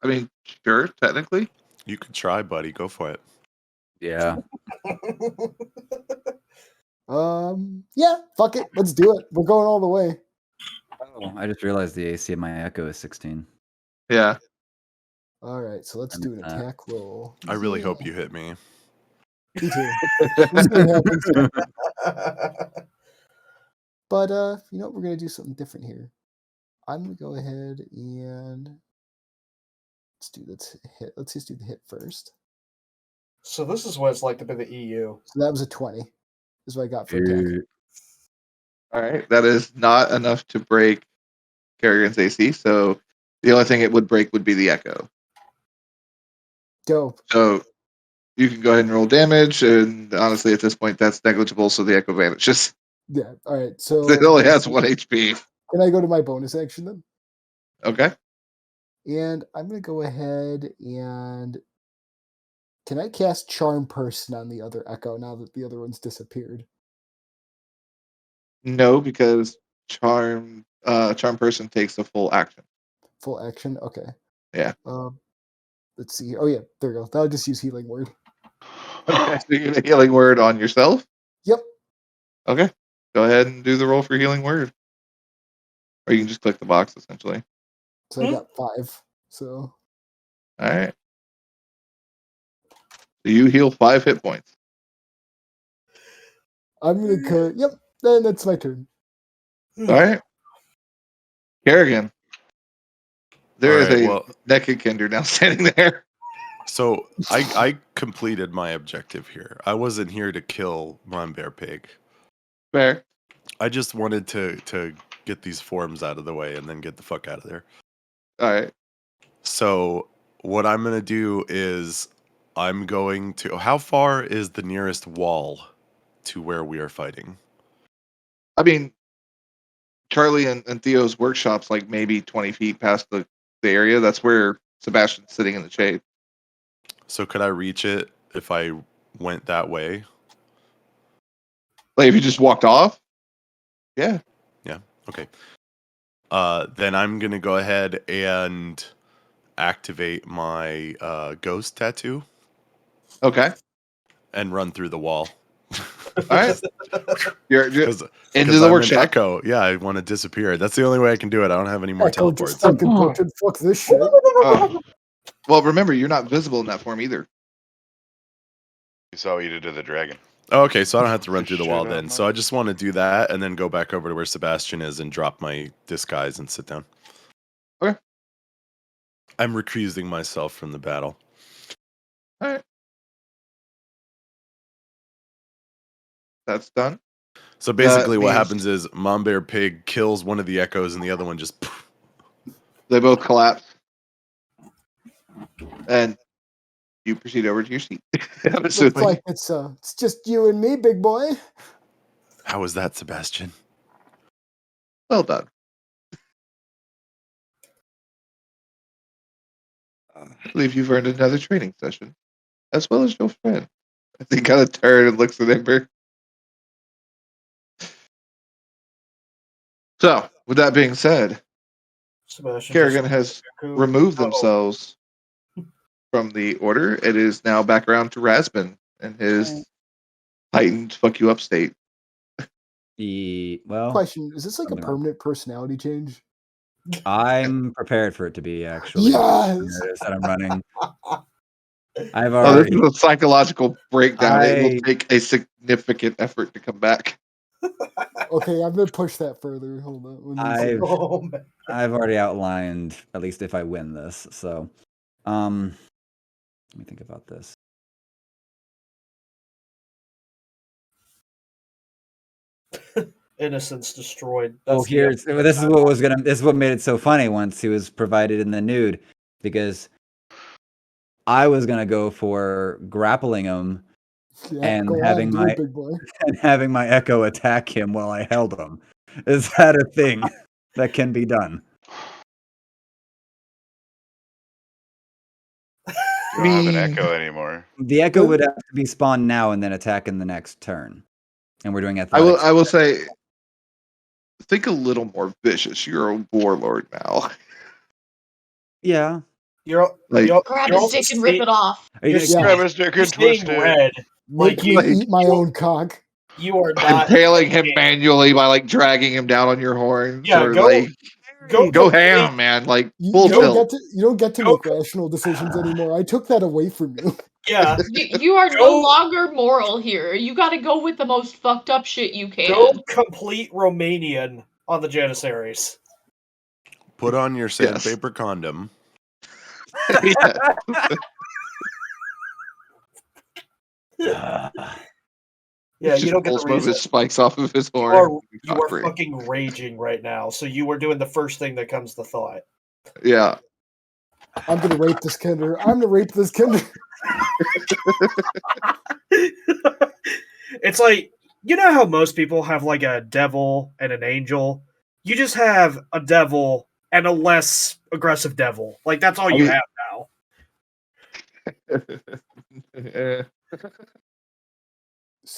I mean, sure, technically. You could try, buddy. Go for it. Yeah. Yeah, fuck it, let's do it. We're going all the way. Oh, I just realized the AC of my echo is 16. Yeah. All right, so let's do an attack roll. I really hope you hit me. Me too. We'll see what happens. But you know what? We're gonna do something different here. I'm gonna go ahead and let's just do the hit first. So this is what it's like to be the EU. So that was a 20. Is what I got for attack. All right. That is not enough to break Kerrigan's AC. So the only thing it would break would be the echo. Dope. So you can go ahead and roll damage. And honestly, at this point, that's negligible. So the echo vanishes. Yeah. All right. So It only has 1 HP. Can I go to my bonus action then? Okay. And I'm gonna go ahead and can I cast Charm Person on the other echo now that the other one's disappeared? No, because charm person takes the full action. Full action? Okay. Yeah. Let's see. Oh yeah, there we go. That'll just use Healing Word. Okay. So you get a healing word on yourself? Yep. Okay. Go ahead and do the roll for healing word. Or you can just click the box essentially. So I got 5. So All right. So you heal 5 hit points. I'm gonna cut. Yep. Then that's my turn. All right. Kerrigan. There is Alright, a well- naked Kinder now standing there. So I completed my objective here. I wasn't here to kill Mon Bear Pig. Fair. I just wanted to get these forms out of the way and then get the fuck out of there. All right. So what I'm gonna do is I'm going to. How far is the nearest wall to where we are fighting? I mean, Charlie and Theo's workshop's like maybe 20 feet past the area. That's where Sebastian's sitting in the shade. So could I reach it if I went that way? Like if you just walked off? Yeah. Okay. Then I'm gonna go ahead and activate my ghost tattoo Okay. and run through the wall. All right. You're Because into the I'm workshop. an echo. Yeah, I want to disappear. That's the only way I can do it. I don't have any more Echo just teleports. fucking butchered. Fuck this shit. Well, remember, you're not visible in that form either. You saw what you did to the dragon. Oh, okay, so I don't have to run Just through the shit wall out then. my- So I just want to do that and then go back over to where Sebastian is and drop my disguise and sit down. Okay. I'm recusing myself from the battle. All right. That's done. So basically, what means- happens is Mom Bear Pig kills one of the echoes and the other one just. They both collapse. And you proceed over to your seat. I'm Looks assuming. like it's just you and me, big boy. How was that, Sebastian? Well done. I believe you've earned another training session, as well as your friend. As he kind of turns and looks at Ember. So, with that being said, Sebastian Kerrigan has removed Oh. themselves from the order. It is now back around to Rasbin and his heightened fuck you up state. Well, Question: is this like a something like- permanent personality change? I'm prepared for it to be actually. Yes! Notice that I'm running. I've Oh, this already. is a psychological breakdown. It I- will take a significant effort to come back. Okay, I'm gonna push that further. Hold on. Let me see. Oh, man. I've already outlined at least if I win this. So, let me think about this. Innocence destroyed. Oh, That's the here's this is what was gonna. This is what made it so funny once he was provided in the nude, because I was gonna go for grappling him Yeah, and go on, having do my- it, big boy. and having my echo attack him while I held him. Is that a thing that can be done? You don't have an Me- echo anymore. The echo Good. would have to be spawned now and then attack in the next turn, and we're doing I athletics. will say, think a little more vicious. You're a warlord now. Yeah. You're, Like- you're, Grab you're his also dick and rip see- it off. Are you You're gonna- Grab his dick You're and seeing twist it. red. Make Like me Like- eat my own cock. You are I'm not tailing him manually by like dragging him down on your horns. Yeah, or go- like go go complete- ham, man. Like You, full you don't tilt. get to Go- make rational decisions anymore. I took that away from you. Yeah. You are no Go- longer moral here. You gotta go with the most fucked up shit you can. Go complete Romanian on the Janissaries. Put on your Yes. sandpaper condom. Yeah. Yeah, Just you don't get pulls the one of reason. his spikes off of his You horn. are, you are Cockring. fucking raging right now, so you are doing the first thing that comes to thought. Yeah. I'm gonna rape this kinder. I'm gonna rape this kinder. It's like, you know how most people have like a devil and an angel? You just have a devil and a less aggressive devil. Like, that's all you mean- have now.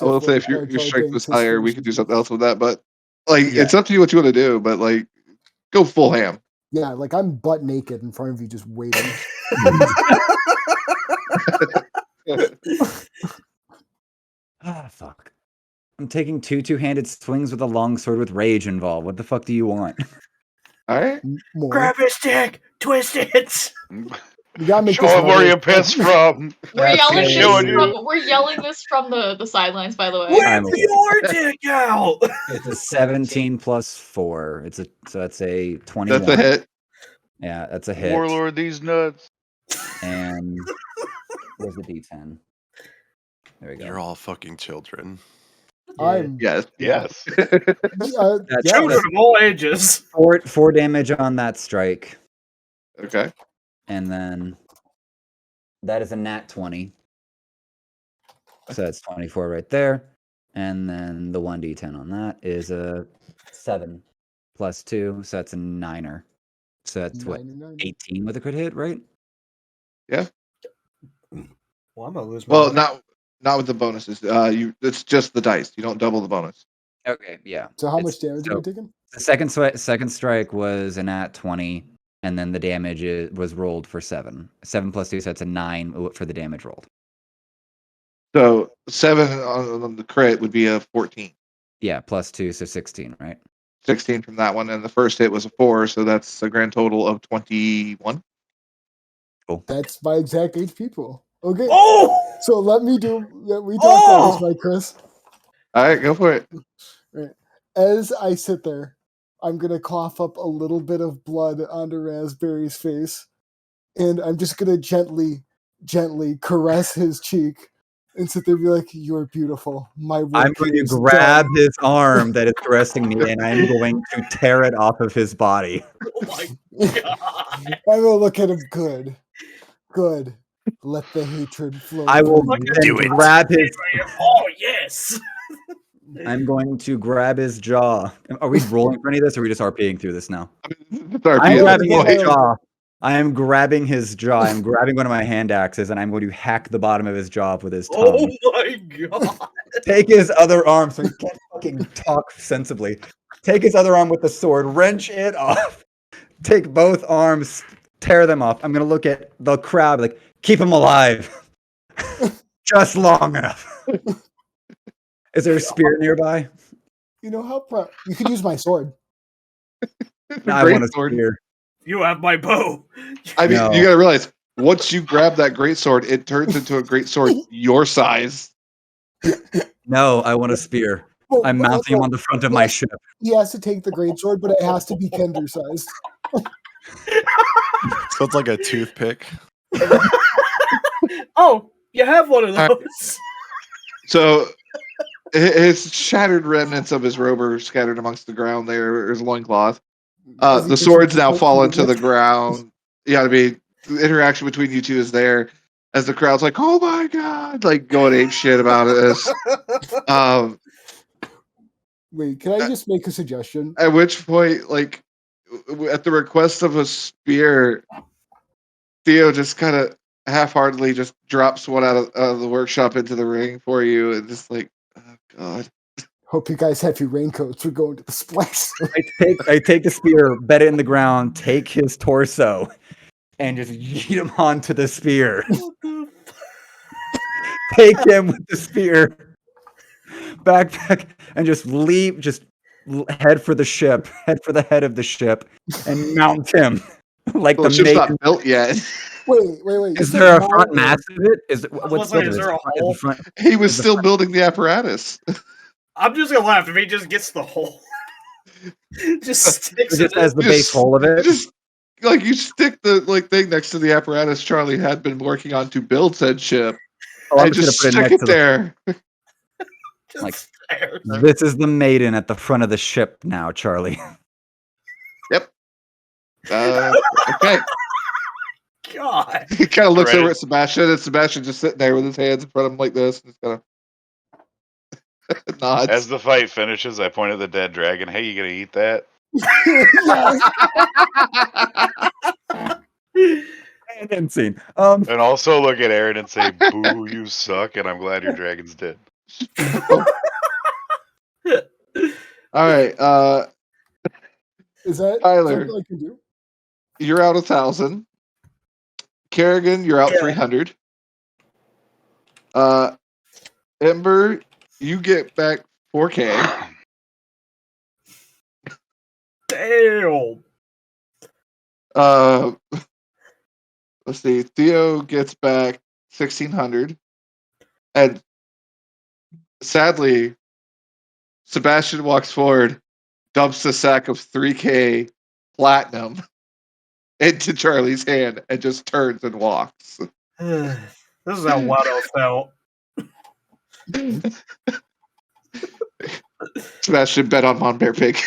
I will say if your strength was higher, we could do something else with that. But like, it's up to you what you want to do. But like, go full ham. Yeah, like I'm butt naked in front of you, just waiting. Ah, fuck. I'm taking two-handed swings with a long sword with rage involved. What the fuck do you want? All right. More. Grab his dick! Twist it! You gotta make Show this him where harder. you pissed from. We're yelling, showing you. we're yelling this from the sidelines, by the way. I'm Whip aware. your dick out! It's a 17 plus 4. So that's a 21. That's a hit. Yeah, that's a hit. Warlord, these nuts. And where's the D10? There we go. You're all fucking children. I'm Yes. Yes. That's- yeah, Children of all ages. Four damage on that strike. Okay. And then that is a nat 20. So that's 24 right there. And then the 1d10 on that is a 7 plus 2. So that's a 9er. So that's what, 99. 18 with a crit hit, right? Well, I'm gonna lose my Well, mind. not with the bonuses. It's just the dice. You don't double the bonus. Okay, yeah. So how It's- much damage so am I taking? The second strike was a nat 20, and then the damage was rolled for 7. 7 plus 2, so that's a 9 for the damage rolled. So 7 on the crit would be a 14. Yeah, +2, so 16, right? 16 from that one, and the first hit was a 4, so that's a grand total of 21. That's my exact HP pool. Okay. Oh! So let me talk about this, right, Chris? All right, go for it. Right. As I sit there, I'm gonna cough up a little bit of blood onto Raspberry's face, and I'm just gonna gently caress his cheek and sit there and be like, "You're beautiful. My work I'm going here to is grab done." his arm that is caressing me, and I'm going to tear it off of his body. Oh my god! I'm gonna look at him good. Good. Let the hatred flow. I will through you. then Do it. grab his. Oh yes! I'm going to grab his jaw. Are we rolling for any of this, or are we just RPing through this now? It's RP I'm at grabbing this his point. jaw. I am grabbing his jaw. I'm grabbing one of my hand axes, and I'm going to hack the bottom of his jaw with his tongue. Oh my god! Take his other arm so he can't fucking talk sensibly. Take his other arm with the sword, wrench it off. Take both arms, tear them off. I'm gonna look at the crowd like, keep him alive. Just long enough. Is there a spear nearby? You know how you could use my sword. I Great want a sword. spear. You have my bow. I mean, No. you gotta realize, once you grab that great sword, it turns into a great sword your size. No, I want a spear. Well, I'm mounting him on the front of my ship. He has to take the great sword, but it has to be Kender sized. So it's like a toothpick. Oh, you have one of All right. those. So his shattered remnants of his robe are scattered amongst the ground there, his loincloth. The swords now fall into the ground. Yeah, I mean, the interaction between you two is there as the crowd's like, "Oh my god!" like going ape shit about this. Wait, can I just make a suggestion? At which point, like, at the request of a spear, Theo just kind of half-heartedly just drops one out of the workshop into the ring for you, and just like, oh god. Hope you guys have your raincoats. We're going to the splash. I take the spear, bed it in the ground, take his torso, and just yeet him onto the spear. Take him with the spear, backpack, and just leap, head for the ship, head for the head of the ship, and mount him like Well, the the ship's mate. not built yet. Wait. Is you there a said front mount- mass of it? Is it was what's like, the is there a is the hole? front? He was Is the still front- building the apparatus. I'm just gonna laugh if he just gets the hole. Just sticks It just it. has the Just- base hole of it. Just like you stick the thing next to the apparatus Charlie had been working on to build said ship, Oh, I'm and just gonna put it stick next it to there. Just like- there. This is the maiden at the front of the ship now, Charlie. Okay. God. He kind of looks Right. over at Sebastian, and Sebastian just sitting there with his hands in front of him like this, and just kind of nods. As the fight finishes, I point at the dead dragon. Hey, you gonna eat that? And end scene. And also look at Aaron and say, "Boo, you suck," and I'm glad your dragon's dead. All right, Is that Tyler. something I can do? you're out 1,000. Kerrigan, you're out Yeah. 300. Ember, you get back 4K. Damn. Let's see. Theo gets back 1,600, and sadly, Sebastian walks forward, dumps a sack of 3K platinum into Charlie's hand, and just turns and walks. This is how Watto felt. Sebastian bet on Mon Bear Pig.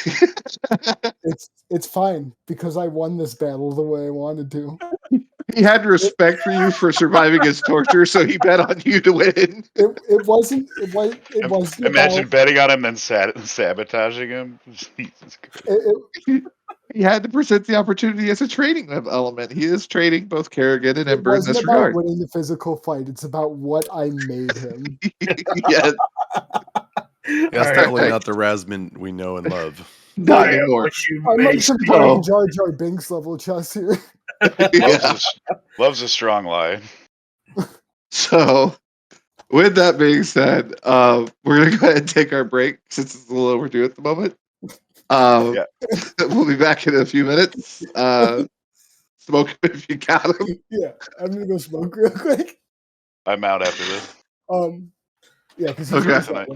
It's fine because I won this battle the way I wanted to. He had respect for you for surviving his torture, so he bet on you to win. It wasn't Imagine about, betting on him and sabotaging him. Jesus Christ. He had to present the opportunity as a training element. He is training both Kerrigan and it Ember in wasn't this about regard. winning the physical fight. It's about what I made him. Yes, That's Alright. definitely not the Rasmin we know and love. not I am anymore. what you I'm like made some me. Oh. Jar Jar Binks level chess here. Yeah. Loves a strong lie. So, With that being said, we're gonna go ahead and take our break since it's a little overdue at the moment. Yeah. We'll be back in a few minutes. Smoke 'em if you got them. Yeah, I'm gonna go smoke real quick. I'm out after this. Yeah, because Okay. he's Tonight.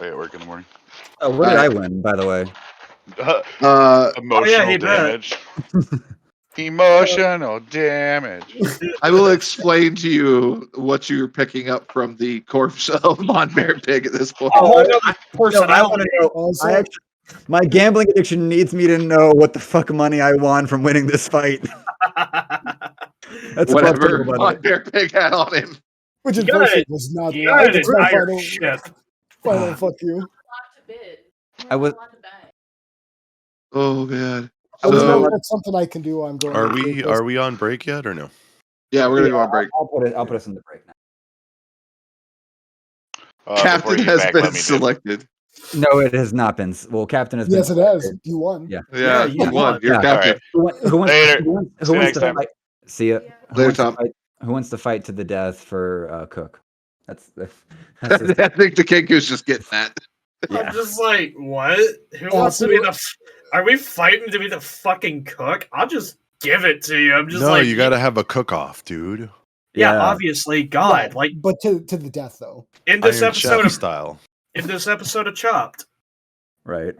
I got work in the morning. Oh, what did I Alright. win, by the way? Emotional he bet. damage. Emotional damage. I will explain to you what you're picking up from the corpse of Mon Bear Pig at this point. A whole No, other personality. wanna know. Also, I actually, my gambling addiction needs me to know what the fuck money I won from winning this fight. That's Whatever above table, by the Mon way. Bear Pig had on him. which You got unfortunately it. was not. You got an It's my entire final, ship. final fuck you. I was- Oh man. I was So like, that's something I can do. I'm going. Are to we take this. are we on break yet or no? yeah, we're gonna go on break. I'll put us in the break now. Before Captain you get has back, been let me dip. selected. No, it has not been. Well, Captain has Yes, been. it has. You won. Yeah. Yeah, you you won. won. You're Yeah. captain. Alright. Who wants? Later. Who See you wants next to time. fight? See ya. Who Later, wants to Tom. fight? Who wants to fight to the death for Cook? That's the I think the Kinku's just getting that. Yeah. I'm just like, what? Who wants to be the? Are we fighting to be the fucking cook? I'll just give it to you. I'm just No, like, you got to have a cook-off, dude. yeah, obviously, God, Yeah, like but to the death though. in this Iron episode Chef of style. Chopped. Right.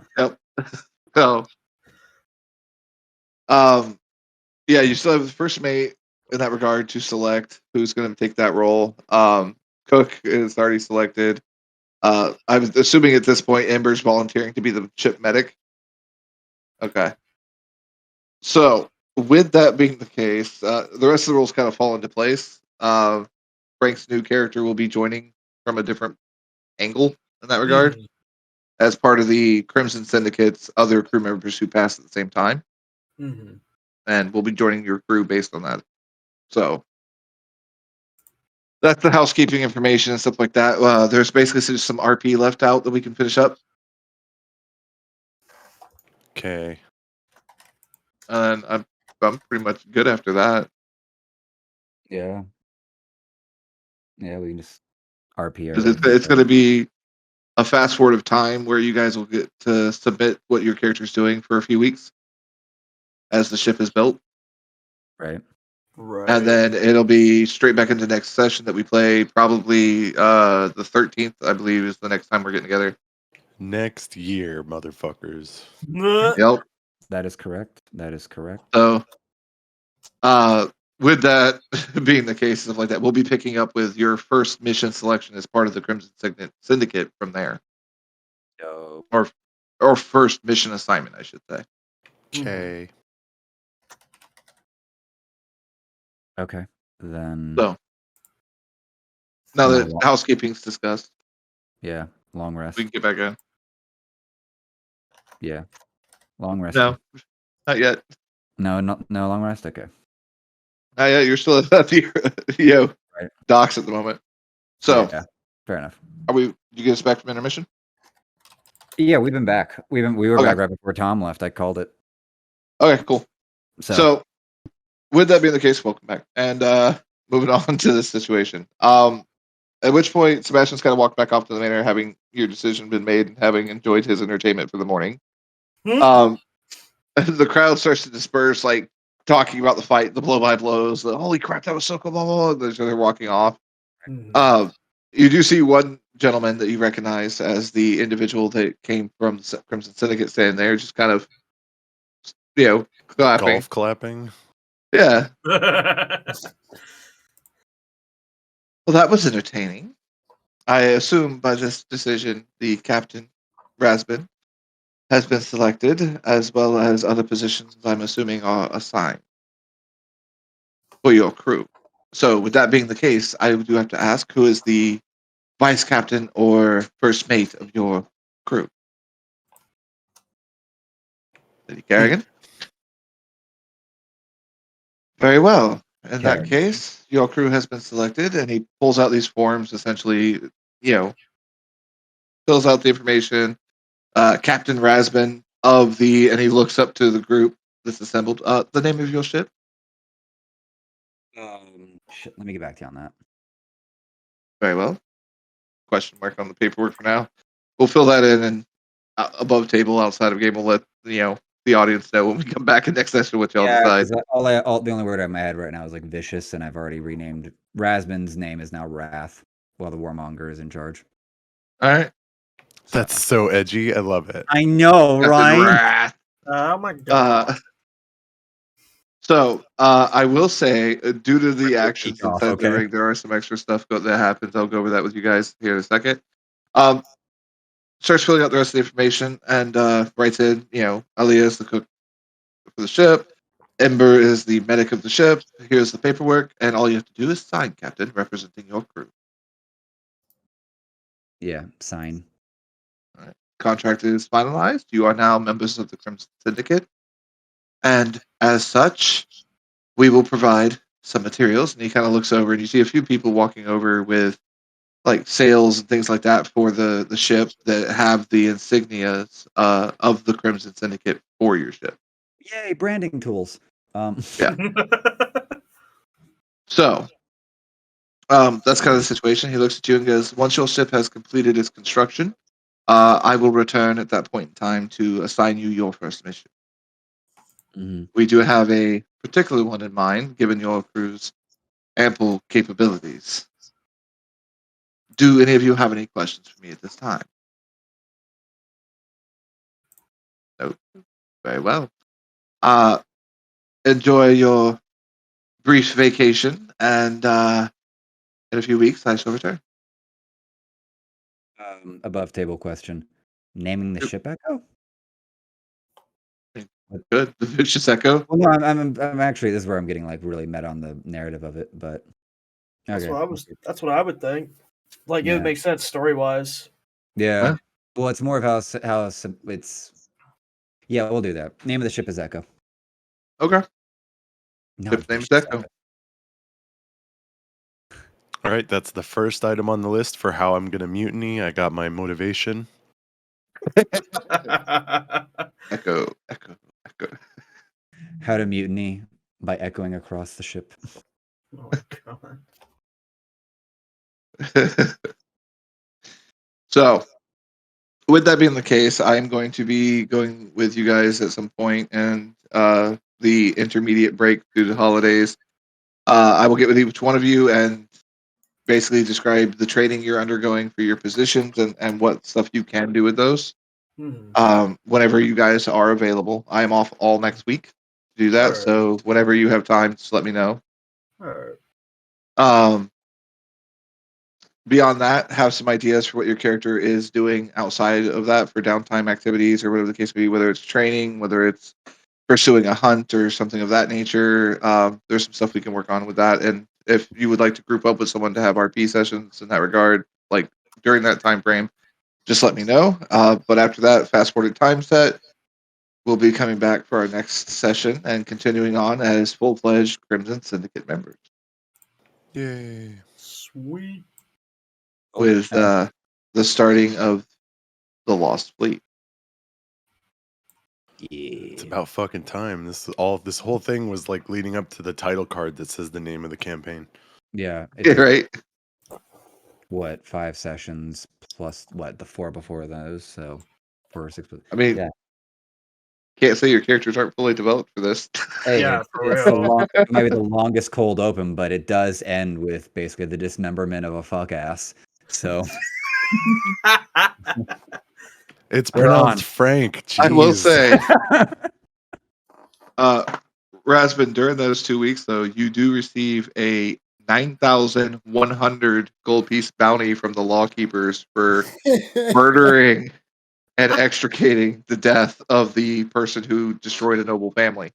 So, yeah, you still have the first mate in that regard to select who's going to take that role. Cook is already selected. I'm assuming at this point Ember's volunteering to be the ship medic. Okay. So, with that being the case, the rest of the rules kind of fall into place. Frank's new character will be joining from a different angle in that regard, as part of the Crimson Syndicate's other crew members who passed at the same time, and we'll be joining your crew based on that. So that's the housekeeping information and stuff like that. There's basically just some RP left out that we can finish up, Okay. and I'm pretty much good after that. Yeah. Yeah, we can just RP. 'Cause it's going to be a fast forward of time where you guys will get to submit what your character's doing for a few weeks as the ship is built. Right. Right. And then it'll be straight back into next session that we play. Probably the 13th, I believe, is the next time we're getting together. Next year, motherfuckers. Yep. That is correct. That is correct. So, with that being the case, stuff like that, we'll be picking up with your first mission selection as part of the Crimson Syndicate from there, So, or first mission assignment, I should say. Okay. okay. Then. So, now that No. housekeeping's discussed, Yeah. Long rest. we can get back in. Yeah. Long rest. No, not yet. No. No long rest. Okay. Not yet. You're still at the Right. docks at the moment. So, Yeah. Fair enough. are we? You get us back from intermission? Yeah, we've been back. We were Okay. back right before Tom left. I called it. Okay, cool. So, So, with that being the case, welcome back. And moving on to this situation. At which point, Sebastian's kind of walked back off to the manor, having your decision been made and having enjoyed his entertainment for the morning. The crowd starts to disperse, like talking about the fight, the blow by blows, the holy crap, that was so cool, blah, blah, blah. They're walking off. You do see one gentleman that you recognize as the individual that came from the Crimson Syndicate standing there, just kind of, clapping. Golf clapping. Yeah. Well, that was entertaining. I assume by this decision, the Captain Rasbin has been selected, as well as other positions I'm assuming are assigned for your crew. So, with that being the case, I do have to ask, who is the vice captain or first mate of your crew? Lady Kerrigan? Very well. In that Kerrigan. case, your crew has been selected, and he pulls out these forms, essentially, fills out the information. Captain Rasbin and he looks up to the group that's assembled. The name of your ship? shit, let me get back to you on that. Very well. Question mark on the paperwork for now. We'll fill that in and above table outside of game. We'll let the audience know when we come back in next session what y'all decide. The only word in my head right now is like vicious, and I've already renamed Rasmin's name is now Wrath, while the Warmonger is in charge. All right. That's so edgy. I love it. I know, Captain right? Wrath. Oh my god. So I will say, due to the actions Peek off, inside the okay? ring, there are some extra stuff that happens. I'll go over that with you guys here in a second. Starts filling out the rest of the information and writes in, Aliyah is the cook for the ship. Ember is the medic of the ship. Here's the paperwork, and all you have to do is sign, Captain, representing your crew. Yeah, sign. All right. Contract is finalized. You are now members of the Crimson Syndicate, and as such, we will provide some materials. And he kind of looks over, and you see a few people walking over with like sails and things like that for the ship that have the insignias of the Crimson Syndicate for your ship. Yay, branding tools. Yeah. So, that's kind of the situation. He looks at you and goes, once your ship has completed its construction, I will return at that point in time to assign you your first mission. Mm-hmm. We do have a particular one in mind, given your crew's ample capabilities. Do any of you have any questions for me at this time? No. Very well. Enjoy your brief vacation, and in a few weeks, I shall return. Above table question. Naming the ship Echo? Good. The Vicious Echo. Well, no, I'm actually, this is where I'm getting like really meta on the narrative of it, but That's okay. what I would think. Like it Yeah. would make sense story wise. Yeah. Huh? Well, it's more of how it's. Yeah, we'll do that. Name of the ship is Echo. Okay. No, Ship's name is Vicious Echo. All right, that's the first item on the list for how I'm going to mutiny. I got my motivation. Echo. How to mutiny by echoing across the ship. Oh my god. So, with that being the case, I am going to be going with you guys at some point, and the intermediate break through the holidays. I will get with each one of you and basically describe the training you're undergoing for your positions and what stuff you can do with those. Whenever you guys are available, I am off all next week to do that. Alright. So whenever you have time, just let me know. Alright. Beyond that, have some ideas for what your character is doing outside of that for downtime activities or whatever the case may be, whether it's training, whether it's pursuing a hunt or something of that nature. There's some stuff we can work on with that. And if you would like to group up with someone to have RP sessions in that regard, like during that time frame, just let me know. But after that, fast forward time set, we'll be coming back for our next session and continuing on as full-fledged Crimson Syndicate members. Yay. Sweet. With the starting of the Lost Fleet. It's about fucking time. This whole thing was like leading up to the title card that says the name of the campaign. Yeah. Yeah, right. What, 5 sessions plus what, the 4 before those? So 4 or 6. I mean, yeah. Can't say your characters aren't fully developed for this. Hey, Yeah, for it's real. it might be the longest cold open, but it does end with basically the dismemberment of a fuck ass. So It's We're pronounced on. Frank. I will Jeez. say, Rasmin, during those 2 weeks, though, you do receive a 9,100 gold piece bounty from the lawkeepers for murdering and extricating the death of the person who destroyed a noble family.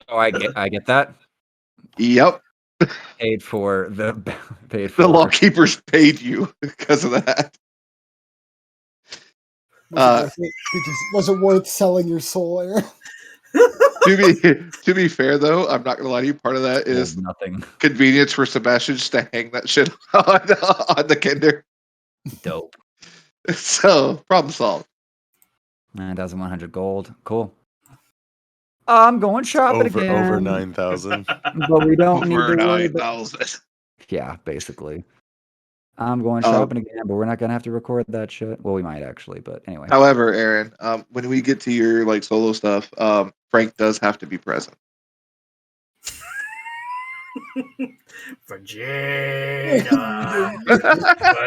Oh, I get that. Yep, Paid for the lawkeepers paid you because of that. Was it worth selling your soul, Aaron? To be fair, though, I'm not gonna lie to you. Part of that is nothing. convenience for Sebastian just to hang that shit on the Kinder. Dope. So problem solved. 9,100 gold. Cool. I'm going shopping again. Over 9,000. But we don't need Over to worry about. 9,000. Yeah, basically. I'm going Oh. shopping again, but we're not gonna have to record that shit. Well, we might actually, but anyway. However, Aaron, when we get to your like solo stuff, Frank does have to be present. Vegeta.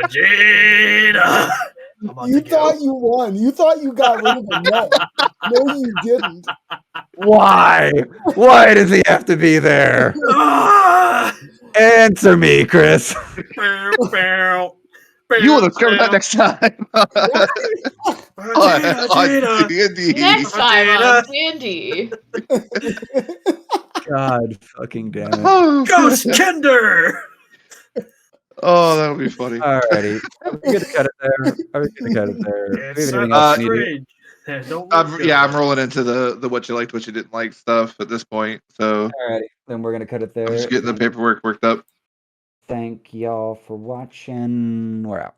Vegeta. I'm about You to thought go. you won. You thought you got rid of him. No, you didn't. Why? Why does he have to be there? Ah! Answer me, Chris. Bow, bow. You will discover that next time. Vegeta. D&D. Next time Vegeta. on D&D. God fucking damn it. Oh, Ghost Kinder. oh, that'll be funny. Alrighty. Are we good to cut it there? Are we good to cut it there? Do we It's have anything so else we need to- strange. Yeah, don't look Yeah, good. I'm rolling into the what you liked, what you didn't like stuff at this point. So Alrighty, then we're gonna cut it there. I'm just getting the paperwork worked up. Thank y'all for watching. We're out.